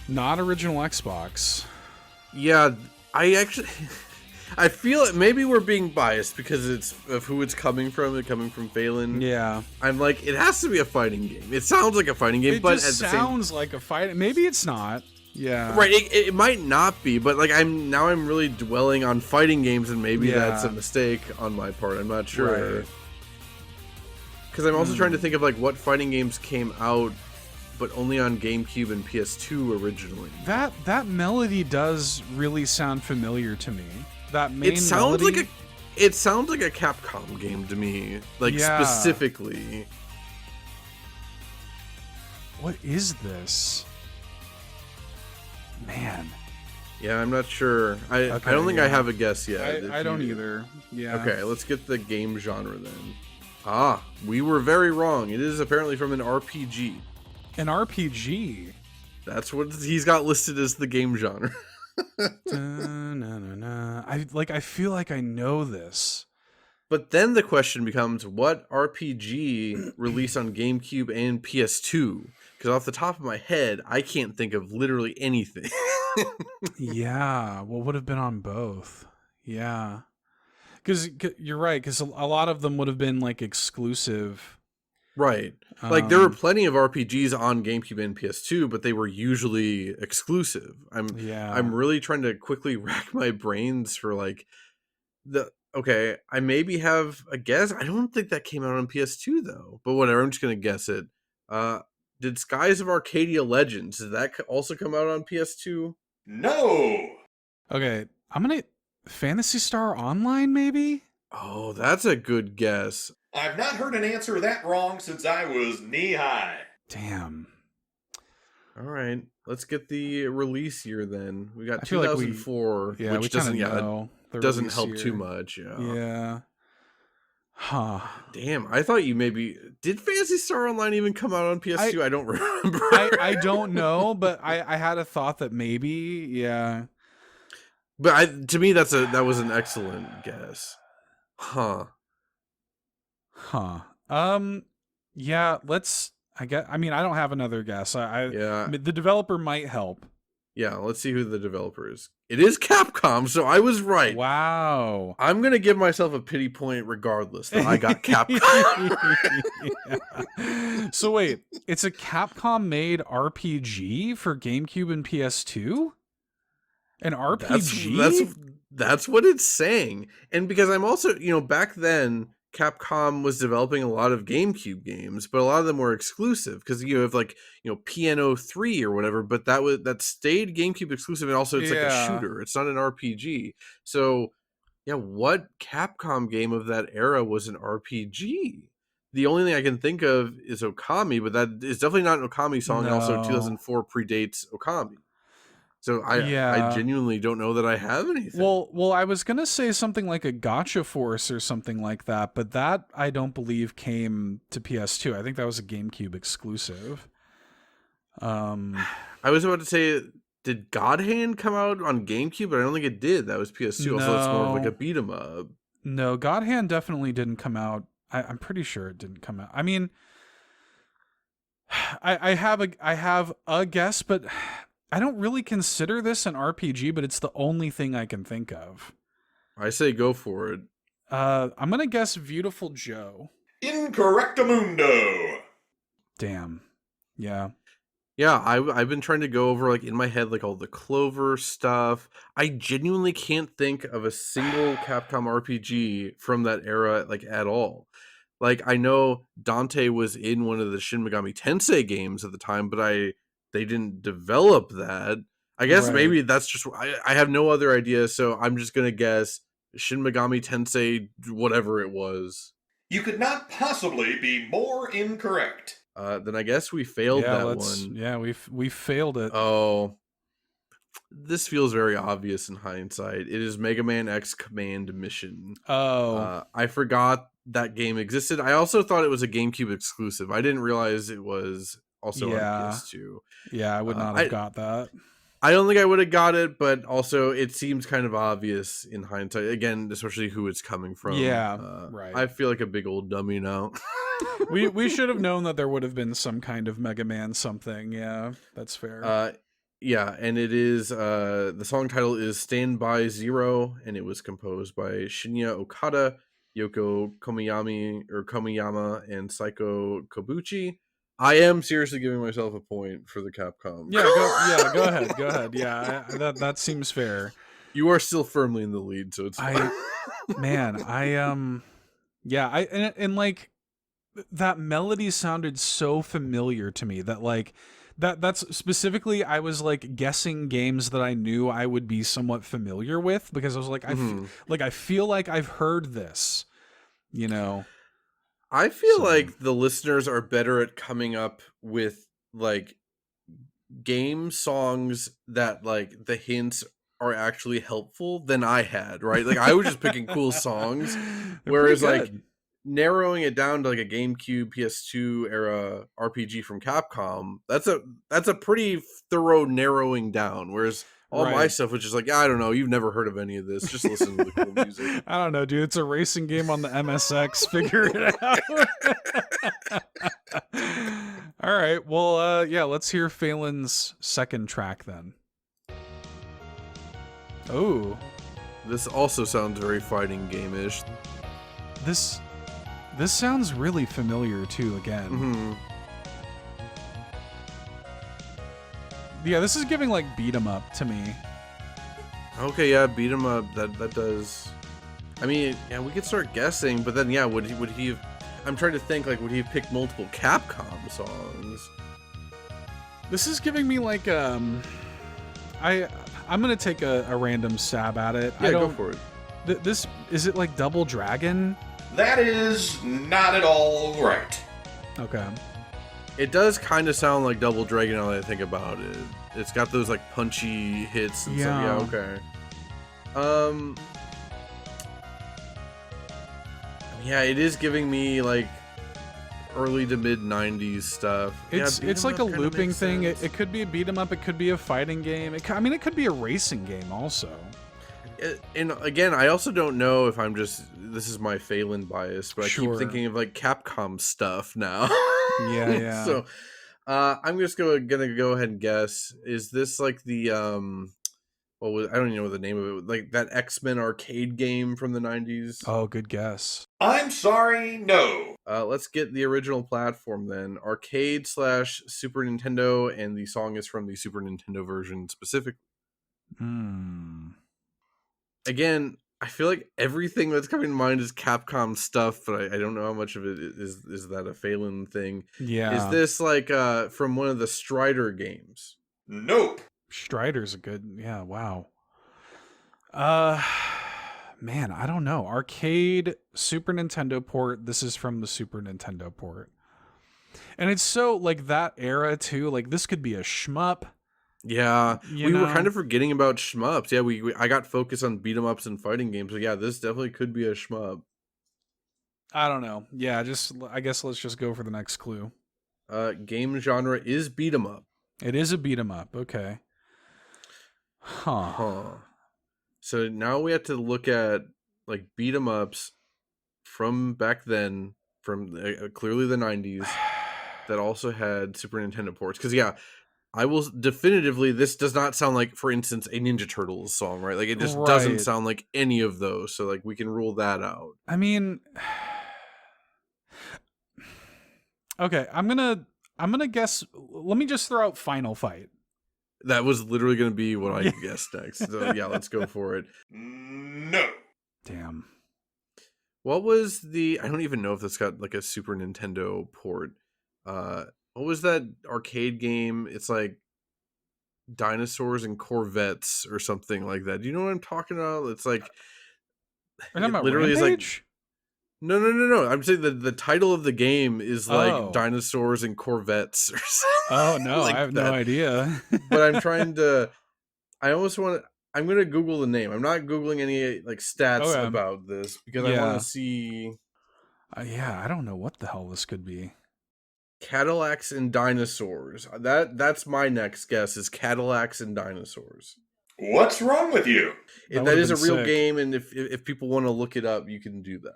Not original Xbox. Yeah, I feel it. Maybe we're being biased because it's of who it's coming from. Coming from Phelan. Yeah, I'm like, it has to be a fighting game. It sounds like a fighting game, but just sounds like a fight. Maybe it's not. Yeah, right. It might not be, but like I'm really dwelling on fighting games, and maybe that's a mistake on my part. I'm not sure. Because I'm also trying to think of like what fighting games came out, but only on GameCube and PS2 originally. That melody does really sound familiar to me. That main melody. It sounds like a Capcom game to me, like specifically. What is this? Man. Yeah, I'm not sure. I don't think I have a guess yet. I don't either. Yeah. Okay, let's get the game genre then. Ah, we were very wrong. It is apparently from an RPG. An RPG? That's what he's got listed as the game genre. I feel like I know this. But then the question becomes, what RPG released on GameCube and PS2? Because off the top of my head, I can't think of literally anything. Yeah, what would have been on both? Yeah. Because you're right, because a lot of them would have been like exclusive. Right. Like there were plenty of RPGs on GameCube and PS2, but they were usually exclusive. I'm really trying to quickly rack my brains for like okay, I maybe have a guess. I don't think that came out on PS2 though, but whatever, I'm just going to guess it. Did Skies of Arcadia Legends, did that also come out on PS2? No. Okay, I'm going to Phantasy Star Online maybe? Oh, that's a good guess. I've not heard an answer that wrong since I was knee-high. Damn. All right, let's get the release year then. We got 2004, which doesn't help year. too much. Yeah. Huh. Damn, I thought you maybe did Phantasy Star Online even come out on PS2? I don't remember. I don't know, but I had a thought that maybe, yeah. But to me, that was an excellent guess. Huh. Yeah, I mean, I don't have another guess. Yeah. The developer might help. Yeah, let's see who the developer is. It is Capcom, so I was right. Wow. I'm going to give myself a pity point regardless that I got Capcom. Yeah. So wait, it's a Capcom-made RPG for GameCube and PS2? An RPG? That's what it's saying. And because I'm also, back then Capcom was developing a lot of GameCube games, but a lot of them were exclusive because you have Piano 3 or whatever, but that stayed GameCube exclusive, and also it's like a shooter. It's not an RPG. So, yeah, what Capcom game of that era was an RPG? The only thing I can think of is Okami, but that is definitely not an Okami song. And also 2004 predates Okami. So I genuinely don't know that I have anything. Well, I was gonna say something like a Gotcha Force or something like that, but that I don't believe came to PS2. I think that was a GameCube exclusive. I was about to say, did God Hand come out on GameCube? But I don't think it did. That was PS2. No. Also, it's more of like a beat 'em up. No, God Hand definitely didn't come out. I'm pretty sure it didn't come out. I mean, I have a guess, but I don't really consider this an RPG, but it's the only thing I can think of. I say go for it. I'm going to guess Beautiful Joe. Incorrectamundo. Damn. Yeah. Yeah, I've been trying to go over in my head all the Clover stuff. I genuinely can't think of a single Capcom RPG from that era at all. I know Dante was in one of the Shin Megami Tensei games at the time, but they didn't develop that. I guess maybe that's just I have no other idea, so I'm just gonna guess Shin Megami Tensei whatever it was. You could not possibly be more incorrect. Then I guess we failed that one. Yeah, we failed it. Oh, this feels very obvious in hindsight. It is Mega Man X Command Mission. Oh, I forgot that game existed. I also thought it was a GameCube exclusive. I didn't realize it was also on PS2. Yeah, I would not have got that. I don't think I would have got it, but also it seems kind of obvious in hindsight. Again, especially who it's coming from. Yeah, right. I feel like a big old dummy now. we should have known that there would have been some kind of Mega Man something. Yeah, that's fair. Yeah, and it is the song title is Stand By Zero, and it was composed by Shinya Okada, Yoko Komiyama, and Saiko Kobuchi. I am seriously giving myself a point for the Capcom. Yeah, go ahead. Yeah, that seems fair. You are still firmly in the lead, so it's fine. That melody sounded so familiar to me that that's specifically I was guessing games that I knew I would be somewhat familiar with, because I was I feel like I've heard this, I feel like the listeners are better at coming up with game songs that the hints are actually helpful than I had, right? I was just picking cool songs, whereas narrowing it down to a GameCube PS2 era RPG from Capcom, that's a pretty thorough narrowing down, whereas all my stuff was just I don't know, you've never heard of any of this, just listen to the cool music. I don't know, dude, it's a racing game on the MSX, figure it out. All right, well, let's hear Phelan's second track then. Oh, this also sounds very fighting game-ish. This sounds really familiar too again. Mm-hmm. Yeah, this is giving beat 'em up to me. Okay, yeah, beat 'em up. That does. I mean, yeah, we could start guessing, but then would he have? I'm trying to think would he have picked multiple Capcom songs? This is giving me I'm gonna take a random stab at it. Yeah, go for it. This is it Double Dragon? That is not at all right. Okay. It does kind of sound like Double Dragon now that I think about it. It's got those punchy hits and stuff. Yeah, okay. Yeah, it is giving me like early to mid 90s stuff. It's like a looping thing. It, It could be a beat 'em up. It could be a fighting game. It could be a racing game also. and again, I also don't know if this is my Phelan bias, but I keep thinking of like Capcom stuff now. Yeah. So I'm just gonna go ahead and guess. Is this like the I don't even know the name of it. Like that X-Men arcade game from the 90s. Oh, good guess. I'm sorry, no. Let's get the original platform then. Arcade / Super Nintendo, and the song is from the Super Nintendo version specifically. Again, I feel like everything that's coming to mind is Capcom stuff, but I don't know how much of it is that a Phelan thing. Yeah. Is this like from one of the Strider games? Nope. Strider's a good, yeah, wow. Man, I don't know. Arcade, Super Nintendo port. This is from the Super Nintendo port. And it's so, like, that era, too. Like, this could be a shmup. Yeah, we were kind of forgetting about shmups. Yeah, I got focused on beat 'em ups and fighting games. So yeah, this definitely could be a shmup. I don't know. Yeah, I guess let's just go for the next clue. Game genre is beat 'em up. It is a beat 'em up. Okay. Huh. So now we have to look at like beat 'em ups from back then, from clearly the 90s, that also had Super Nintendo ports. Because yeah, I will definitively. This does not sound like, for instance, a Ninja Turtles song, right? Like it just doesn't sound like any of those. So like we can rule that out. I mean, okay, I'm gonna guess. Let me just throw out Final Fight. That was literally going to be what I guessed next. So yeah, let's go for it. No. Damn. What was I don't even know if this got like a Super Nintendo port. What was that arcade game? It's like dinosaurs and Corvettes or something like that. Do you know what I'm talking about? It's like literally is like no. I'm saying the title of the game is like dinosaurs and Corvettes or something. Oh no, like I have that. no idea. But I'm trying to. I'm gonna Google the name. I'm not Googling any like stats about this because I want to see. Yeah, I don't know what the hell this could be. Cadillacs and dinosaurs. That's my next guess is Cadillacs and dinosaurs. What's wrong with you? That is a real game, and if people want to look it up, you can do that.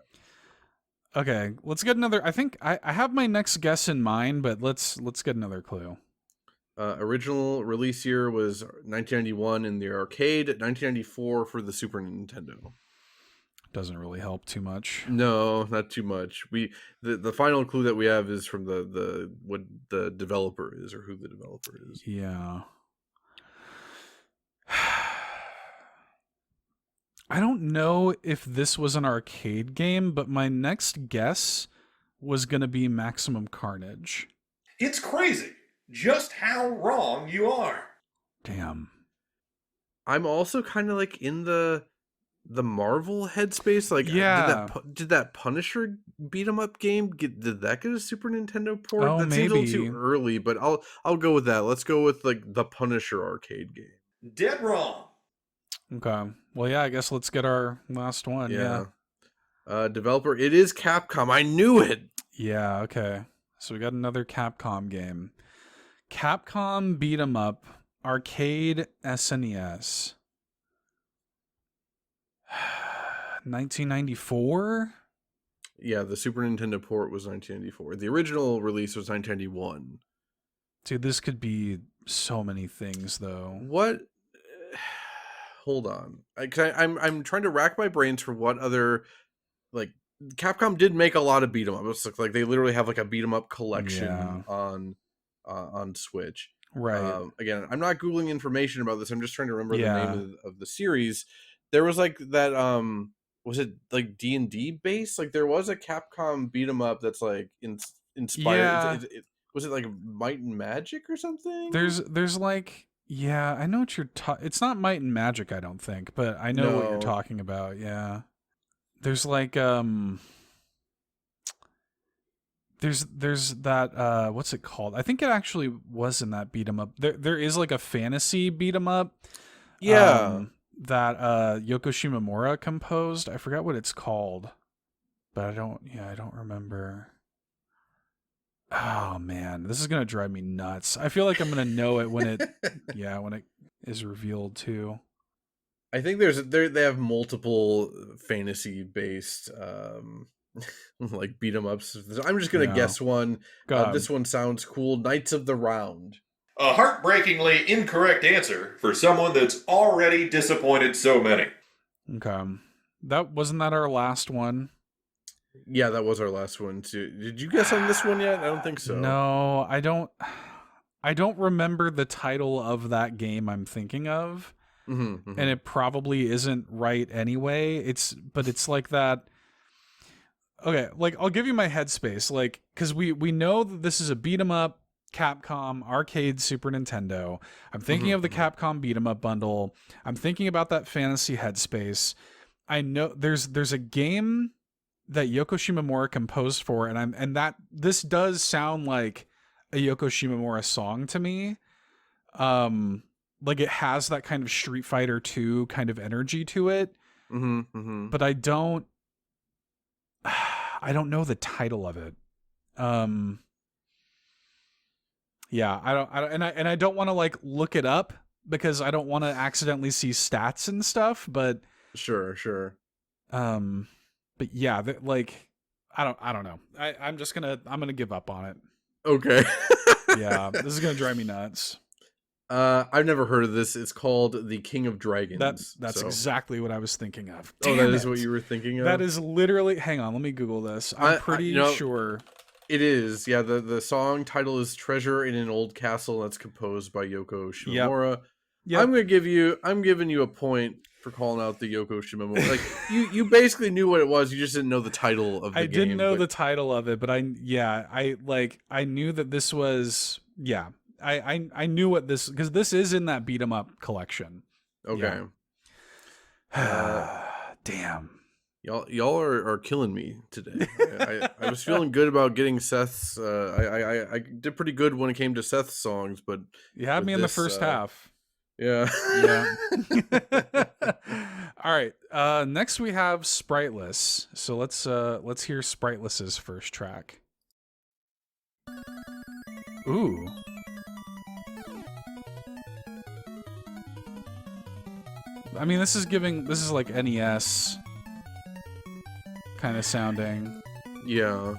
Okay, let's get another. I think I have my next guess in mind, but let's get another clue. Original release year was 1991 in the arcade, 1994 for the Super Nintendo. Doesn't really help too much. No, not too much. The final clue that we have is from the what the developer is or who the developer is. Yeah. I don't know if this was an arcade game, but my next guess was going to be Maximum Carnage. It's crazy just how wrong you are. Damn. I'm also kind of like in the Marvel headspace. Like, did that Punisher beat 'em up game did that get a Super Nintendo port? Oh, that seems a little too early, but I'll go with that. Let's go with like the Punisher arcade game. Dead wrong. Okay. Well, yeah, I guess let's get our last one. Yeah. Developer, it is Capcom. I knew it. Yeah, okay. So we got another Capcom game. Capcom beat 'em up, arcade SNES. 1994? Yeah, the Super Nintendo port was 1994. The original release was 1991. Dude, this could be so many things, though. What? Hold on. I'm trying to rack my brains for what other, like, Capcom did make a lot of beat 'em ups. Like they literally have like a beat 'em up collection on Switch. Right. Again, I'm not Googling information about this. I'm just trying to remember the name of the series. There was like that. Was it like D&D based? Like there was a Capcom beat 'em up that's like inspired. Yeah. Was it like Might and Magic or something? There's like. Yeah, I know what you're it's not Might and Magic, I don't think, but I know what you're talking about. Yeah. There's like there's that what's it called? I think it actually was in that beat 'em up. There is like a fantasy beat 'em up. Yeah. That Yoko Shimomura composed. I forgot what it's called. but I don't remember. Oh man, this is gonna drive me nuts. I feel like I'm gonna know it when it is revealed too. I think they have multiple fantasy based like beat 'em ups. I'm just gonna guess one. This one sounds cool. Knights of the Round. A heartbreakingly incorrect answer for someone that's already disappointed so many. Okay, that wasn't our last one. Yeah, that was our last one too. Did you guess on this one yet? I don't think so. No, I don't remember the title of that game I'm thinking of. And it probably isn't right anyway. But it's like that. Okay, like I'll give you my headspace, like because we know that this is a beat 'em up, Capcom, arcade, Super Nintendo. I'm thinking of the Capcom beat 'em up bundle. I'm thinking about that fantasy headspace. I know there's a game that Yoko Shimomura composed for, and that this does sound like a Yoko Shimomura song to me. Like it has that kind of Street Fighter 2 kind of energy to it. But I don't know the title of it. Yeah, I don't and I don't want to like look it up because I don't want to accidentally see stats and stuff, but sure. But yeah, like I don't know. I'm gonna give up on it. Okay. Yeah, this is gonna drive me nuts. I've never heard of this. It's called The King of Dragons. That's exactly what I was thinking of. Damn is what you were thinking of? That is literally. Hang on, let me Google this. I'm pretty sure it is. Yeah, the song title is "Treasure in an Old Castle." That's composed by Yoko Shimomura. Yep. I'm giving you a point for calling out the Yoko Shimomura. Like you basically knew what it was. You just didn't know the title of the game. I didn't know the title of it, but I knew that this was I knew what this because this is in that beat 'em up collection. Okay. Yeah. Damn. Y'all are killing me today. I was feeling good about getting Seth's. I did pretty good when it came to Seth's songs, but you had me in the first half. Yeah. All right. Next we have Spriteless. So let's hear Spriteless's first track. Ooh. I mean, this is like NES kind of sounding. Yeah.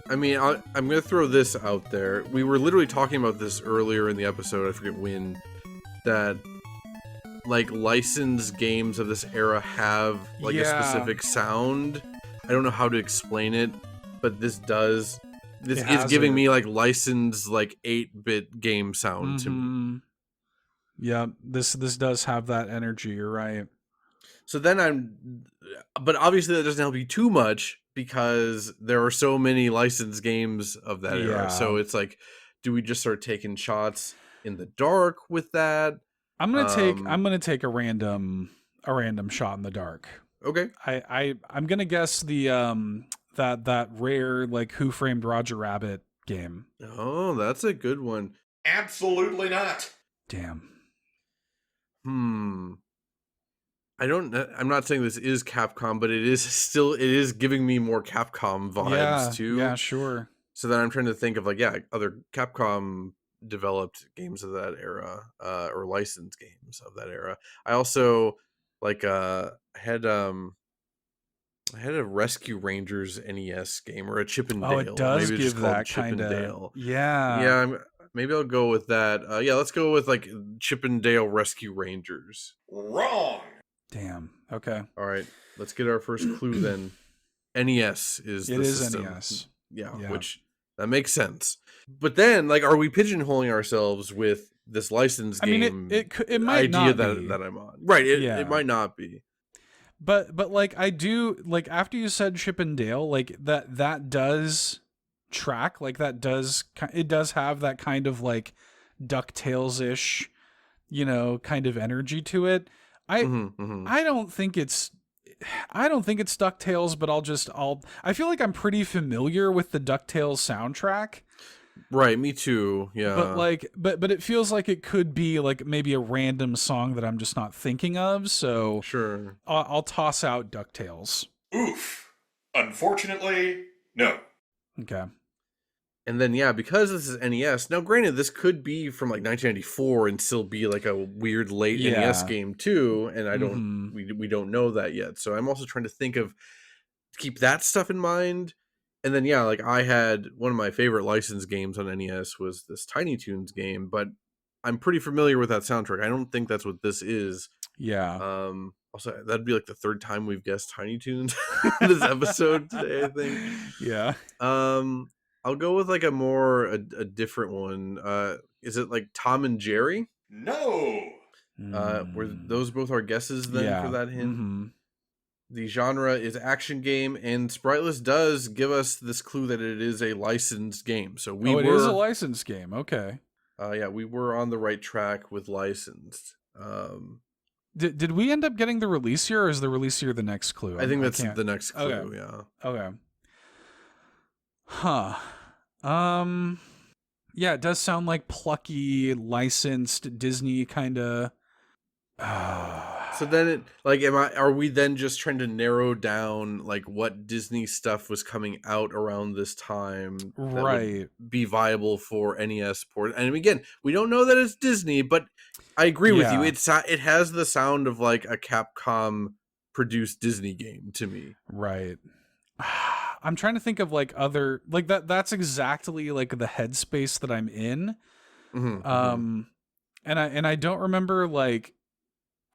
I mean, I'm going to throw this out there. We were literally talking about this earlier in the episode, I forget when, that like licensed games of this era have like a specific sound. I don't know how to explain it, but this does. This is giving me like licensed like 8-bit game sound to me. Yeah, this does have that energy, you're right. So then but obviously that doesn't help you too much because there are so many licensed games of that era. So it's like, do we just start taking shots in the dark with that? I'm gonna take a random shot in the dark. Okay. I'm gonna guess the that rare like Who Framed Roger Rabbit game. Oh, that's a good one. Absolutely not. Damn. I'm not saying this is Capcom, but it is giving me more Capcom vibes too. Yeah, sure. So then I'm trying to think of like, other Capcom developed games of that era, or licensed games of that era. I also like had a Rescue Rangers NES game or a Chip and Dale. Oh, it does give that kind of. Yeah. Maybe I'll go with that. Let's go with like Chip and Dale Rescue Rangers. Wrong. Damn. Okay. All right. Let's get our first clue then. NES is the system. NES. Yeah, which that makes sense. But then, like, are we pigeonholing ourselves with this licensed game? I mean, it might idea not be. that I'm on. Right. It might not be. But like I do like after you said Chip and Dale, like that does track, like it does have that kind of like DuckTales-ish, kind of energy to it. I don't think it's DuckTales, but I feel like I'm pretty familiar with the DuckTales soundtrack. Right, me too. Yeah. But like, but it feels like it could be like maybe a random song that I'm just not thinking of. So Sure. I'll toss out DuckTales. Oof. Unfortunately, no. Okay. And then yeah, because this is NES. Now, granted, this could be from like 1994 and still be like a weird late NES game too. And I don't, we don't know that yet. So I'm also trying to think of keep that stuff in mind. And then yeah, like I had one of my favorite licensed games on NES was this Tiny Toons game, but I'm pretty familiar with that soundtrack. I don't think that's what this is. Yeah. Also, that'd be like the third time we've guessed Tiny Toons in this episode today, I think. Yeah. I'll go with like a different one. Is it like Tom and Jerry? No. Were those both our guesses then for that hint? Mm-hmm. The genre is action game, and Spriteless does give us this clue that it is a licensed game. So it is a licensed game. Okay. Yeah, we were on the right track with licensed. Did we end up getting the release year, or is the release year the next clue? I think that's the next clue. Okay. Yeah. Okay. Huh. Yeah, it does sound like plucky, licensed Disney kind of. So then, are we then just trying to narrow down like what Disney stuff was coming out around this time, that right? Would be viable for NES port? And again, we don't know that it's Disney, but I agree with you. It has the sound of like a Capcom produced Disney game to me. Right. I'm trying to think of like other like that. That's exactly like the headspace that I'm in. Mm-hmm, and I don't remember like.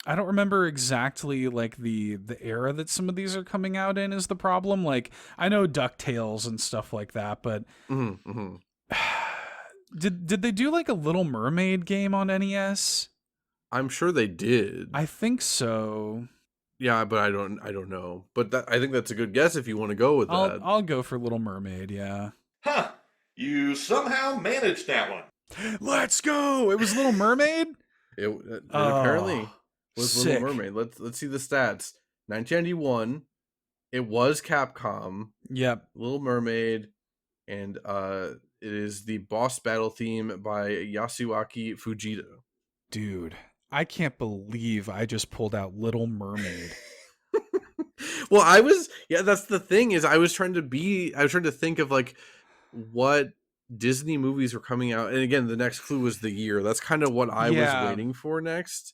I don't remember exactly like the era that some of these are coming out in is the problem. Like I know DuckTales and stuff like that, but did they do like a Little Mermaid game on NES? I'm sure they did. I think so. Yeah, but I don't know. But I think that's a good guess if you want to go with that. I'll go for Little Mermaid. Yeah. Huh. You somehow managed that one. Let's go. It was Little Mermaid. It apparently. Was Sick. Little Mermaid. Let's see the stats. 1991. It was Capcom. Yep. Little Mermaid, and it is the boss battle theme by Yasuaki Fujita. Dude, I can't believe I just pulled out Little Mermaid. Well, that's the thing is I was trying to think of like what Disney movies were coming out, and again, the next clue was the year. That's kind of what I was waiting for next.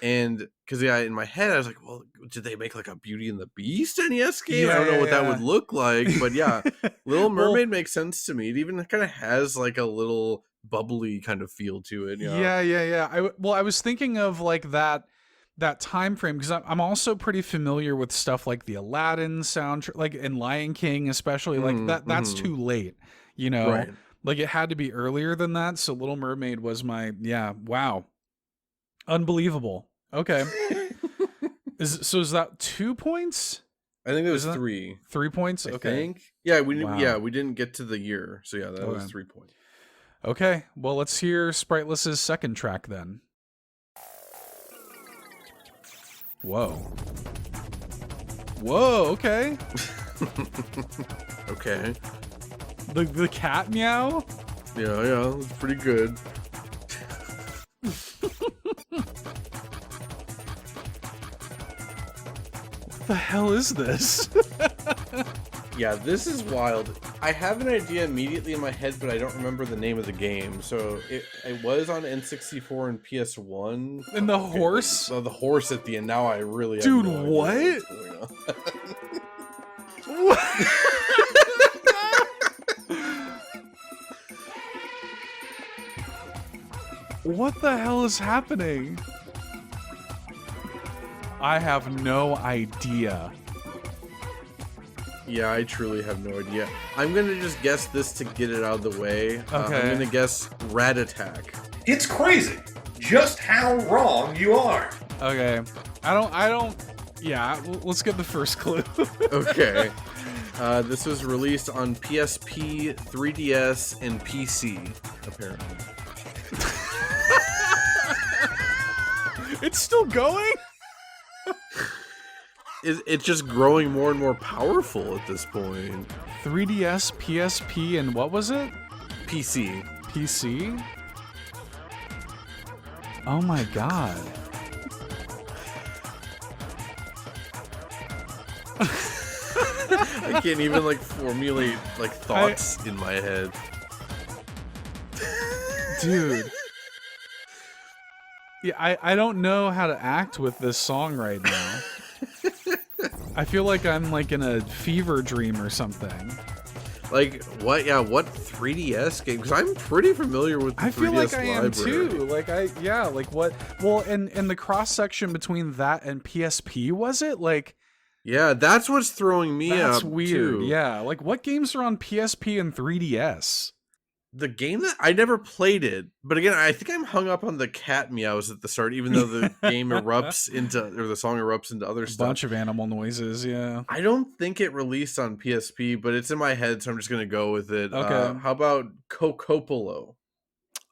And because in my head I was like, well, did they make like a Beauty and the Beast NES game? I don't know what that would look like, but yeah, Little Mermaid makes sense to me. It even kind of has like a little bubbly kind of feel to it. Yeah. I was thinking of like that time frame because I'm also pretty familiar with stuff like the Aladdin soundtrack, like and Lion King, especially like that's too late, Right. Like it had to be earlier than that. So Little Mermaid was my wow. Unbelievable. Okay. Is that 2 points? I think it was 3. 3 points? I Okay. think. Yeah, we didn't get to the year. So yeah, that was 3 points. Okay. Well, let's hear Spriteless's second track then. Whoa, okay. Okay. The cat meow? Yeah, it's pretty good. What the hell is this? Yeah, this is wild. I have an idea immediately in my head, but I don't remember the name of the game. So it was on N64 and PS1. And the horse? The horse at the end. Now I really have Dude, no what? idea what's going on. What the hell is happening? I have no idea. Yeah, I truly have no idea. I'm gonna just guess this to get it out of the way. Okay. I'm gonna guess Rat Attack. It's crazy just how wrong you are. Okay. I don't. Yeah, let's get the first clue. Okay. This was released on PSP, 3DS, and PC, apparently. It's still going? It's just growing more and more powerful at this point. 3DS, PSP, and what was it? PC. PC? Oh my god. I can't even like formulate like thoughts in my head. Dude. Yeah, I don't know how to act with this song right now. I feel like I'm like in a fever dream or something. Like what? Yeah, what 3DS game? Because I'm pretty familiar with the 3DS I feel like I am library. too. Like what? Well, and the cross section between that and PSP, was it? Like, Yeah, that's what's throwing me that's up. weird. Too. Yeah, like what games are on PSP and 3DS? The game that I never played it, but again, I think I'm hung up on the cat meows at the start, even though the game erupts into, or the song erupts into other A stuff. bunch of animal noises. Yeah. I don't think it released on PSP, but it's in my head, so I'm just gonna go with it. Okay. How about Cocopolo?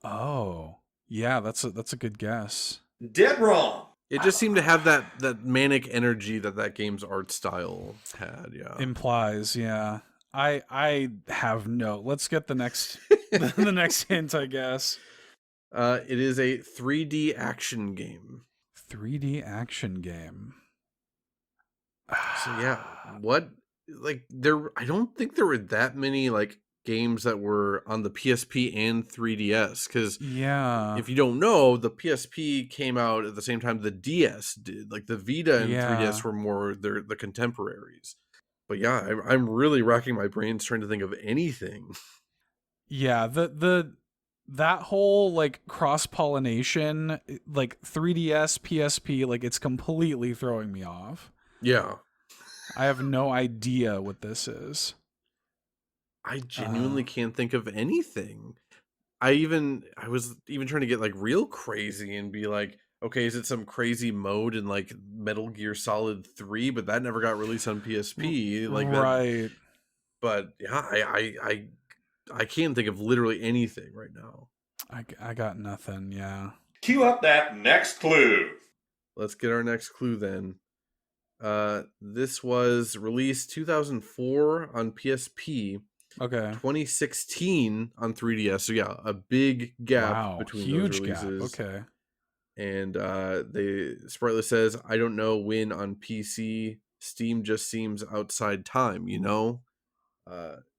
Oh, yeah. That's a good guess. Dead wrong. It just seemed to have that manic energy that game's art style had. Yeah. Implies. Yeah. I have no. Let's get the next the next hint, I guess. It is a 3D action game. 3D action game. So yeah, what like there? I don't think there were that many like games that were on the PSP and 3DS because Yeah. if you don't know, the PSP came out at the same time the DS did. Like the Vita and Yeah. 3DS were more the contemporaries. But yeah, I'm really racking my brains trying to think of anything. Yeah, that whole like cross pollination, like 3DS, PSP, like it's completely throwing me off. Yeah, I have no idea what this is. I genuinely can't think of anything. I was even trying to get like real crazy and be like, okay, is it some crazy mode in like Metal Gear Solid 3? But that never got released on PSP. Like that, Right. but yeah, I can't think of literally anything right now. I got nothing. Yeah. Cue up that next clue. Let's get our next clue then. This was released 2004 on PSP, Okay. 2016 on 3DS. So yeah, a big gap Wow. between Huge those gap. releases. Okay. And Spriteless says, I don't know when on PC. Steam just seems outside time, you know?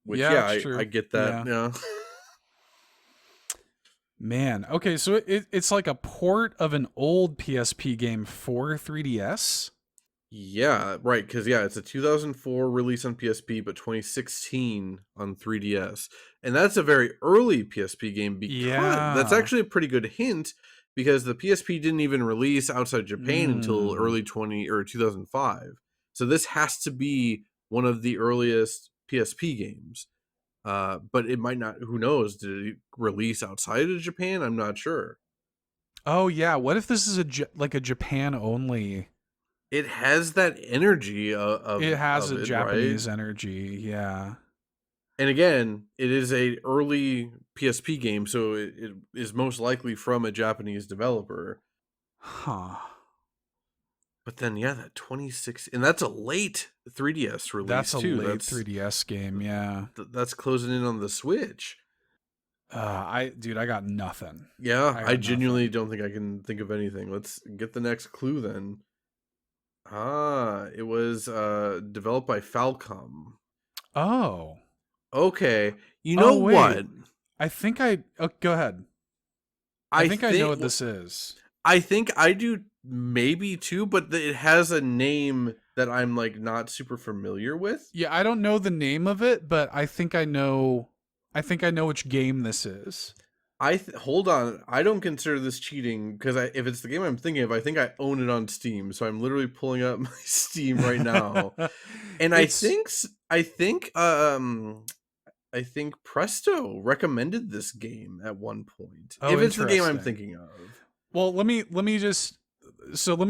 Which Yeah, it's true. I get that. Yeah. Man. Okay, so it's like a port of an old PSP game for 3DS. Yeah, right. Because it's a 2004 release on PSP, but 2016 on 3DS, and that's a very early PSP game. Because that's actually a pretty good hint. Because the PSP didn't even release outside Japan until early 2005. So this has to be one of the earliest PSP games. But it might not. Who knows? Did it release outside of Japan? I'm not sure. Oh yeah. What if this is a Japan only? It has that energy of It has a Japanese right? energy. Yeah. And again, it is a early PSP game, so it is most likely from a Japanese developer. Huh. But then, that 26, and that's a late 3DS release. That's a too. late That's 3DS game. Yeah. That's closing in on the Switch. I got nothing. Yeah, I I got genuinely don't think I can think of anything. Let's get the next clue then. It was developed by Falcom. Oh. Okay, you know wait. what? I think go ahead. I think I know what this is. I think I do maybe too, but it has a name that I'm like not super familiar with. Yeah, I don't know the name of it, but I think I know which game this is. Hold on. I don't consider this cheating because if it's the game I'm thinking of, I think I own it on Steam. So I'm literally pulling up my Steam right now, and I think Presto recommended this game at one point. Oh, if it's the game I'm interesting. thinking of. Well, let me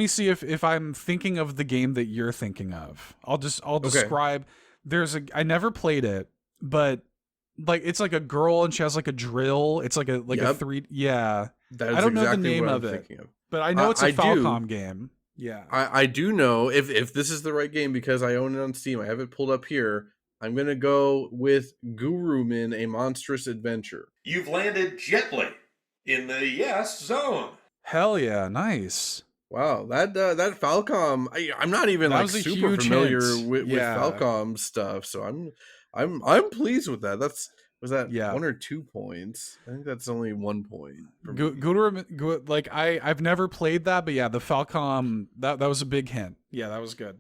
see if I'm thinking of the game that you're thinking of. I'll describe. I never played it, but like it's like a girl and she has like a drill. It's like a three. Yeah, That is I don't know the exactly name what of I'm it, thinking of. but I know it's a I do. Falcom game. Yeah. I do know if this is the right game because I own it on Steam. I have it pulled up here. I'm going to go with Gurumin, A Monstrous Adventure. You've landed gently in the yes zone. Hell yeah, nice. Wow, that Falcom, I'm not even That like was a super huge familiar hint. with Yeah. Falcom stuff, so I'm pleased with that. Was that Yeah. 1 or 2 points? I think that's only 1 point. For me. Like I've never played that, but yeah, the Falcom that was a big hint. Yeah, that was good.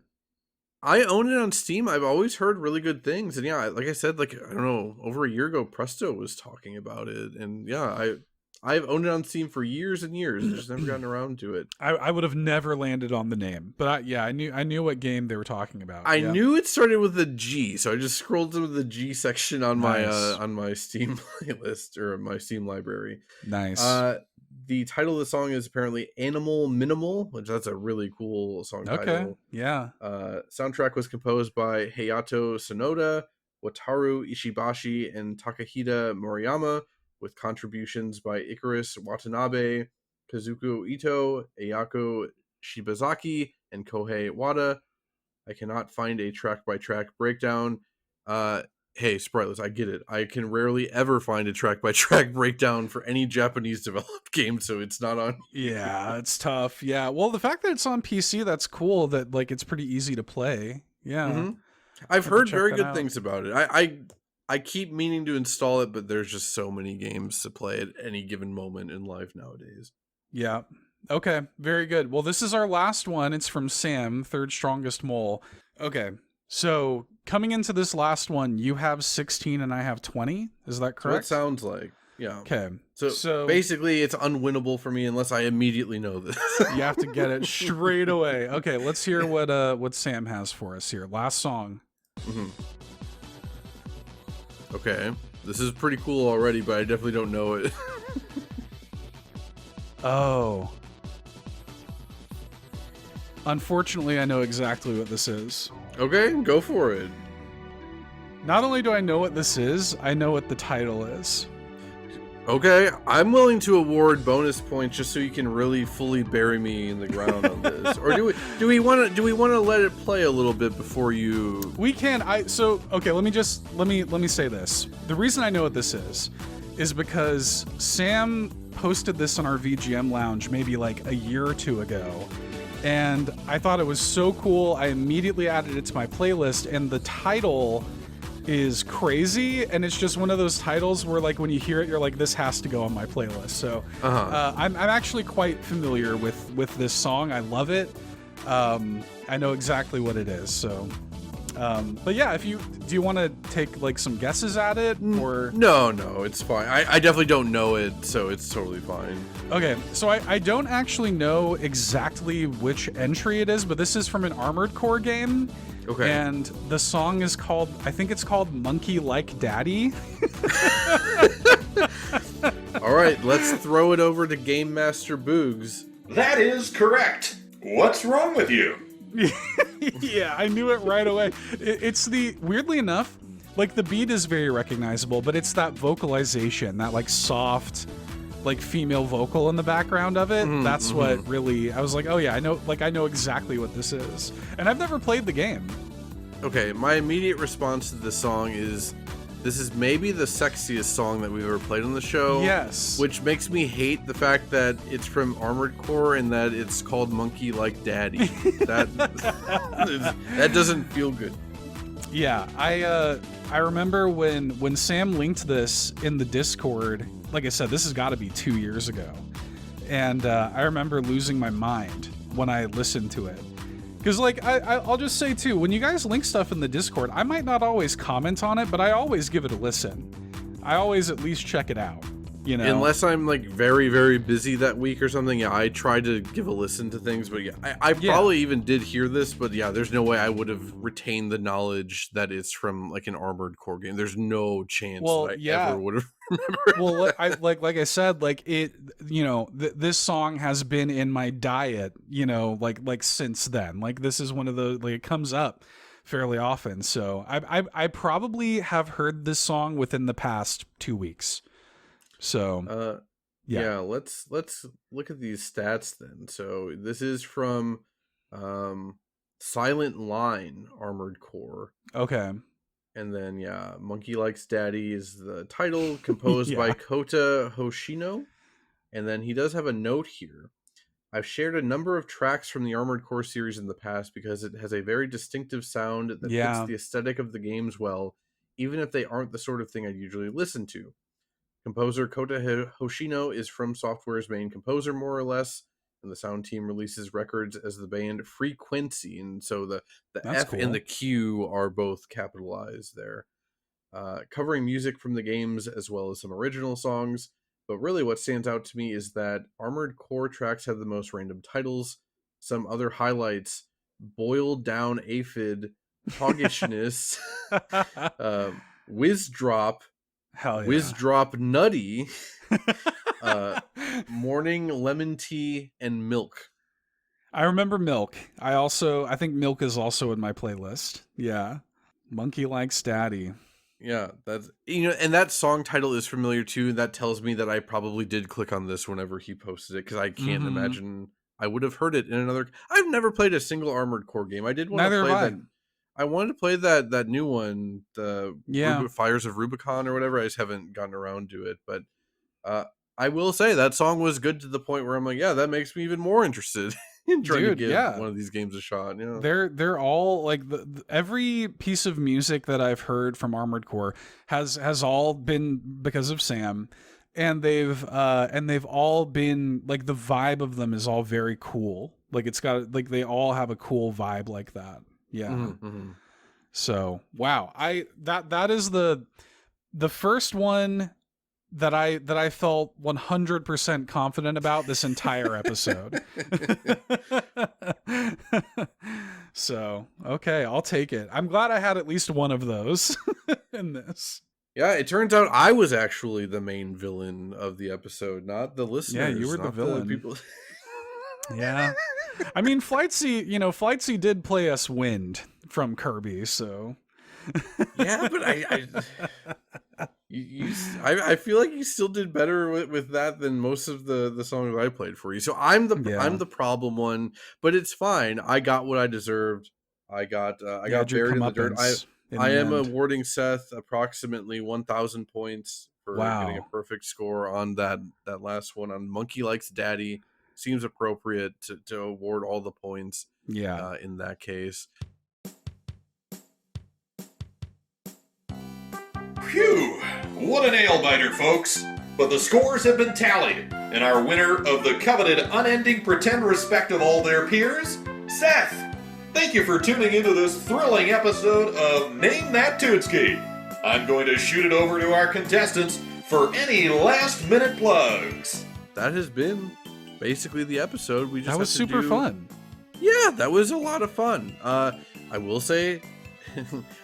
I own it on Steam. I've always heard really good things, and yeah, like I said, like I don't know, over a year ago, Presto was talking about it, and yeah, I've owned it on Steam for years and years, and just never gotten around to it. I would have never landed on the name, but I knew what game they were talking about. I knew it started with a G, so I just scrolled to the G section on my Steam playlist or my Steam library. Nice. The title of the song is apparently Animal Minimal, which that's a really cool song title. Yeah. Soundtrack was composed by Hayato Sonoda, Wataru Ishibashi, and Takahita Moriyama, with contributions by Icarus Watanabe, Kazuko Ito, Ayako Shibazaki, and Kohei Wada. I cannot find a track-by-track breakdown. Hey, Spriteless, I get it. I can rarely ever find a track-by-track breakdown for any Japanese-developed game, so it's not on here. Yeah, it's tough. Yeah, well, the fact that it's on PC, that's cool. That like it's pretty easy to play. Yeah, Mm-hmm. I've heard very good things about it. I keep meaning to install it, but there's just so many games to play at any given moment in life nowadays. Yeah. Okay, very good. Well, this is our last one. It's from Sam, Third Strongest Mole. Okay, so coming into this last one, you have 16 and I have 20. Is that correct? So it sounds like, yeah. Okay. So basically, it's unwinnable for me unless I immediately know this. You have to get it straight away. Okay, let's hear what Sam has for us here. Last song. Mm-hmm. Okay, this is pretty cool already, but I definitely don't know it. Oh. Unfortunately, I know exactly what this is. Okay, go for it. Not only do I know what this is, I know what the title is. Okay, I'm willing to award bonus points just so you can really fully bury me in the ground on this. Or do we want to let it play a little bit before you? We can. Okay. Let me say this. The reason I know what this is because Sam posted this on our VGM lounge maybe like a year or two ago, and I thought it was so cool. I immediately added it to my playlist, and the title is crazy, and it's just one of those titles where like when you hear it you're like, this has to go on my playlist. So I'm actually quite familiar with this song. I love it. I know exactly what it is. So but yeah, do you want to take like some guesses at it, or no, it's fine. I definitely don't know it, so it's totally fine. Okay, so I don't actually know exactly which entry it is, but this is from an Armored Core game. Okay. And the song is called, I think it's called Monkey Like Daddy. All right, let's throw it over to Game Master Boogs. That is correct. What's wrong with you? Yeah, I knew it right away. It's weirdly enough, like the beat is very recognizable, but it's that vocalization, that like soft, like female vocal in the background of it. That's what really, I was like, oh yeah, I know exactly what this is. And I've never played the game. Okay, my immediate response to this song is, this is maybe the sexiest song that we've ever played on the show. Yes. Which makes me hate the fact that it's from Armored Core and that it's called Monkey Like Daddy. That doesn't feel good. Yeah, I remember when Sam linked this in the Discord. Like I said, this has got to be 2 years ago, and I remember losing my mind when I listened to it. Because like I'll just say too, when you guys link stuff in the Discord, I might not always comment on it, but I always give it a listen. I always at least check it out. You know, unless I'm like very, very busy that week or something, yeah, I try to give a listen to things. But yeah, I probably even did hear this, but yeah, there's no way I would have retained the knowledge that it's from like an Armored Core game. There's no chance that I ever would have remembered. Well, like I said, like it, you know, this song has been in my diet, you know, like since then. Like this is one of the, like, it comes up fairly often. So I probably have heard this song within the past 2 weeks. So yeah, let's look at these stats then. So this is from Silent Line Armored Core. Okay. And then, yeah, Monkey Likes Daddy is the title, composed by Kota Hoshino. And then he does have a note here. I've shared a number of tracks from the Armored Core series in the past because it has a very distinctive sound that fits the aesthetic of the games well, even if they aren't the sort of thing I'd usually listen to. Composer Kota Hoshino is From Software's main composer, more or less, and the sound team releases records as the band Frequency, and so the F and the Q are both capitalized there. Covering music from the games as well as some original songs, but really what stands out to me is that Armored Core tracks have the most random titles. Some other highlights: Boiled Down Aphid, Hoggishness, Whiz Drop, Whiz Drop Nutty, Morning Lemon Tea, and Milk. I remember Milk. I think Milk is also in my playlist. Yeah. Monkey Likes Daddy. Yeah, that's, and that song title is familiar too. That tells me that I probably did click on this whenever he posted it, because I can't imagine I would have heard it in another. I've never played a single Armored Core game. I did want to play that. I wanted to play that new one, the Fires of Rubicon or whatever. I just haven't gotten around to it. But I will say that song was good to the point where I'm like, yeah, that makes me even more interested in trying to give one of these games a shot. Yeah, they're all like every piece of music that I've heard from Armored Core has all been because of Sam, and they've all been like, the vibe of them is all very cool. Like, it's got, like, they all have a cool vibe like that. Yeah. So wow, that is the first one that I felt 100% confident about this entire episode. So, okay, I'll take it. I'm glad I had at least one of those in this. Yeah, it turns out I was actually the main villain of the episode, not the listeners. Yeah, you were the villain. People. Yeah. I mean, Flightsy did play us Wind from Kirby, so. Yeah, but I feel like you still did better with that than most of the songs I played for you. So I'm the problem one, but it's fine. I got what I deserved. I got buried in the dirt. I am awarding Seth approximately 1,000 points for getting a perfect score on that last one on Monkey Likes Daddy. Seems appropriate to award all the points. Yeah. In that case. Phew! What a nail-biter, folks! But the scores have been tallied, and our winner of the coveted unending pretend respect of all their peers, Seth! Thank you for tuning into this thrilling episode of Name That Tuneski! I'm going to shoot it over to our contestants for any last-minute plugs. That has been basically the episode. That was super fun. Yeah, that was a lot of fun. I will say,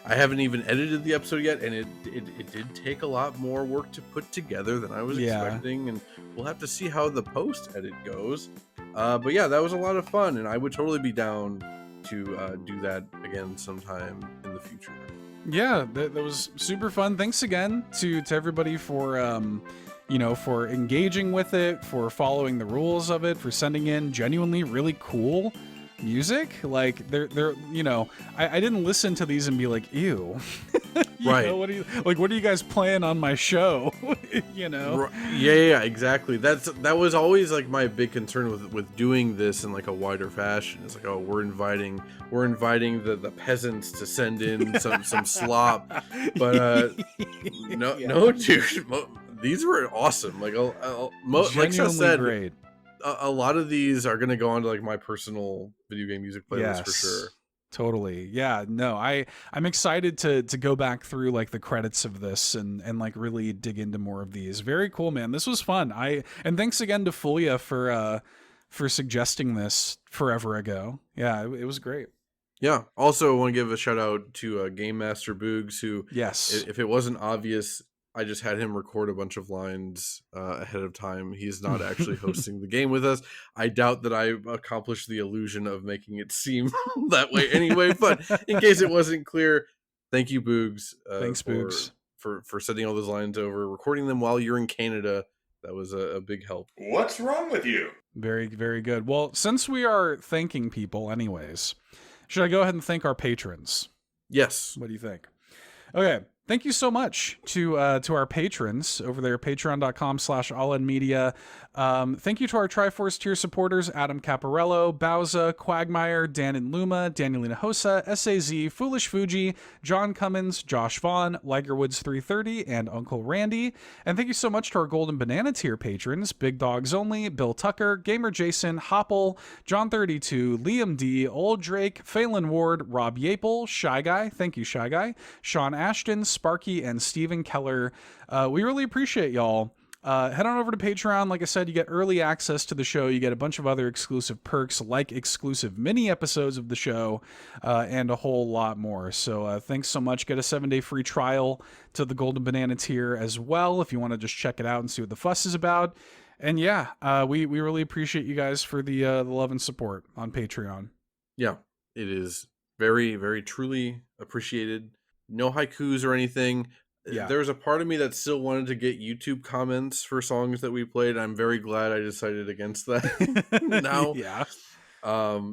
I haven't even edited the episode yet, and it did take a lot more work to put together than I was expecting, and we'll have to see how the post edit goes. But yeah, that was a lot of fun, and I would totally be down to do that again sometime in the future. Yeah, that was super fun. Thanks again to everybody for for engaging with it, for following the rules of it, for sending in genuinely really cool music. Like, they're I didn't listen to these and be like, ew. Right. What are you guys playing on my show? Yeah, exactly. That was always like my big concern with doing this in like a wider fashion. It's like, oh, we're inviting the peasants to send in some slop, but no, dude, these were awesome. Like, like Seth said, great. A lot of these are going to go onto like my personal video game music playlist for sure. Totally. Yeah, no, I'm excited to go back through like the credits of this and like really dig into more of these. Very cool, man. This was fun. And thanks again to Fulia for suggesting this forever ago. Yeah, it was great. Yeah. Also, I want to give a shout out to Game Master Boogs, who, if it wasn't obvious, I just had him record a bunch of lines ahead of time. He's not actually hosting the game with us. I doubt that I accomplished the illusion of making it seem that way anyway, but in case it wasn't clear, thank you, Boogs. Thanks, Boogs. For sending all those lines over, recording them while you're in Canada. That was a big help. What's wrong with you? Very, very good. Well, since we are thanking people anyways, should I go ahead and thank our patrons? Yes. What do you think? Okay. Thank you so much to our patrons over there, patreon.com/allinmedia. Thank you to our Triforce tier supporters, Adam Caparello, Bowza, Quagmire, Dan and Luma, Danielina Hosa, SAZ, Foolish Fuji, John Cummins, Josh Vaughn, Ligerwoods330, and Uncle Randy. And thank you so much to our Golden Banana tier patrons, Big Dogs Only, Bill Tucker, Gamer Jason, Hopple, John32, Liam D, Old Drake, Phelan Ward, Rob Yapel, Shy Guy, thank you Shy Guy, Sean Ashton, Sparky, and Steven Keller. We really appreciate y'all. Head on over to Patreon. Like I said, you get early access to the show. You get a bunch of other exclusive perks like exclusive mini episodes of the show and a whole lot more. So thanks so much. Get a 7-day free trial to the Golden Banana tier as well if you want to just check it out and see what the fuss is about. And yeah, we really appreciate you guys for the love and support on Patreon. Yeah, it is very, very truly appreciated. No haikus or anything. Yeah. There's a part of me that still wanted to get YouTube comments for songs that we played. I'm very glad I decided against that now. Yeah.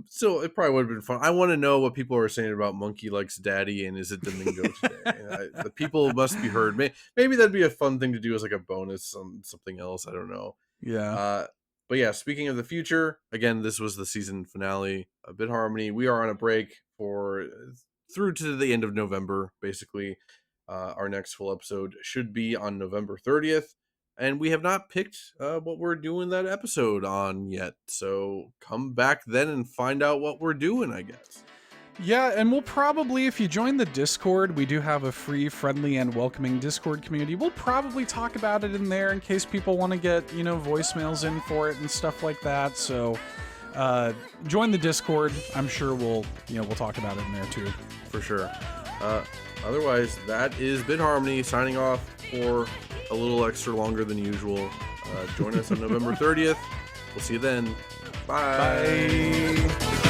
So it probably would have been fun. I want to know what people are saying about Monkey Likes Daddy and Is It Domingo today. The people must be heard. Maybe that'd be a fun thing to do as like a bonus on something else. I don't know. Yeah. But yeah, speaking of the future, again, this was the season finale of Bit Harmony. We are on a break through to the end of November, basically. Our next full episode should be on November 30th, and we have not picked what we're doing that episode on yet. So come back then and find out what we're doing, I guess. Yeah, and we'll probably, if you join the Discord, we do have a free, friendly, and welcoming Discord community. We'll probably talk about it in there in case people want to get, voicemails in for it and stuff like that. So join the Discord. I'm sure we'll talk about it in there too. For sure. Otherwise, that is Bit Harmony signing off for a little extra longer than usual. Join us on November 30th. We'll see you then. Bye. Bye.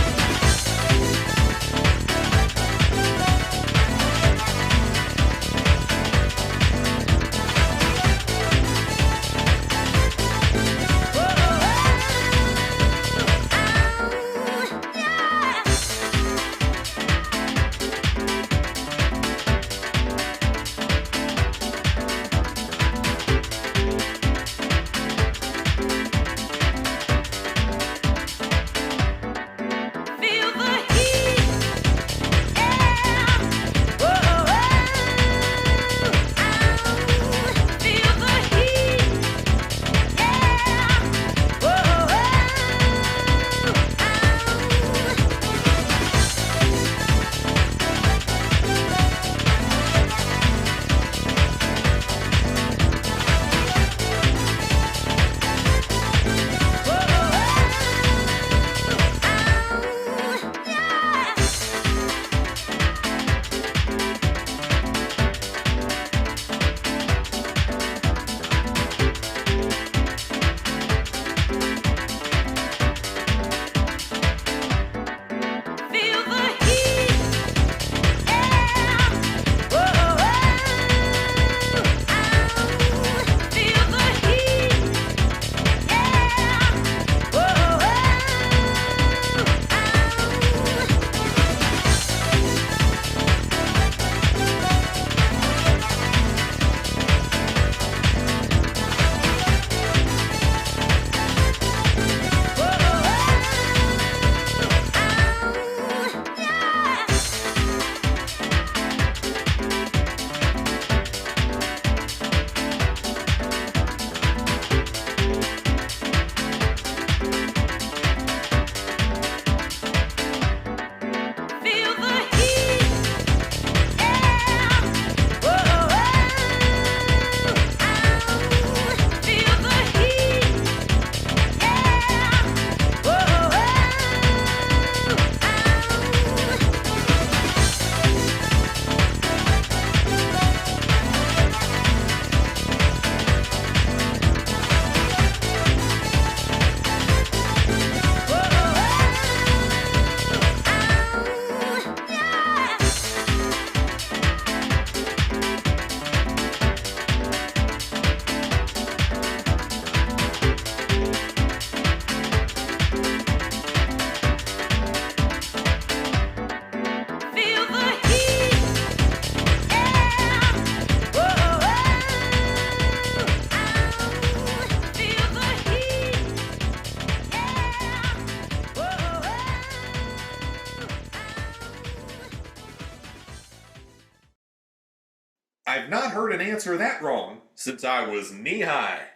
I've not heard an answer that wrong since I was knee-high.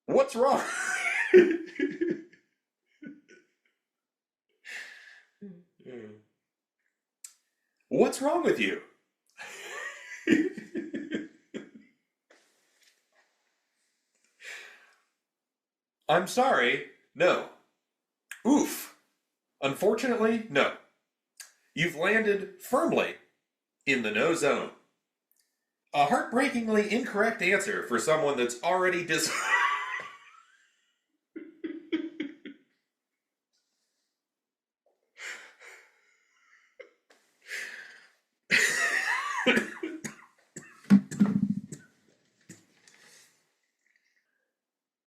What's wrong? What's wrong with you? I'm sorry, no. Oof. Unfortunately, no. You've landed firmly in the no zone. A heartbreakingly incorrect answer for someone that's already